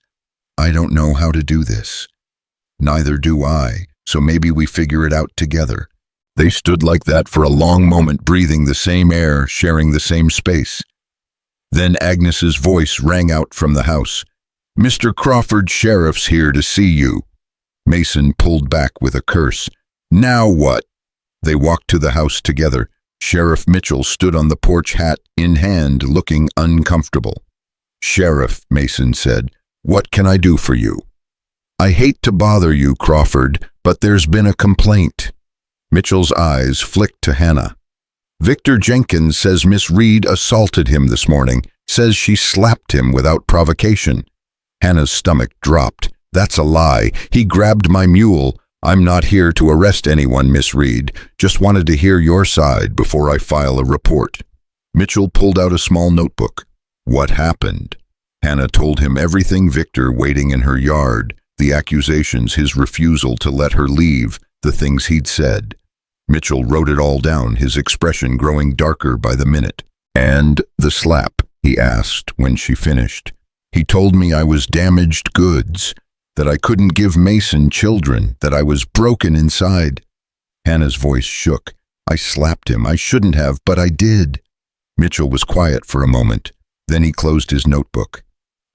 "I don't know how to do this." "Neither do I, so maybe we figure it out together." They stood like that for a long moment, breathing the same air, sharing the same space. Then Agnes's voice rang out from the house. "Mr. Crawford, Sheriff's here to see you." Mason pulled back with a curse. "Now what?" They walked to the house together. Sheriff Mitchell stood on the porch, hat in hand, looking uncomfortable. "Sheriff," Mason said, "what can I do for you?" "I hate to bother you, Crawford, But there's been a complaint. Mitchell's eyes flicked to Hannah. Victor Jenkins says Miss Reed assaulted him this morning, says she slapped him without provocation. Hannah's stomach dropped. That's a lie. He grabbed my mule. I'm not here to arrest anyone, Miss Reed. Just wanted to hear your side before I file a report. Mitchell pulled out a small notebook. What happened? Hannah told him everything. Victor waiting in her yard, the accusations, his refusal to let her leave, the things he'd said. Mitchell wrote it all down, his expression growing darker by the minute. And the slap, he asked when she finished. He told me I was damaged goods, that I couldn't give Mason children, that I was broken inside. Hannah's voice shook. I slapped him. I shouldn't have, but I did. Mitchell was quiet for a moment. Then he closed his notebook.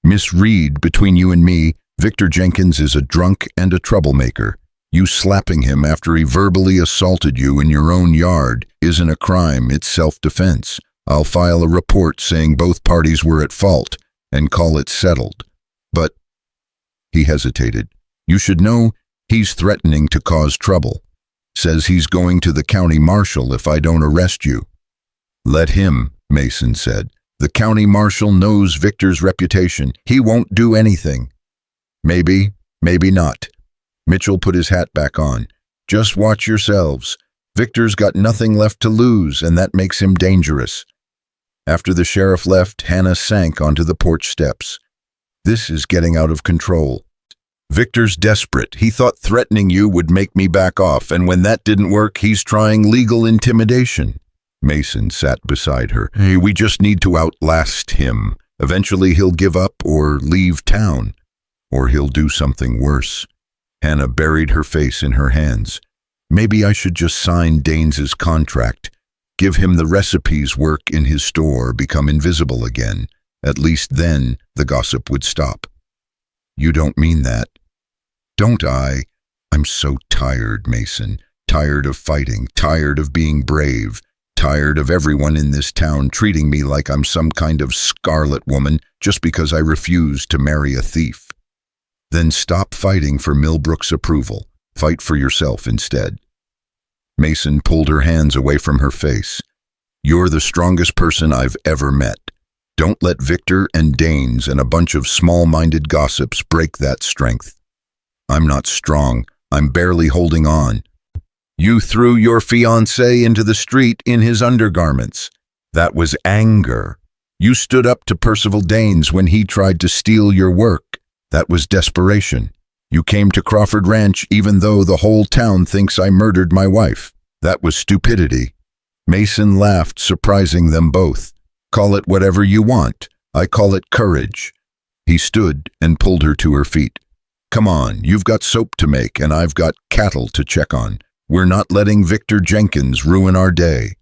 Miss Reed, between you and me, Victor Jenkins is a drunk and a troublemaker. You slapping him after he verbally assaulted you in your own yard isn't a crime, it's self-defense. I'll file a report saying both parties were at fault and call it settled. But, he hesitated, you should know he's threatening to cause trouble. Says he's going to the county marshal if I don't arrest you. Let him, Mason said. The county marshal knows Victor's reputation. He won't do anything. Maybe, maybe not. Mitchell put his hat back on. Just watch yourselves. Victor's got nothing left to lose, and that makes him dangerous. After the sheriff left, Hannah sank onto the porch steps. This is getting out of control. Victor's desperate. He thought threatening you would make me back off, and when that didn't work, he's trying legal intimidation. Mason sat beside her. Hey, we just need to outlast him. Eventually he'll give up or leave town. Or he'll do something worse. Hannah buried her face in her hands. Maybe I should just sign Daines's contract. Give him the recipes, work in his store, become invisible again. At least then the gossip would stop. You don't mean that. Don't I? I'm so tired, Mason. Tired of fighting, tired of being brave, tired of everyone in this town treating me like I'm some kind of scarlet woman just because I refuse to marry a thief. Then stop fighting for Millbrook's approval. Fight for yourself instead. Mason pulled her hands away from her face. You're the strongest person I've ever met. Don't let Victor and Daines and a bunch of small-minded gossips break that strength. I'm not strong. I'm barely holding on. You threw your fiancé into the street in his undergarments. That was anger. You stood up to Percival Daines when he tried to steal your work. That was desperation. You came to Crawford Ranch even though the whole town thinks I murdered my wife. That was stupidity. Mason laughed, surprising them both. Call it whatever you want. I call it courage. He stood and pulled her to her feet. Come on, you've got soap to make and I've got cattle to check on. We're not letting Victor Jenkins ruin our day.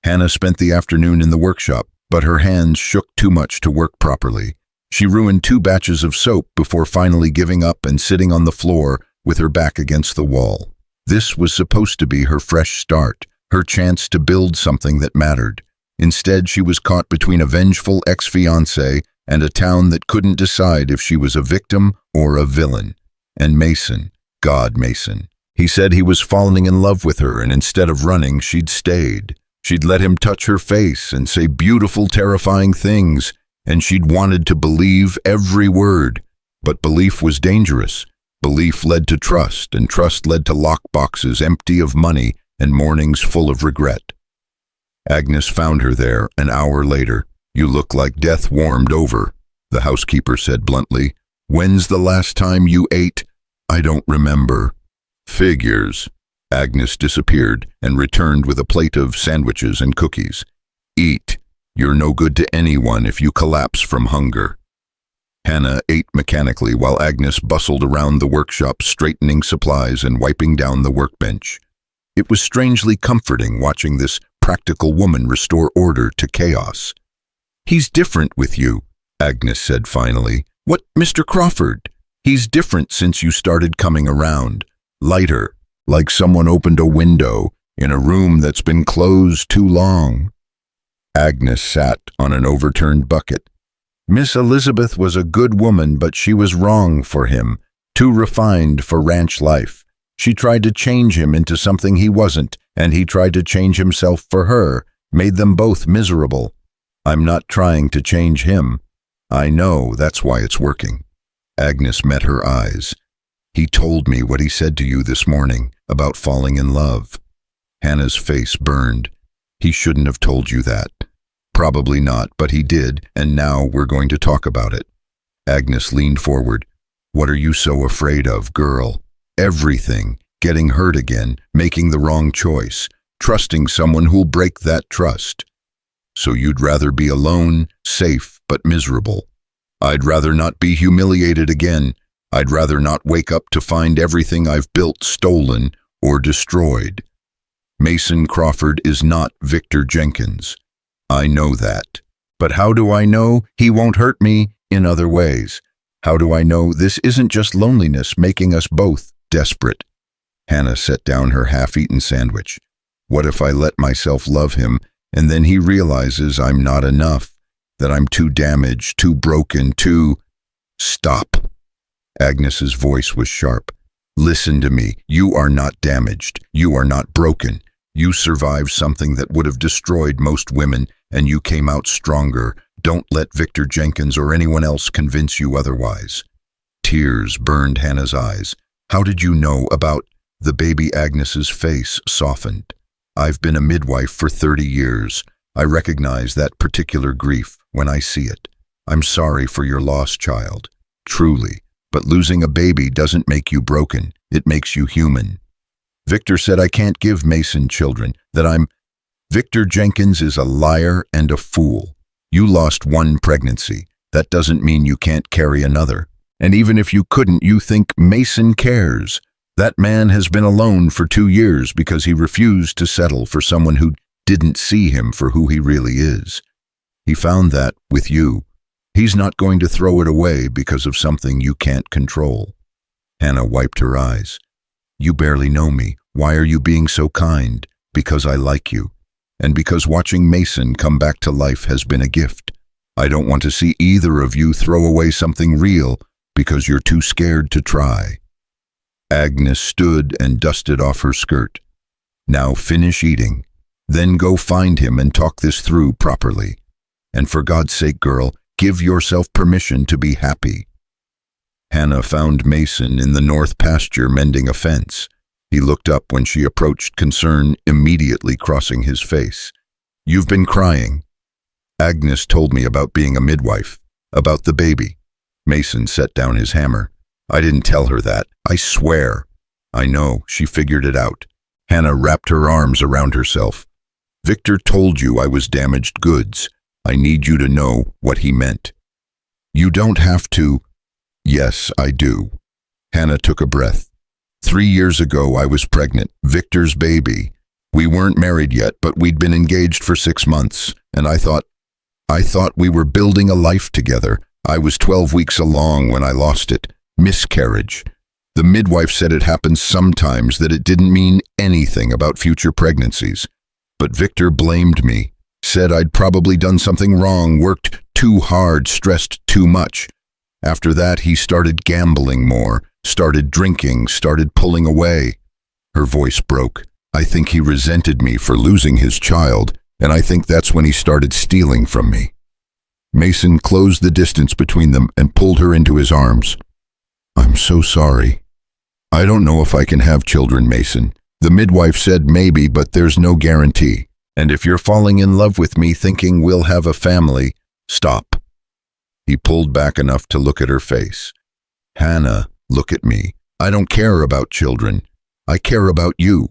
Hannah spent the afternoon in the workshop, but her hands shook too much to work properly. She ruined 2 batches of soap before finally giving up and sitting on the floor with her back against the wall. This was supposed to be her fresh start, her chance to build something that mattered. Instead, she was caught between a vengeful ex-fiancé and a town that couldn't decide if she was a victim or a villain. And Mason, God Mason. He said he was falling in love with her, and instead of running, she'd stayed. She'd let him touch her face and say beautiful, terrifying things, and she'd wanted to believe every word. But belief was dangerous. Belief led to trust, and trust led to lockboxes empty of money and mornings full of regret. Agnes found her there an hour later. You look like death warmed over, the housekeeper said bluntly. When's the last time you ate? I don't remember. Figures. Agnes disappeared and returned with a plate of sandwiches and cookies. Eat. You're no good to anyone if you collapse from hunger. Hannah ate mechanically while Agnes bustled around the workshop straightening supplies and wiping down the workbench. It was strangely comforting watching this practical woman restore order to chaos. He's different with you, Agnes said finally. What, Mr. Crawford? He's different since you started coming around. Lighter, like someone opened a window in a room that's been closed too long. Agnes sat on an overturned bucket. Miss Elizabeth was a good woman, but she was wrong for him, too refined for ranch life. She tried to change him into something he wasn't, and he tried to change himself for her, made them both miserable. I'm not trying to change him. I know that's why it's working. Agnes met her eyes. He told me what he said to you this morning about falling in love. Hannah's face burned. He shouldn't have told you that. Probably not, but he did, and now we're going to talk about it. Agnes leaned forward. What are you so afraid of, girl? Everything. Getting hurt again, making the wrong choice, trusting someone who'll break that trust. So you'd rather be alone, safe, but miserable. I'd rather not be humiliated again. I'd rather not wake up to find everything I've built stolen or destroyed. Mason Crawford is not Victor Jenkins. I know that. But how do I know he won't hurt me in other ways? How do I know this isn't just loneliness making us both desperate? Hannah set down her half-eaten sandwich. What if I let myself love him, and then he realizes I'm not enough, that I'm too damaged, too broken, too... Stop. Agnes's voice was sharp. Listen to me. You are not damaged. You are not broken. You survived something that would have destroyed most women, and you came out stronger. Don't let Victor Jenkins or anyone else convince you otherwise. Tears burned Hannah's eyes. How did you know about... The baby Agnes's face softened. I've been a midwife for 30 years. I recognize that particular grief when I see it. I'm sorry for your lost child. Truly. But losing a baby doesn't make you broken. It makes you human. Victor said I can't give Mason children, that I'm... Victor Jenkins is a liar and a fool. You lost one pregnancy. That doesn't mean you can't carry another. And even if you couldn't, you think Mason cares. That man has been alone for 2 years because he refused to settle for someone who didn't see him for who he really is. He found that with you. He's not going to throw it away because of something you can't control. Hannah wiped her eyes. You barely know me. Why are you being so kind? Because I like you. And because watching Mason come back to life has been a gift. I don't want to see either of you throw away something real because you're too scared to try. Agnes stood and dusted off her skirt. Now finish eating. Then go find him and talk this through properly. And for God's sake, girl, give yourself permission to be happy. Hannah found Mason in the north pasture mending a fence. He looked up when she approached, concern immediately crossing his face. You've been crying. Agnes told me about being a midwife, about the baby. Mason set down his hammer. I didn't tell her that. I swear. I know, she figured it out. Hannah wrapped her arms around herself. Victor told you I was damaged goods. I need you to know what he meant. You don't have to. Yes, I do. Hannah took a breath. 3 years ago, I was pregnant, Victor's baby. We weren't married yet, but we'd been engaged for 6 months, and I thought we were building a life together. I was 12 weeks along when I lost it. Miscarriage. The midwife said it happens sometimes, that it didn't mean anything about future pregnancies. But Victor blamed me, said I'd probably done something wrong, worked too hard, stressed too much. After that, he started gambling more, started drinking, started pulling away. Her voice broke. I think he resented me for losing his child, and I think that's when he started stealing from me. Mason closed the distance between them and pulled her into his arms. I'm so sorry. I don't know if I can have children, Mason. The midwife said maybe, but there's no guarantee. And if you're falling in love with me thinking we'll have a family, stop. He pulled back enough to look at her face. Hannah, look at me. I don't care about children. I care about you.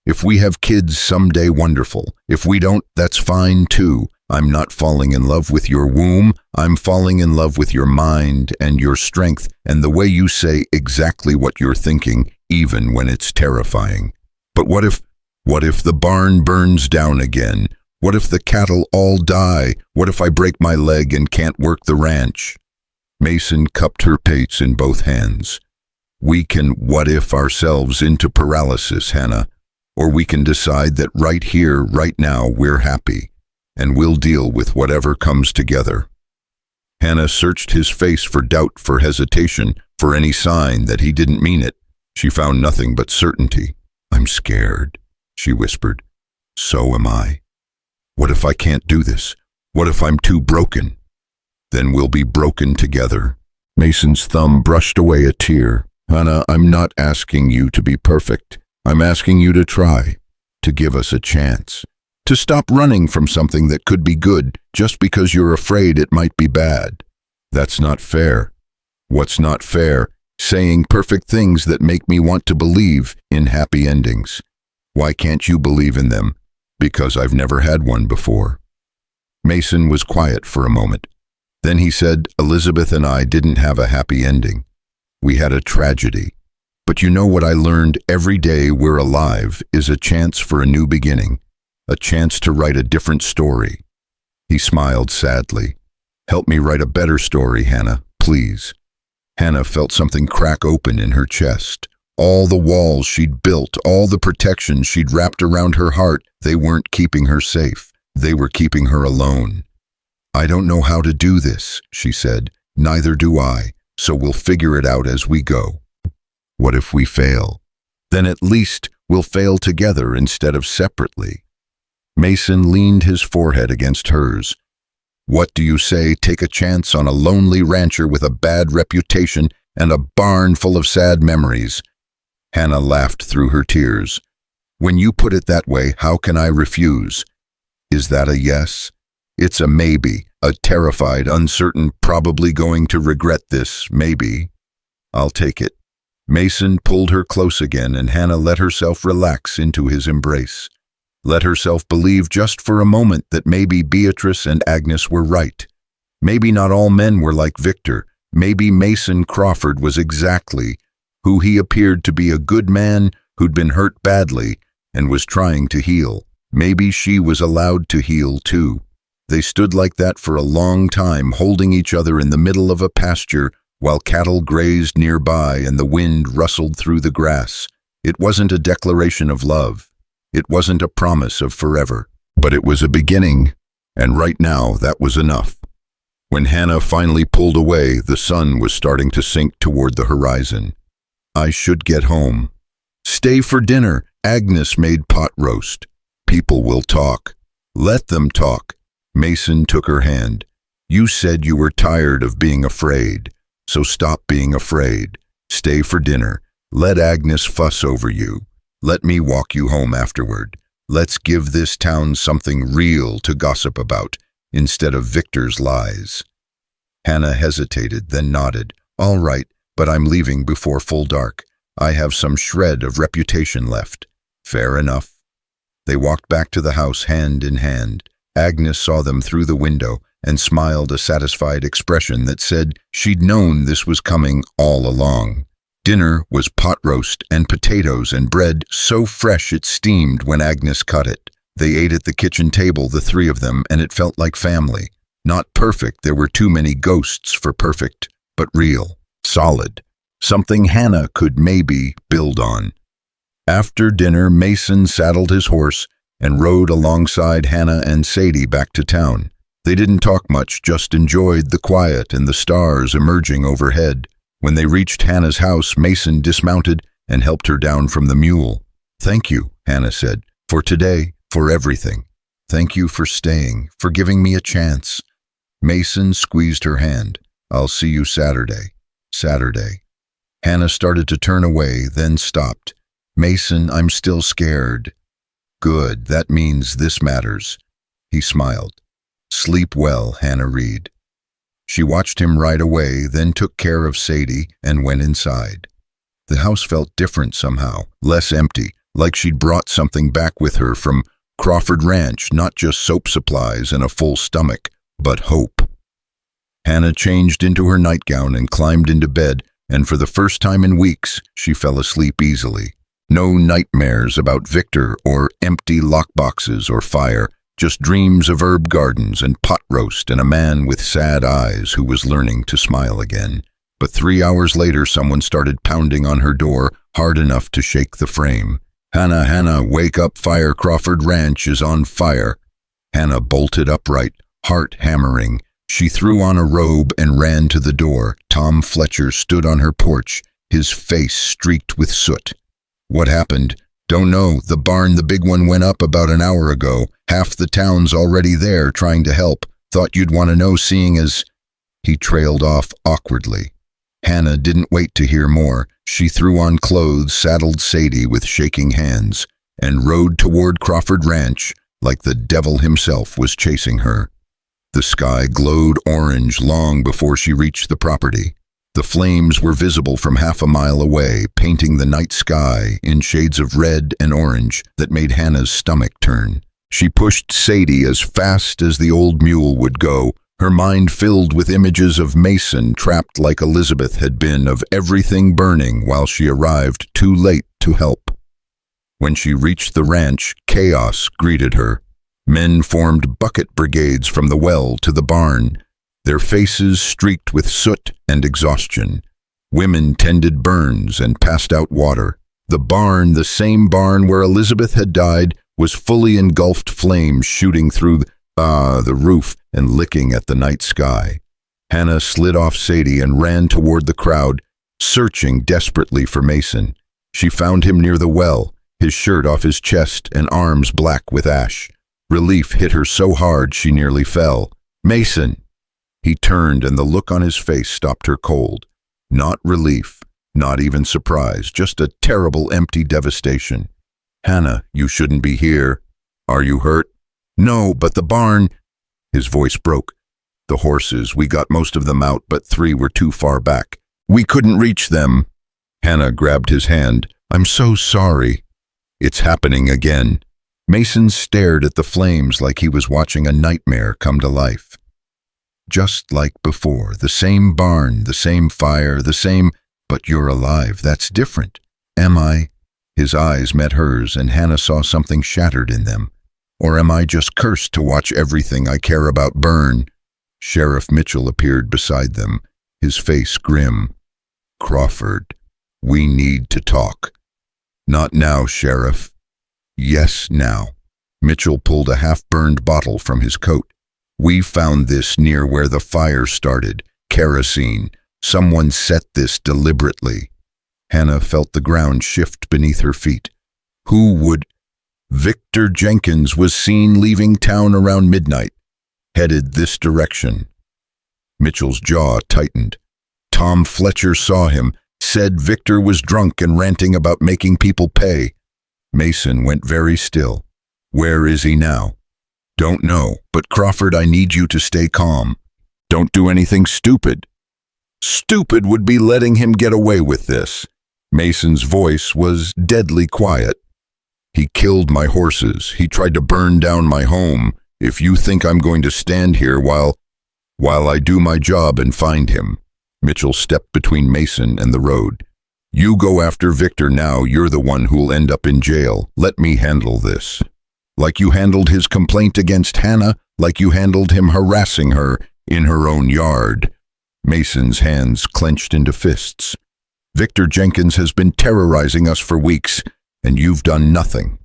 If we have kids someday, wonderful. If we don't, that's fine too. I'm not falling in love with your womb. I'm falling in love with your mind and your strength and the way you say exactly what you're thinking, even when it's terrifying. But what if the barn burns down again? What if the cattle all die? What if I break my leg and can't work the ranch? Mason cupped her pates in both hands. We can what if ourselves into paralysis, Hannah. Or we can decide that right here, right now, we're happy. And we'll deal with whatever comes together. Hannah searched his face for doubt, for hesitation, for any sign that he didn't mean it. She found nothing but certainty. "I'm scared," she whispered. "So am I. What if I can't do this? What if I'm too broken?" "Then we'll be broken together." Mason's thumb brushed away a tear. "Hannah, I'm not asking you to be perfect. I'm asking you to try, to give us a chance, to stop running from something that could be good just because you're afraid it might be bad. That's not fair." "What's not fair?" "Saying perfect things that make me want to believe in happy endings. Why can't you believe in them?" "Because I've never had one before." Mason was quiet for a moment. Then he said, "Elizabeth and I didn't have a happy ending. We had a tragedy. But you know what I learned? Every day we're alive is a chance for a new beginning, a chance to write a different story." He smiled sadly. "Help me write a better story, Hannah, please." Hannah felt something crack open in her chest. All the walls she'd built, all the protection she'd wrapped around her heart, they weren't keeping her safe. They were keeping her alone. "I don't know how to do this," she said. "Neither do I, so we'll figure it out as we go." "What if we fail?" "Then at least we'll fail together instead of separately." Mason leaned his forehead against hers. "What do you say, take a chance on a lonely rancher with a bad reputation and a barn full of sad memories?" Hannah laughed through her tears. "When you put it that way, how can I refuse? Is that a yes?" "It's a maybe, a terrified, uncertain, probably going to regret this, maybe." "I'll take it." Mason pulled her close again, and Hannah let herself relax into his embrace. Let herself believe just for a moment that maybe Beatrice and Agnes were right. Maybe not all men were like Victor. Maybe Mason Crawford was exactly who he appeared to be, a good man who'd been hurt badly and was trying to heal. Maybe she was allowed to heal too. They stood like that for a long time, holding each other in the middle of a pasture while cattle grazed nearby and the wind rustled through the grass. It wasn't a declaration of love. It wasn't a promise of forever. But it was a beginning, and right now that was enough. When Hannah finally pulled away, the sun was starting to sink toward the horizon. "I should get home." "Stay for dinner. Agnes made pot roast." "People will talk." "Let them talk." Mason took her hand. "You said you were tired of being afraid, so stop being afraid. Stay for dinner. Let Agnes fuss over you. Let me walk you home afterward. Let's give this town something real to gossip about, instead of Victor's lies." Hannah hesitated, then nodded. "All right, but I'm leaving before full dark. I have some shred of reputation left." "Fair enough." They walked back to the house hand in hand. Agnes saw them through the window and smiled a satisfied expression that said she'd known this was coming all along. Dinner was pot roast and potatoes and bread so fresh it steamed when Agnes cut it. They ate at the kitchen table, the three of them, and it felt like family. Not perfect, there were too many ghosts for perfect, but real, solid. Something Hannah could maybe build on. After dinner, Mason saddled his horse and rode alongside Hannah and Sadie back to town. They didn't talk much, just enjoyed the quiet and the stars emerging overhead. When they reached Hannah's house, Mason dismounted and helped her down from the mule. "Thank you," Hannah said, "for today, for everything. Thank you for staying, for giving me a chance." Mason squeezed her hand. "I'll see you Saturday." Saturday. Hannah started to turn away, then stopped. "Mason, I'm still scared." "Good, that means this matters." He smiled. "Sleep well, Hannah Reed." She watched him ride away, then took care of Sadie and went inside. The house felt different somehow, less empty, like she'd brought something back with her from Crawford Ranch, not just soap supplies and a full stomach, but hope. Hannah changed into her nightgown and climbed into bed, and for the first time in weeks, she fell asleep easily. No nightmares about Victor or empty lockboxes or fire, just dreams of herb gardens and pot roast and a man with sad eyes who was learning to smile again. But 3 hours later, someone started pounding on her door hard enough to shake the frame. "Hannah, Hannah, wake up, fire, Crawford Ranch is on fire." Hannah bolted upright, heart hammering. She threw on a robe and ran to the door. Tom Fletcher stood on her porch, his face streaked with soot. "What happened?" "Don't know. The barn, the big one, went up about an hour ago. Half the town's already there trying to help. Thought you'd want to know seeing as—" He trailed off awkwardly. Hannah didn't wait to hear more. She threw on clothes, saddled Sadie with shaking hands, and rode toward Crawford Ranch like the devil himself was chasing her. The sky glowed orange long before she reached the property. The flames were visible from half a mile away, painting the night sky in shades of red and orange that made Hannah's stomach turn. She pushed Sadie as fast as the old mule would go, her mind filled with images of Mason trapped like Elizabeth had been, of everything burning while she arrived too late to help. When she reached the ranch, chaos greeted her. Men formed bucket brigades from the well to the barn, their faces streaked with soot and exhaustion. Women tended burns and passed out water. The barn, the same barn where Elizabeth had died, was fully engulfed, flames shooting through the roof and licking at the night sky. Hannah slid off Sadie and ran toward the crowd, searching desperately for Mason. She found him near the well, his shirt off his chest and arms black with ash. Relief hit her so hard she nearly fell. "Mason!" He turned, and the look on his face stopped her cold. Not relief, not even surprise, just a terrible empty devastation. "Hannah, you shouldn't be here. Are you hurt?" "No, but the barn—" His voice broke. "The horses, we got most of them out, but 3 were too far back. We couldn't reach them." Hannah grabbed his hand. "I'm so sorry." "It's happening again." Mason stared at the flames like he was watching a nightmare come to life. "Just like before, the same barn, the same fire, the same—" "But you're alive, that's different." "Am I?" His eyes met hers, and Hannah saw something shattered in them. "Or am I just cursed to watch everything I care about burn?" Sheriff Mitchell appeared beside them, his face grim. "Crawford, we need to talk." "Not now, Sheriff." "Yes, now." Mitchell pulled a half-burned bottle from his coat. "We found this near where the fire started. Kerosene. Someone set this deliberately." Hannah felt the ground shift beneath her feet. "Who would—" "Victor Jenkins was seen leaving town around midnight. Headed this direction." Mitchell's jaw tightened. "Tom Fletcher saw him. Said Victor was drunk and ranting about making people pay." Mason went very still. "Where is he now?" "Don't know, but Crawford, I need you to stay calm. Don't do anything stupid." "Stupid would be letting him get away with this." Mason's voice was deadly quiet. "He killed my horses. He tried to burn down my home. If you think I'm going to stand here while I do my job and find him." Mitchell stepped between Mason and the road. "You go after Victor now. You're the one who'll end up in jail. Let me handle this. Like you handled his complaint against Hannah, like you handled him harassing her in her own yard." Mason's hands clenched into fists. "Victor Jenkins has been terrorizing us for weeks, and you've done nothing.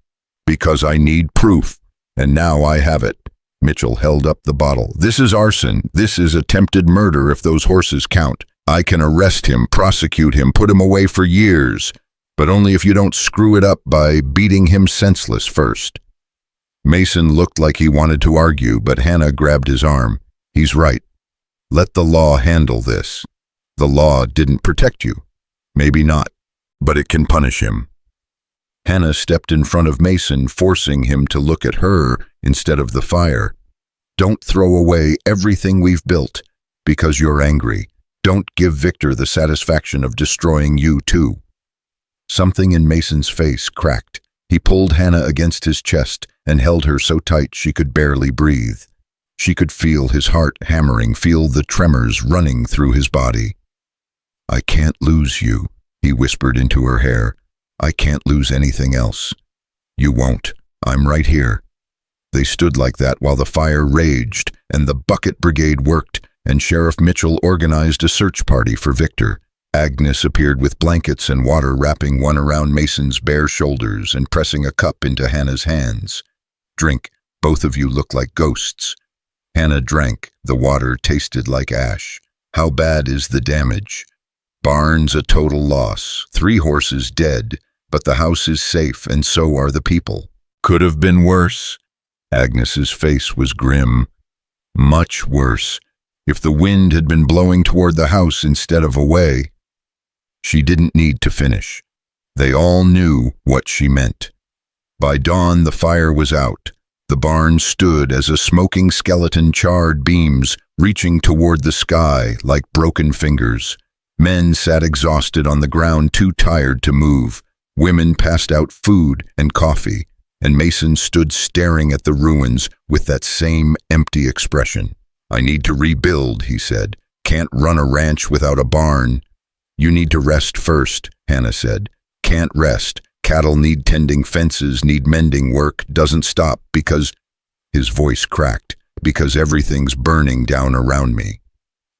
Because I need proof, and now I have it." Mitchell held up the bottle. "This is arson. This is attempted murder if those horses count. I can arrest him, prosecute him, put him away for years, but only if you don't screw it up by beating him senseless first." Mason looked like he wanted to argue, but Hannah grabbed his arm. "He's right. Let the law handle this. The law didn't protect you. Maybe not, but it can punish him." Hannah stepped in front of Mason, forcing him to look at her instead of the fire. "Don't throw away everything we've built because you're angry. Don't give Victor the satisfaction of destroying you too." Something in Mason's face cracked. He pulled Hannah against his chest and held her so tight she could barely breathe. She could feel his heart hammering, feel the tremors running through his body. "I can't lose you," he whispered into her hair. "I can't lose anything else." "You won't. I'm right here." They stood like that while the fire raged and the bucket brigade worked, and Sheriff Mitchell organized a search party for Victor. Agnes appeared with blankets and water, wrapping one around Mason's bare shoulders and pressing a cup into Hannah's hands. "Drink. Both of you look like ghosts." Hannah drank. The water tasted like ash. "How bad is the damage?" Barn's a total loss. 3 horses dead, but the house is safe and so are the people. Could have been worse. Agnes's face was grim. Much worse. If the wind had been blowing toward the house instead of away. She didn't need to finish. They all knew what she meant. By dawn, the fire was out. The barn stood as a smoking skeleton, charred beams reaching toward the sky like broken fingers. Men sat exhausted on the ground, too tired to move. Women passed out food and coffee, and Mason stood staring at the ruins with that same empty expression. "I need to rebuild," he said. "Can't run a ranch without a barn." "You need to rest first," Hannah said. "Can't rest. Cattle need tending, fences need mending, work doesn't stop because—" His voice cracked. "Because everything's burning down around me."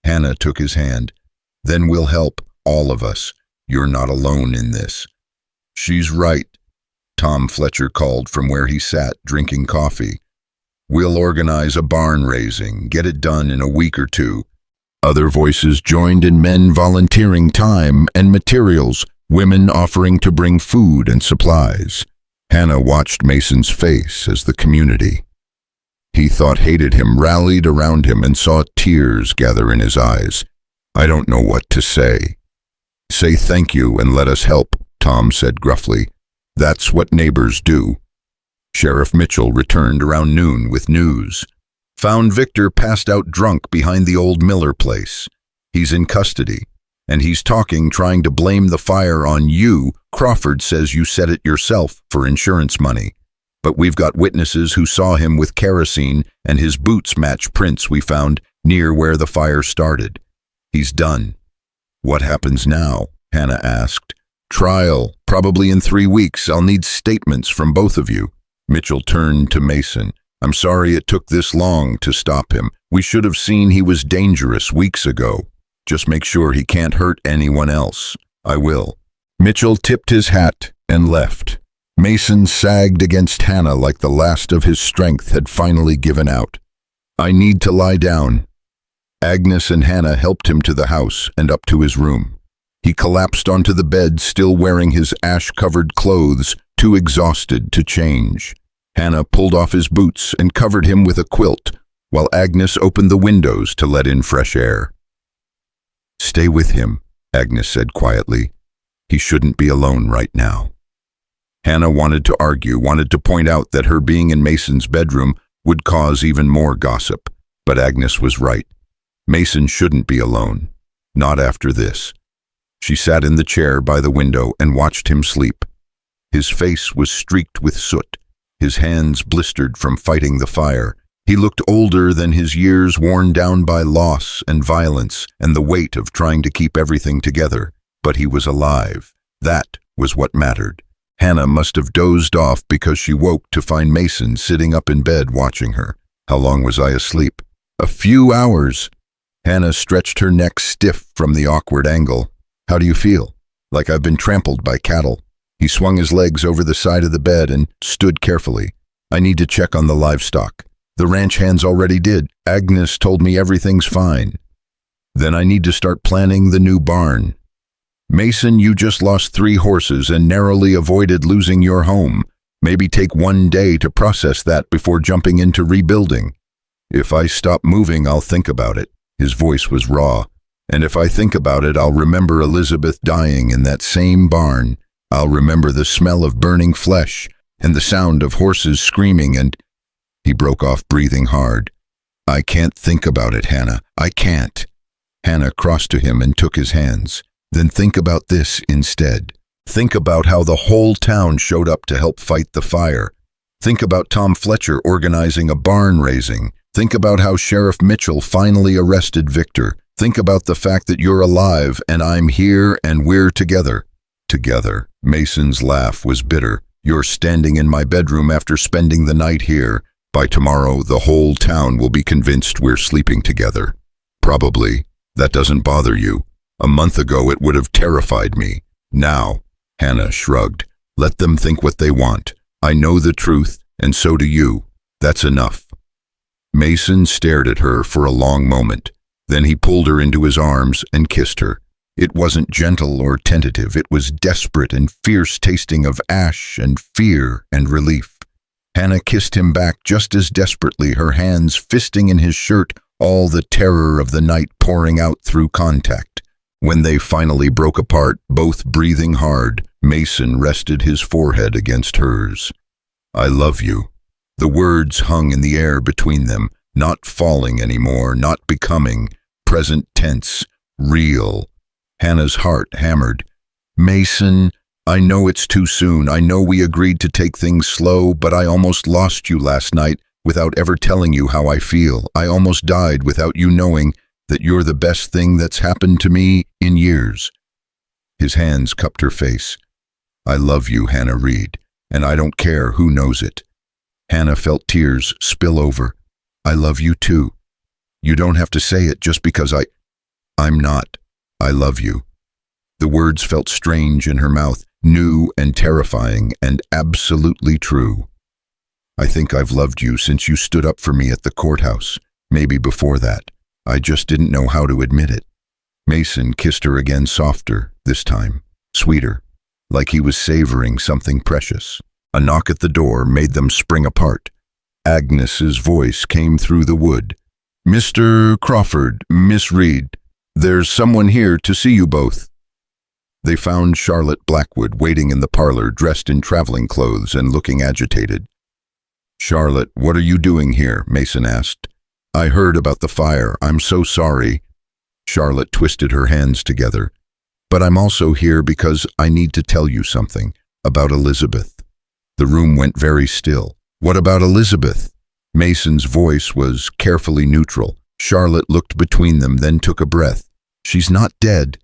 Hannah took his hand. "Then we'll help, all of us. You're not alone in this." "She's right," Tom Fletcher called from where he sat drinking coffee. "We'll organize a barn raising, get it done in a week or 2. Other voices joined in, men volunteering time and materials, women offering to bring food and supplies. Hannah watched Mason's face as the community he thought hated him rallied around him and saw tears gather in his eyes. "I don't know what to say." "Say thank you and let us help," Tom said gruffly. "That's what neighbors do." Sheriff Mitchell returned around noon with news. "Found Victor passed out drunk behind the old Miller place. He's in custody, and he's talking, trying to blame the fire on you. Crawford says you set it yourself for insurance money. But we've got witnesses who saw him with kerosene, and his boots match prints we found near where the fire started. He's done." "What happens now?" Hannah asked. "Trial, probably in 3 weeks. I'll need statements from both of you." Mitchell turned to Mason. "I'm sorry it took this long to stop him. We should have seen he was dangerous weeks ago. Just make sure he can't hurt anyone else." "I will." Mitchell tipped his hat and left. Mason sagged against Hannah like the last of his strength had finally given out. "I need to lie down." Agnes and Hannah helped him to the house and up to his room. He collapsed onto the bed, still wearing his ash-covered clothes, too exhausted to change. Hannah pulled off his boots and covered him with a quilt, while Agnes opened the windows to let in fresh air. "Stay with him," Agnes said quietly. "He shouldn't be alone right now." Hannah wanted to argue, wanted to point out that her being in Mason's bedroom would cause even more gossip, but Agnes was right. Mason shouldn't be alone. Not after this. She sat in the chair by the window and watched him sleep. His face was streaked with soot, his hands blistered from fighting the fire. He looked older than his years, worn down by loss and violence and the weight of trying to keep everything together. But he was alive. That was what mattered. Hannah must have dozed off because she woke to find Mason sitting up in bed watching her. "How long was I asleep?" "A few hours." Hannah stretched her neck stiff from the awkward angle. "How do you feel?" "Like I've been trampled by cattle." He swung his legs over the side of the bed and stood carefully. "I need to check on the livestock." "The ranch hands already did. Agnes told me everything's fine." "Then I need to start planning the new barn." "Mason, you just lost 3 horses and narrowly avoided losing your home. Maybe take 1 day to process that before jumping into rebuilding." "If I stop moving, I'll think about it." His voice was raw. "And if I think about it, I'll remember Elizabeth dying in that same barn. I'll remember the smell of burning flesh and the sound of horses screaming and—" He broke off, breathing hard. "I can't think about it, Hannah. I can't." Hannah crossed to him and took his hands. "Then think about this instead. Think about how the whole town showed up to help fight the fire. Think about Tom Fletcher organizing a barn raising. Think about how Sheriff Mitchell finally arrested Victor. Think about the fact that you're alive and I'm here and we're together." "Together." Mason's laugh was bitter. "You're standing in my bedroom after spending the night here. By tomorrow, the whole town will be convinced we're sleeping together." "Probably. That doesn't bother you. A month ago it would have terrified me. Now," Hannah shrugged, "let them think what they want. I know the truth, and so do you. That's enough." Mason stared at her for a long moment. Then he pulled her into his arms and kissed her. It wasn't gentle or tentative. It was desperate and fierce, tasting of ash and fear and relief. Hannah kissed him back just as desperately, her hands fisting in his shirt, all the terror of the night pouring out through contact. When they finally broke apart, both breathing hard, Mason rested his forehead against hers. "I love you." The words hung in the air between them, not falling anymore, not becoming, present tense, real. Hannah's heart hammered. "Mason, I know it's too soon. I know we agreed to take things slow, but I almost lost you last night without ever telling you how I feel. I almost died without you knowing that you're the best thing that's happened to me in years." His hands cupped her face. "I love you, Hannah Reed, and I don't care who knows it." Hannah felt tears spill over. "I love you too. You don't have to say it just because I'm not. I love you." The words felt strange in her mouth, new and terrifying and absolutely true. "I think I've loved you since you stood up for me at the courthouse. Maybe before that. I just didn't know how to admit it." Mason kissed her again, softer, this time, sweeter, like he was savoring something precious. A knock at the door made them spring apart. Agnes's voice came through the wood. "Mr. Crawford, Miss Reed, there's someone here to see you both." They found Charlotte Blackwood waiting in the parlor, dressed in traveling clothes and looking agitated. "Charlotte, what are you doing here?" Mason asked. "I heard about the fire. I'm so sorry." Charlotte twisted her hands together. "But I'm also here because I need to tell you something about Elizabeth." The room went very still. "What about Elizabeth?" Mason's voice was carefully neutral. Charlotte looked between them, then took a breath. "She's not dead."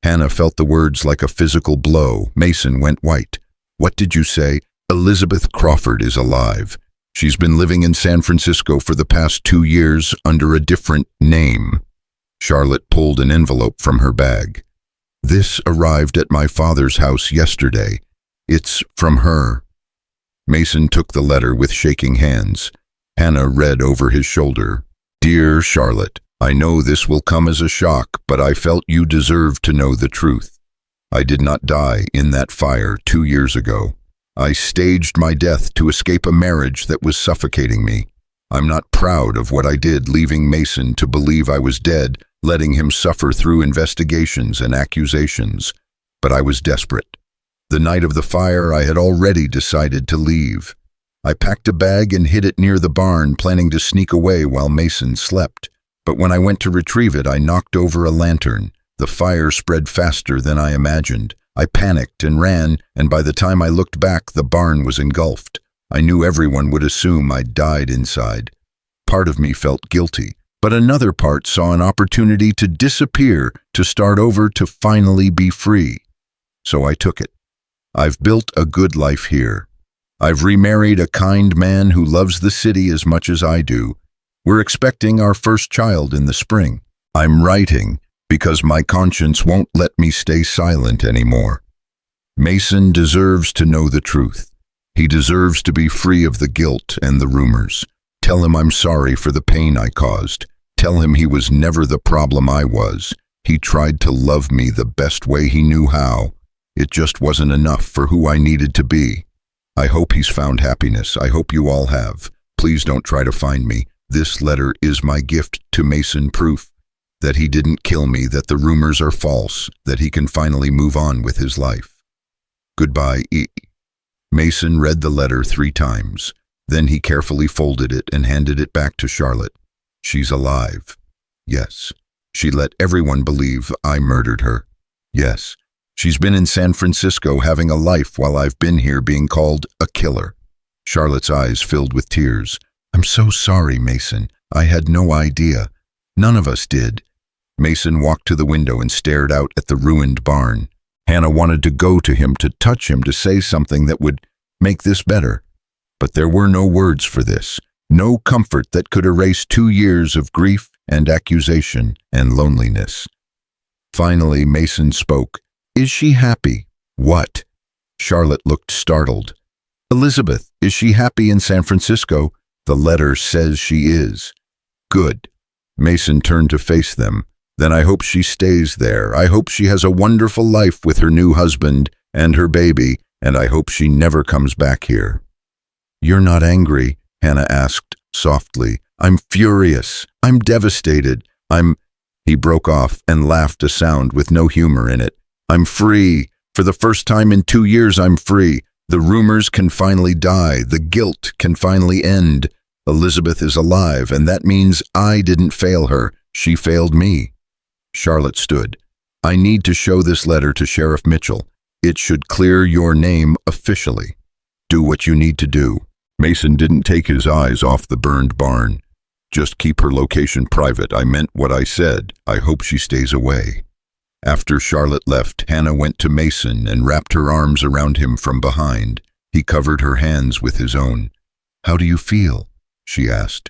Hannah felt the words like a physical blow. Mason went white. "What did you say?" "Elizabeth Crawford is alive. She's been living in San Francisco for the past 2 years under a different name." Charlotte pulled an envelope from her bag. "This arrived at my father's house yesterday. It's from her." Mason took the letter with shaking hands. Hannah read over his shoulder. "Dear Charlotte, I know this will come as a shock, but I felt you deserved to know the truth. I did not die in that fire 2 years ago. I staged my death to escape a marriage that was suffocating me. I'm not proud of what I did, leaving Mason to believe I was dead, letting him suffer through investigations and accusations. But I was desperate. The night of the fire, I had already decided to leave. I packed a bag and hid it near the barn, planning to sneak away while Mason slept. But when I went to retrieve it, I knocked over a lantern. The fire spread faster than I imagined. I panicked and ran, and by the time I looked back, the barn was engulfed. I knew everyone would assume I'd died inside. Part of me felt guilty, but another part saw an opportunity to disappear, to start over, to finally be free. So I took it. I've built a good life here. I've remarried a kind man who loves the city as much as I do. We're expecting our first child in the spring. I'm writing because my conscience won't let me stay silent anymore. Mason deserves to know the truth. He deserves to be free of the guilt and the rumors. Tell him I'm sorry for the pain I caused. Tell him he was never the problem I was. He tried to love me the best way he knew how. It just wasn't enough for who I needed to be. I hope he's found happiness. I hope you all have. Please don't try to find me. This letter is my gift to Mason, proof that he didn't kill me, that the rumors are false, that he can finally move on with his life. Goodbye, E. Mason read the letter 3 times. Then he carefully folded it and handed it back to Charlotte. She's alive. Yes. She let everyone believe I murdered her. Yes. She's been in San Francisco having a life while I've been here being called a killer. Charlotte's eyes filled with tears. I'm so sorry, Mason. I had no idea. None of us did. Mason walked to the window and stared out at the ruined barn. Hannah wanted to go to him, to touch him, to say something that would make this better. But there were no words for this, no comfort that could erase 2 years of grief and accusation and loneliness. Finally, Mason spoke. Is she happy? What? Charlotte looked startled. Elizabeth, is she happy in San Francisco? The letter says she is. Good. Mason turned to face them. Then I hope she stays there. I hope she has a wonderful life with her new husband and her baby, and I hope she never comes back here." "You're not angry?" Hannah asked softly. "I'm furious. I'm devastated. He broke off and laughed a sound with no humor in it. "I'm free. For the first time in 2 years, I'm free. The rumors can finally die. The guilt can finally end. Elizabeth is alive, and that means I didn't fail her. She failed me." Charlotte stood. "I need to show this letter to Sheriff Mitchell. It should clear your name officially. Do what you need to do." Mason didn't take his eyes off the burned barn. "Just keep her location private. I meant what I said. I hope she stays away." After Charlotte left, Hannah went to Mason and wrapped her arms around him from behind. He covered her hands with his own. "How do you feel?" she asked.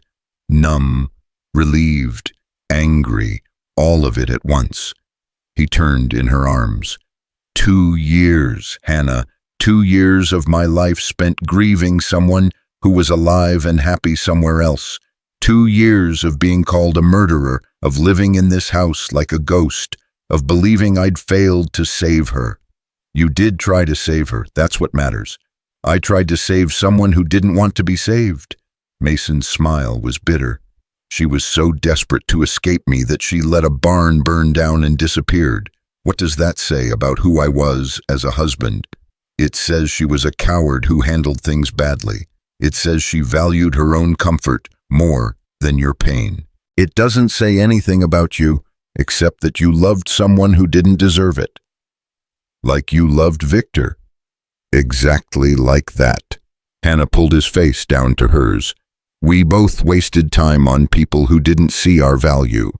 "Numb, relieved, angry, all of it at once." He turned in her arms. 2 years, Hannah, 2 years of my life spent grieving someone who was alive and happy somewhere else. 2 years of being called a murderer, of living in this house like a ghost, of believing I'd failed to save her. You did try to save her, that's what matters. I tried to save someone who didn't want to be saved. Mason's smile was bitter. She was so desperate to escape me that she let a barn burn down and disappeared. What does that say about who I was as a husband? It says she was a coward who handled things badly. It says she valued her own comfort more than your pain. It doesn't say anything about you, except that you loved someone who didn't deserve it. Like you loved Victor. Exactly like that. Hannah pulled his face down to hers. We both wasted time on people who didn't see our value,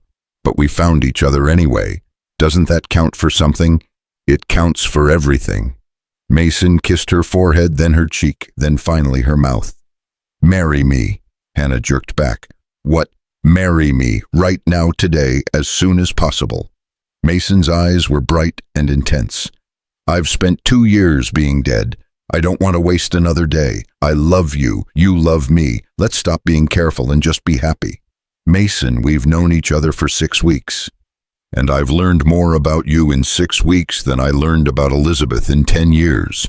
but we found each other anyway. Doesn't that count for something? It counts for everything. Mason kissed her forehead, then her cheek, then finally her mouth. "Marry me," Hannah jerked back. "What? Marry me, right now, today, as soon as possible." Mason's eyes were bright and intense. "I've spent 2 years being dead. I don't want to waste another day. I love you. You love me. Let's stop being careful and just be happy." "Mason, we've known each other for 6 weeks. And I've learned more about you in 6 weeks than I learned about Elizabeth in 10 years.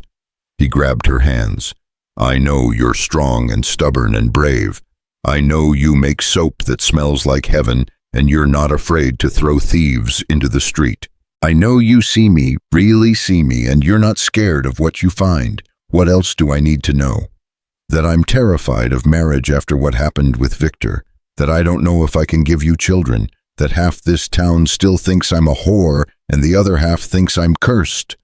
He grabbed her hands. "I know you're strong and stubborn and brave. I know you make soap that smells like heaven, and you're not afraid to throw thieves into the street. I know you see me, really see me, and you're not scared of what you find. What else do I need to know? That I'm terrified of marriage after what happened with Victor. That I don't know if I can give you children. That half this town still thinks I'm a whore, and the other half thinks I'm cursed."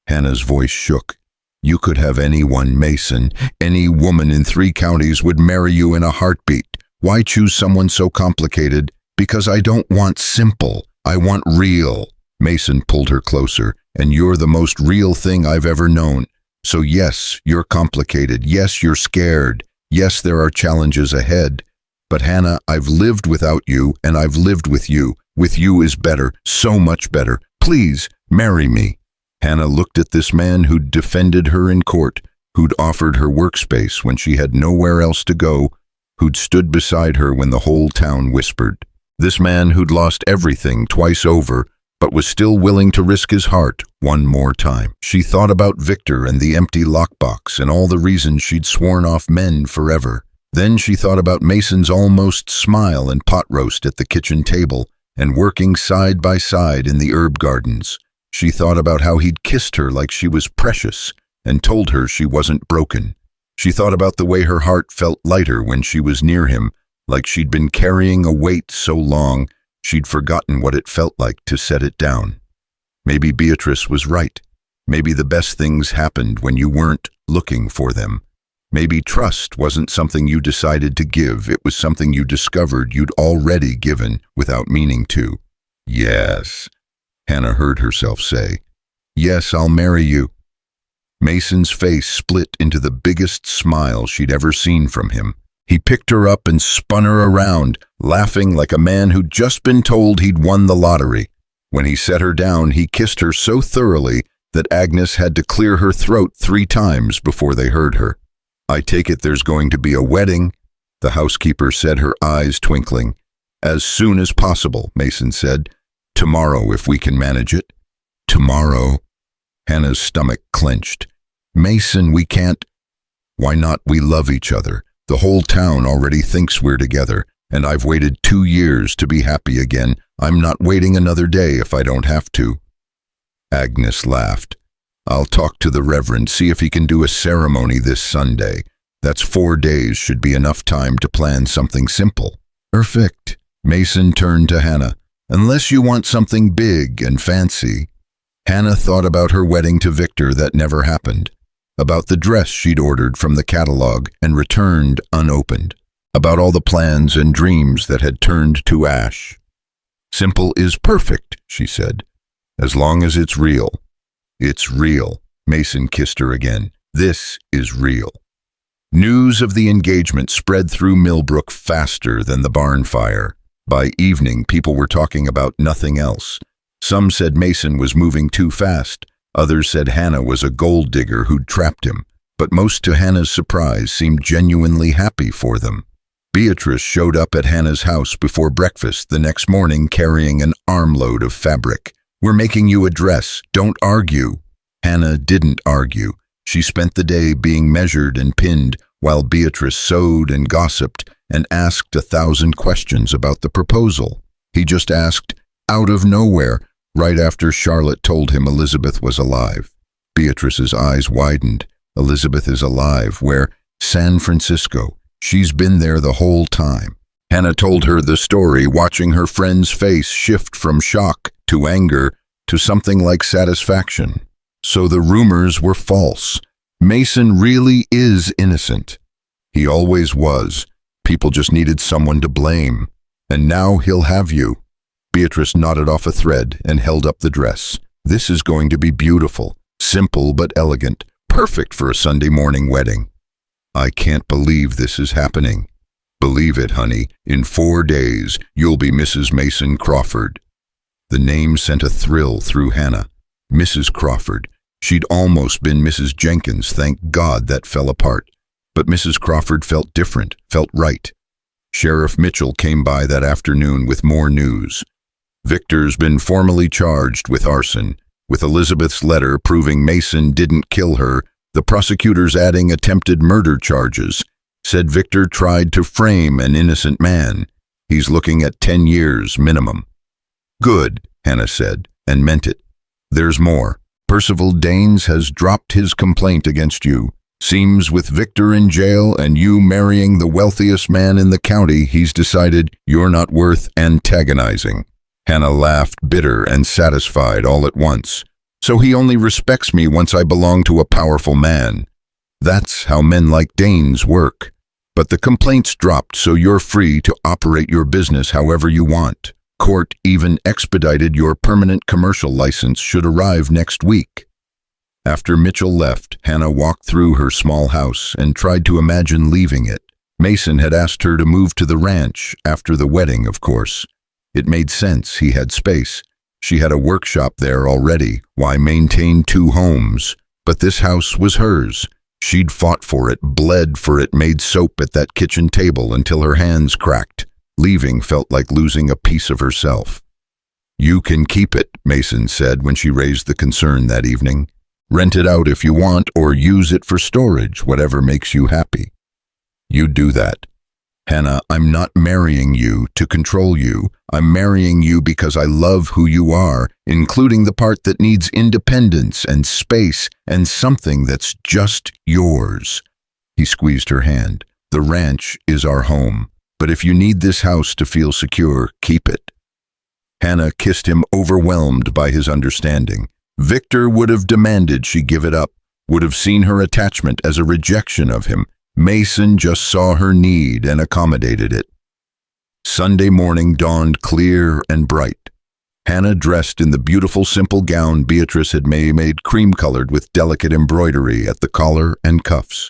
Hannah's voice shook. "You could have anyone, Mason. Any woman in 3 counties would marry you in a heartbeat. Why choose someone so complicated? Because I don't want simple. I want real." Mason pulled her closer. "And you're the most real thing I've ever known. So yes, you're complicated. Yes, you're scared. Yes, there are challenges ahead. But Hannah, I've lived without you, and I've lived with you. With you is better, so much better. Please, marry me." Hannah looked at this man who'd defended her in court, who'd offered her workspace when she had nowhere else to go, who'd stood beside her when the whole town whispered. This man who'd lost everything twice over, but was still willing to risk his heart one more time. She thought about Victor and the empty lockbox and all the reasons she'd sworn off men forever. Then she thought about Mason's almost smile and pot roast at the kitchen table and working side by side in the herb gardens. She thought about how he'd kissed her like she was precious and told her she wasn't broken. She thought about the way her heart felt lighter when she was near him, like she'd been carrying a weight so long she'd forgotten what it felt like to set it down. Maybe Beatrice was right. Maybe the best things happened when you weren't looking for them. Maybe trust wasn't something you decided to give, it was something you discovered you'd already given without meaning to. "Yes," Hannah heard herself say. "Yes, I'll marry you." Mason's face split into the biggest smile she'd ever seen from him. He picked her up and spun her around, laughing like a man who'd just been told he'd won the lottery. When he set her down, he kissed her so thoroughly that Agnes had to clear her throat 3 times before they heard her. "I take it there's going to be a wedding?" the housekeeper said, her eyes twinkling. "As soon as possible," Mason said. Tomorrow, if we can manage it. Tomorrow? Hannah's stomach clenched. Mason, we can't. Why not? We love each other. The whole town already thinks we're together, and I've waited 2 years to be happy again. I'm not waiting another day if I don't have to. Agnes laughed. I'll talk to the Reverend, see if he can do a ceremony this Sunday. That's 4 days, should be enough time to plan something simple. Perfect. Mason turned to Hannah. Unless you want something big and fancy. Hannah thought about her wedding to Victor that never happened, about the dress she'd ordered from the catalog and returned unopened, about all the plans and dreams that had turned to ash. Simple is perfect, she said, as long as it's real. It's real. Mason kissed her again. This is real. News of the engagement spread through Millbrook faster than the barn fire. By evening, people were talking about nothing else. Some said Mason was moving too fast. Others said Hannah was a gold digger who'd trapped him. But most, to Hannah's surprise, seemed genuinely happy for them. Beatrice showed up at Hannah's house before breakfast the next morning carrying an armload of fabric. We're making you a dress. Don't argue. Hannah didn't argue. She spent the day being measured and pinned while Beatrice sewed and gossiped and asked 1,000 questions about the proposal. He just asked, out of nowhere, right after Charlotte told him Elizabeth was alive. Beatrice's eyes widened. Elizabeth is alive. Where? San Francisco. She's been there the whole time. Hannah told her the story, watching her friend's face shift from shock to anger to something like satisfaction. So the rumors were false. Mason really is innocent. He always was. People just needed someone to blame. And now he'll have you. Beatrice knotted off a thread and held up the dress. This is going to be beautiful, simple but elegant, perfect for a Sunday morning wedding. I can't believe this is happening. Believe it, honey. In 4 days, you'll be Mrs. Mason Crawford. The name sent a thrill through Hannah. Mrs. Crawford. She'd almost been Mrs. Jenkins, thank God that fell apart. But Mrs. Crawford felt different, felt right. Sheriff Mitchell came by that afternoon with more news. Victor's been formally charged with arson. With Elizabeth's letter proving Mason didn't kill her, the prosecutors adding attempted murder charges, said Victor tried to frame an innocent man. He's looking at 10 years minimum. Good, Hannah said, and meant it. There's more. Percival Daines has dropped his complaint against you. Seems with Victor in jail and you marrying the wealthiest man in the county, he's decided you're not worth antagonizing. Hannah laughed, bitter and satisfied all at once. So he only respects me once I belong to a powerful man. That's how men like Daines work. But the complaint's dropped, so you're free to operate your business however you want. Court even expedited your permanent commercial license should arrive next week. After Mitchell left, Hannah walked through her small house and tried to imagine leaving it. Mason had asked her to move to the ranch after the wedding, of course. It made sense, he had space. She had a workshop there already. Why maintain 2 homes? But this house was hers. She'd fought for it, bled for it, made soap at that kitchen table until her hands cracked. Leaving felt like losing a piece of herself. You can keep it, Mason said when she raised the concern that evening. Rent it out if you want or use it for storage, whatever makes you happy. You do that. Hannah, I'm not marrying you to control you. I'm marrying you because I love who you are, including the part that needs independence and space and something that's just yours. He squeezed her hand. The ranch is our home, but if you need this house to feel secure, keep it. Hannah kissed him, overwhelmed by his understanding. Victor would have demanded she give it up, would have seen her attachment as a rejection of him. Mason just saw her need and accommodated it. Sunday morning dawned clear and bright. Hannah dressed in the beautiful simple gown Beatrice had made cream-colored with delicate embroidery at the collar and cuffs.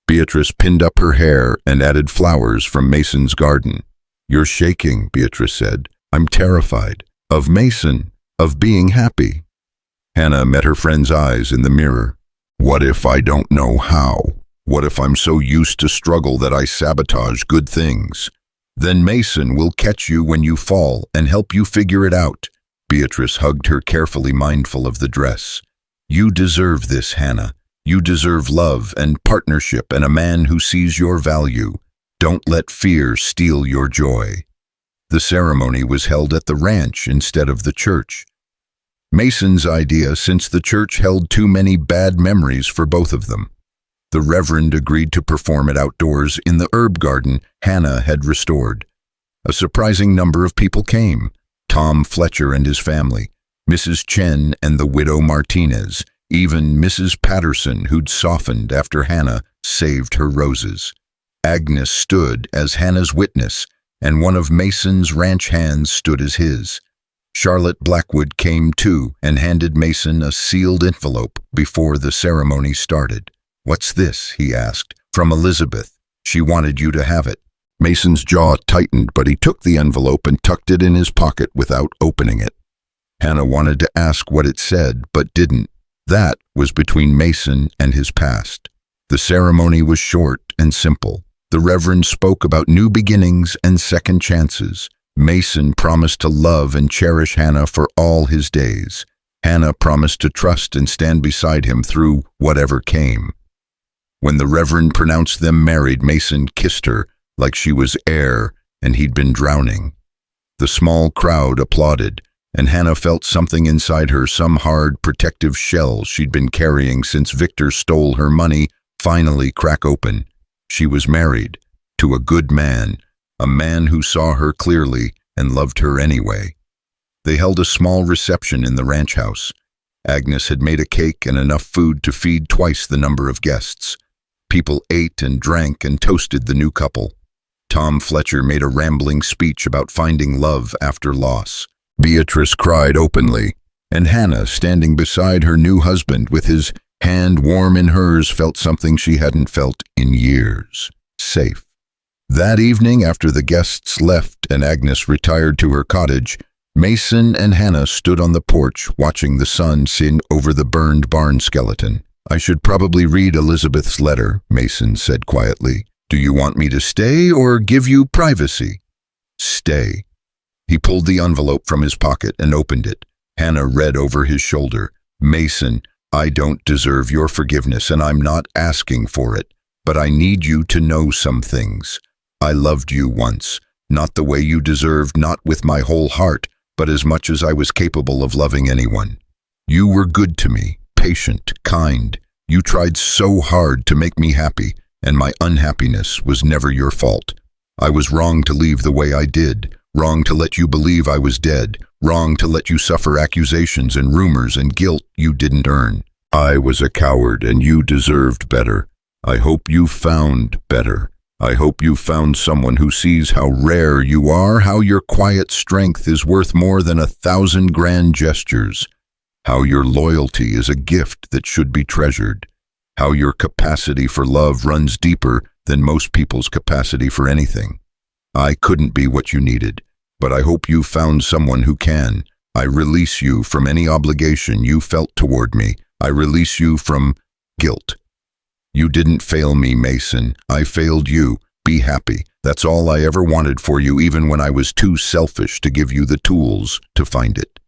Beatrice pinned up her hair and added flowers from Mason's garden. You're shaking, Beatrice said. I'm terrified. Of Mason, of being happy. Hannah met her friend's eyes in the mirror. What if I don't know how? What if I'm so used to struggle that I sabotage good things? Then Mason will catch you when you fall and help you figure it out. Beatrice hugged her carefully, mindful of the dress. You deserve this, Hannah. You deserve love and partnership and a man who sees your value. Don't let fear steal your joy. The ceremony was held at the ranch instead of the church. Mason's idea, since the church held too many bad memories for both of them. The Reverend agreed to perform it outdoors in the herb garden Hannah had restored. A surprising number of people came. Tom Fletcher and his family, Mrs. Chen and the widow Martinez, even Mrs. Patterson, who'd softened after Hannah saved her roses. Agnes stood as Hannah's witness, and one of Mason's ranch hands stood as his. Charlotte Blackwood came too and handed Mason a sealed envelope before the ceremony started. "What's this?" he asked. "From Elizabeth. She wanted you to have it." Mason's jaw tightened, but he took the envelope and tucked it in his pocket without opening it. Hannah wanted to ask what it said, but didn't. That was between Mason and his past. The ceremony was short and simple. The Reverend spoke about new beginnings and second chances. Mason promised to love and cherish Hannah for all his days. Hannah promised to trust and stand beside him through whatever came. When the Reverend pronounced them married, Mason kissed her like she was air and he'd been drowning. The small crowd applauded, and Hannah felt something inside her, some hard, protective shell she'd been carrying since Victor stole her money, finally crack open. She was married to a good man, a man who saw her clearly and loved her anyway. They held a small reception in the ranch house. Agnes had made a cake and enough food to feed twice the number of guests. People ate and drank and toasted the new couple. Tom Fletcher made a rambling speech about finding love after loss. Beatrice cried openly, and Hannah, standing beside her new husband with his hand warm in hers, felt something she hadn't felt in years. Safe. That evening, after the guests left and Agnes retired to her cottage, Mason and Hannah stood on the porch watching the sun sink over the burned barn skeleton. "I should probably read Elizabeth's letter," Mason said quietly. "Do you want me to stay or give you privacy?" "Stay." He pulled the envelope from his pocket and opened it. Hannah read over his shoulder. "Mason, I don't deserve your forgiveness and I'm not asking for it, but I need you to know some things. I loved you once, not the way you deserved, not with my whole heart, but as much as I was capable of loving anyone. You were good to me, patient, kind. You tried so hard to make me happy, and my unhappiness was never your fault. I was wrong to leave the way I did, wrong to let you believe I was dead, wrong to let you suffer accusations and rumors and guilt you didn't earn. I was a coward and you deserved better. I hope you found better. I hope you found someone who sees how rare you are, how your quiet strength is worth more than 1,000 grand gestures, how your loyalty is a gift that should be treasured, how your capacity for love runs deeper than most people's capacity for anything. I couldn't be what you needed, but I hope you found someone who can. I release you from any obligation you felt toward me. I release you from guilt. You didn't fail me, Mason. I failed you. Be happy. That's all I ever wanted for you, even when I was too selfish to give you the tools to find it.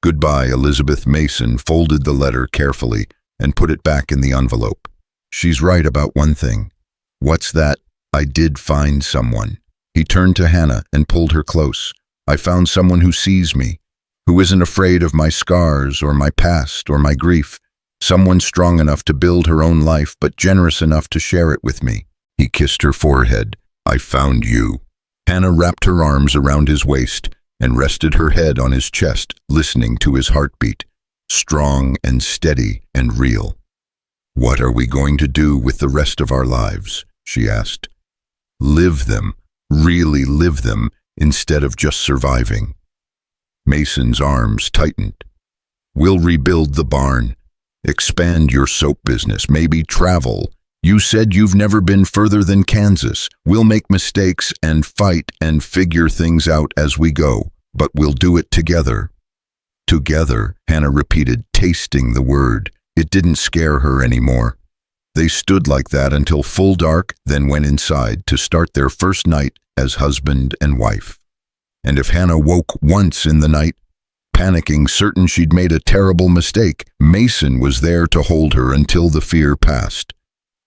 Goodbye, Elizabeth. Mason folded the letter carefully and put it back in the envelope. She's right about one thing. What's that? I did find someone. He turned to Hannah and pulled her close. I found someone who sees me, who isn't afraid of my scars or my past or my grief. Someone strong enough to build her own life, but generous enough to share it with me. He kissed her forehead. I found you. Hannah wrapped her arms around his waist and rested her head on his chest, listening to his heartbeat, strong and steady and real. What are we going to do with the rest of our lives? She asked. Live them, really live them, instead of just surviving. Mason's arms tightened. We'll rebuild the barn. Expand your soap business, maybe travel. You said you've never been further than Kansas. We'll make mistakes and fight and figure things out as we go, but we'll do it together. Together, Hannah repeated, tasting the word. It didn't scare her anymore. They stood like that until full dark, then went inside to start their first night as husband and wife. And if Hannah woke once in the night, Panicking, certain she'd made a terrible mistake, Mason was there to hold her until the fear passed.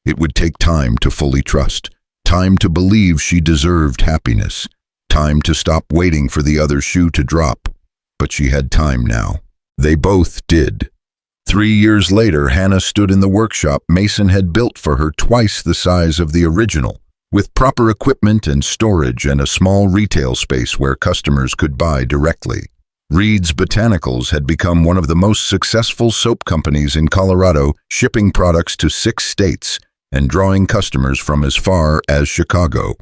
It would take time to fully trust, time to believe she deserved happiness, time to stop waiting for the other shoe to drop. But she had time now. They both did. 3 years later, Hannah stood in the workshop Mason had built for her, twice the size of the original, with proper equipment and storage and a small retail space where customers could buy directly. Reed's Botanicals had become one of the most successful soap companies in Colorado, shipping products to 6 states and drawing customers from as far as Chicago.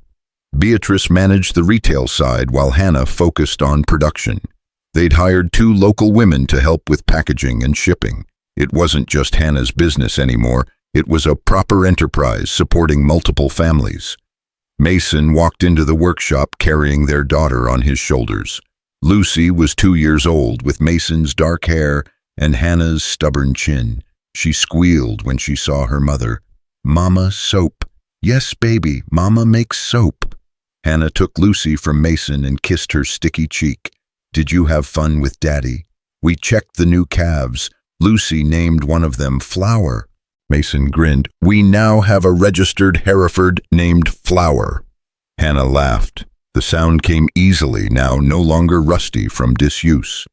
Beatrice managed the retail side while Hannah focused on production. They'd hired 2 local women to help with packaging and shipping. It wasn't just Hannah's business anymore, it was a proper enterprise supporting multiple families. Mason walked into the workshop carrying their daughter on his shoulders. Lucy was 2 years old, with Mason's dark hair and Hannah's stubborn chin. She squealed when she saw her mother. "Mama, soap." "Yes, baby, Mama makes soap." Hannah took Lucy from Mason and kissed her sticky cheek. "Did you have fun with Daddy?" "We checked the new calves. Lucy named one of them Flower." Mason grinned. "We now have a registered Hereford named Flower." Hannah laughed. The sound came easily, now no longer rusty from disuse.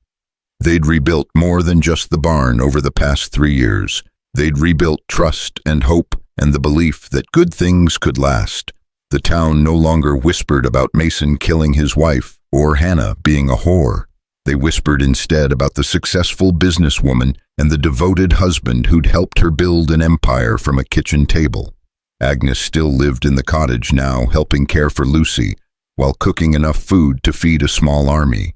They'd rebuilt more than just the barn over the past 3 years. They'd rebuilt trust and hope and the belief that good things could last. The town no longer whispered about Mason killing his wife or Hannah being a whore. They whispered instead about the successful businesswoman and the devoted husband who'd helped her build an empire from a kitchen table. Agnes still lived in the cottage now, helping care for Lucy, while cooking enough food to feed a small army.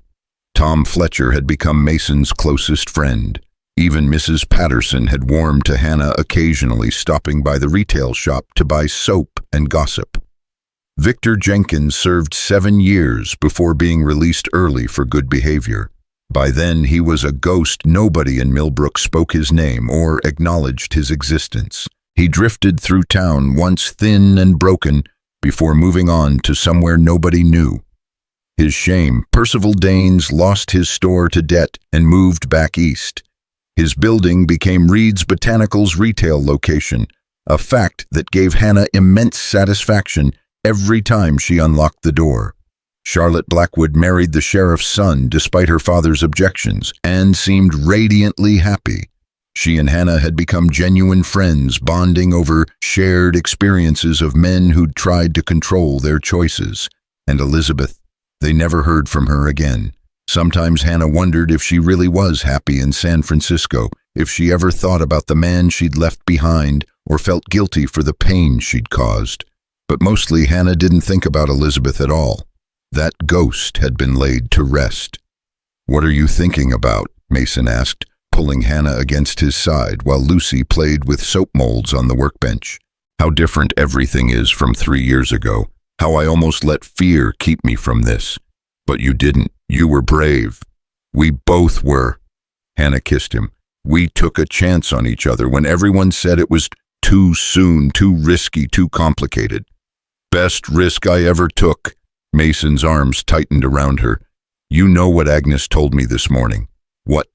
Tom Fletcher had become Mason's closest friend. Even Mrs. Patterson had warmed to Hannah, occasionally stopping by the retail shop to buy soap and gossip. Victor Jenkins served 7 years before being released early for good behavior. By then he was a ghost. Nobody in Millbrook spoke his name or acknowledged his existence. He drifted through town, once thin and broken, before moving on to somewhere nobody knew. His shame, Percival Danes lost his store to debt and moved back east. His building became Reed's Botanicals retail location, a fact that gave Hannah immense satisfaction every time she unlocked the door. Charlotte Blackwood married the sheriff's son despite her father's objections and seemed radiantly happy. She and Hannah had become genuine friends, bonding over shared experiences of men who'd tried to control their choices. And Elizabeth, they never heard from her again. Sometimes Hannah wondered if she really was happy in San Francisco, if she ever thought about the man she'd left behind or felt guilty for the pain she'd caused. But mostly Hannah didn't think about Elizabeth at all. That ghost had been laid to rest. "What are you thinking about?" Mason asked, pulling Hannah against his side while Lucy played with soap molds on the workbench. "How different everything is from 3 years ago. How I almost let fear keep me from this. But you didn't. You were brave. We both were." Hannah kissed him. "We took a chance on each other when everyone said it was too soon, too risky, too complicated. Best risk I ever took." Mason's arms tightened around her. "You know what Agnes told me this morning." "What?"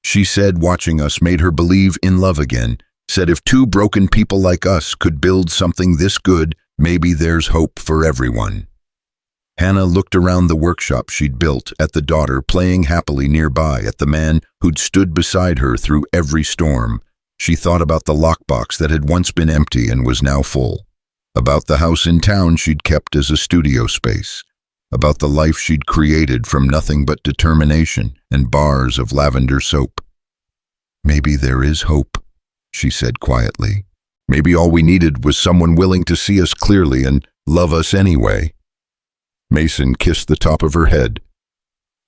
"She said watching us made her believe in love again. Said if 2 broken people like us could build something this good, maybe there's hope for everyone." Hannah looked around the workshop she'd built, at the daughter playing happily nearby, at the man who'd stood beside her through every storm. She thought about the lockbox that had once been empty and was now full. About the house in town she'd kept as a studio space. About the life she'd created from nothing but determination and bars of lavender soap. "Maybe there is hope," she said quietly. "Maybe all we needed was someone willing to see us clearly and love us anyway." Mason kissed the top of her head.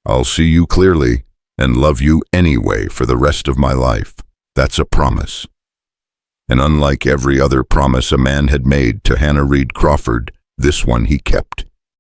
"I'll see you clearly and love you anyway for the rest of my life. That's a promise." And unlike every other promise a man had made to Hannah Reed Crawford, this one he kept.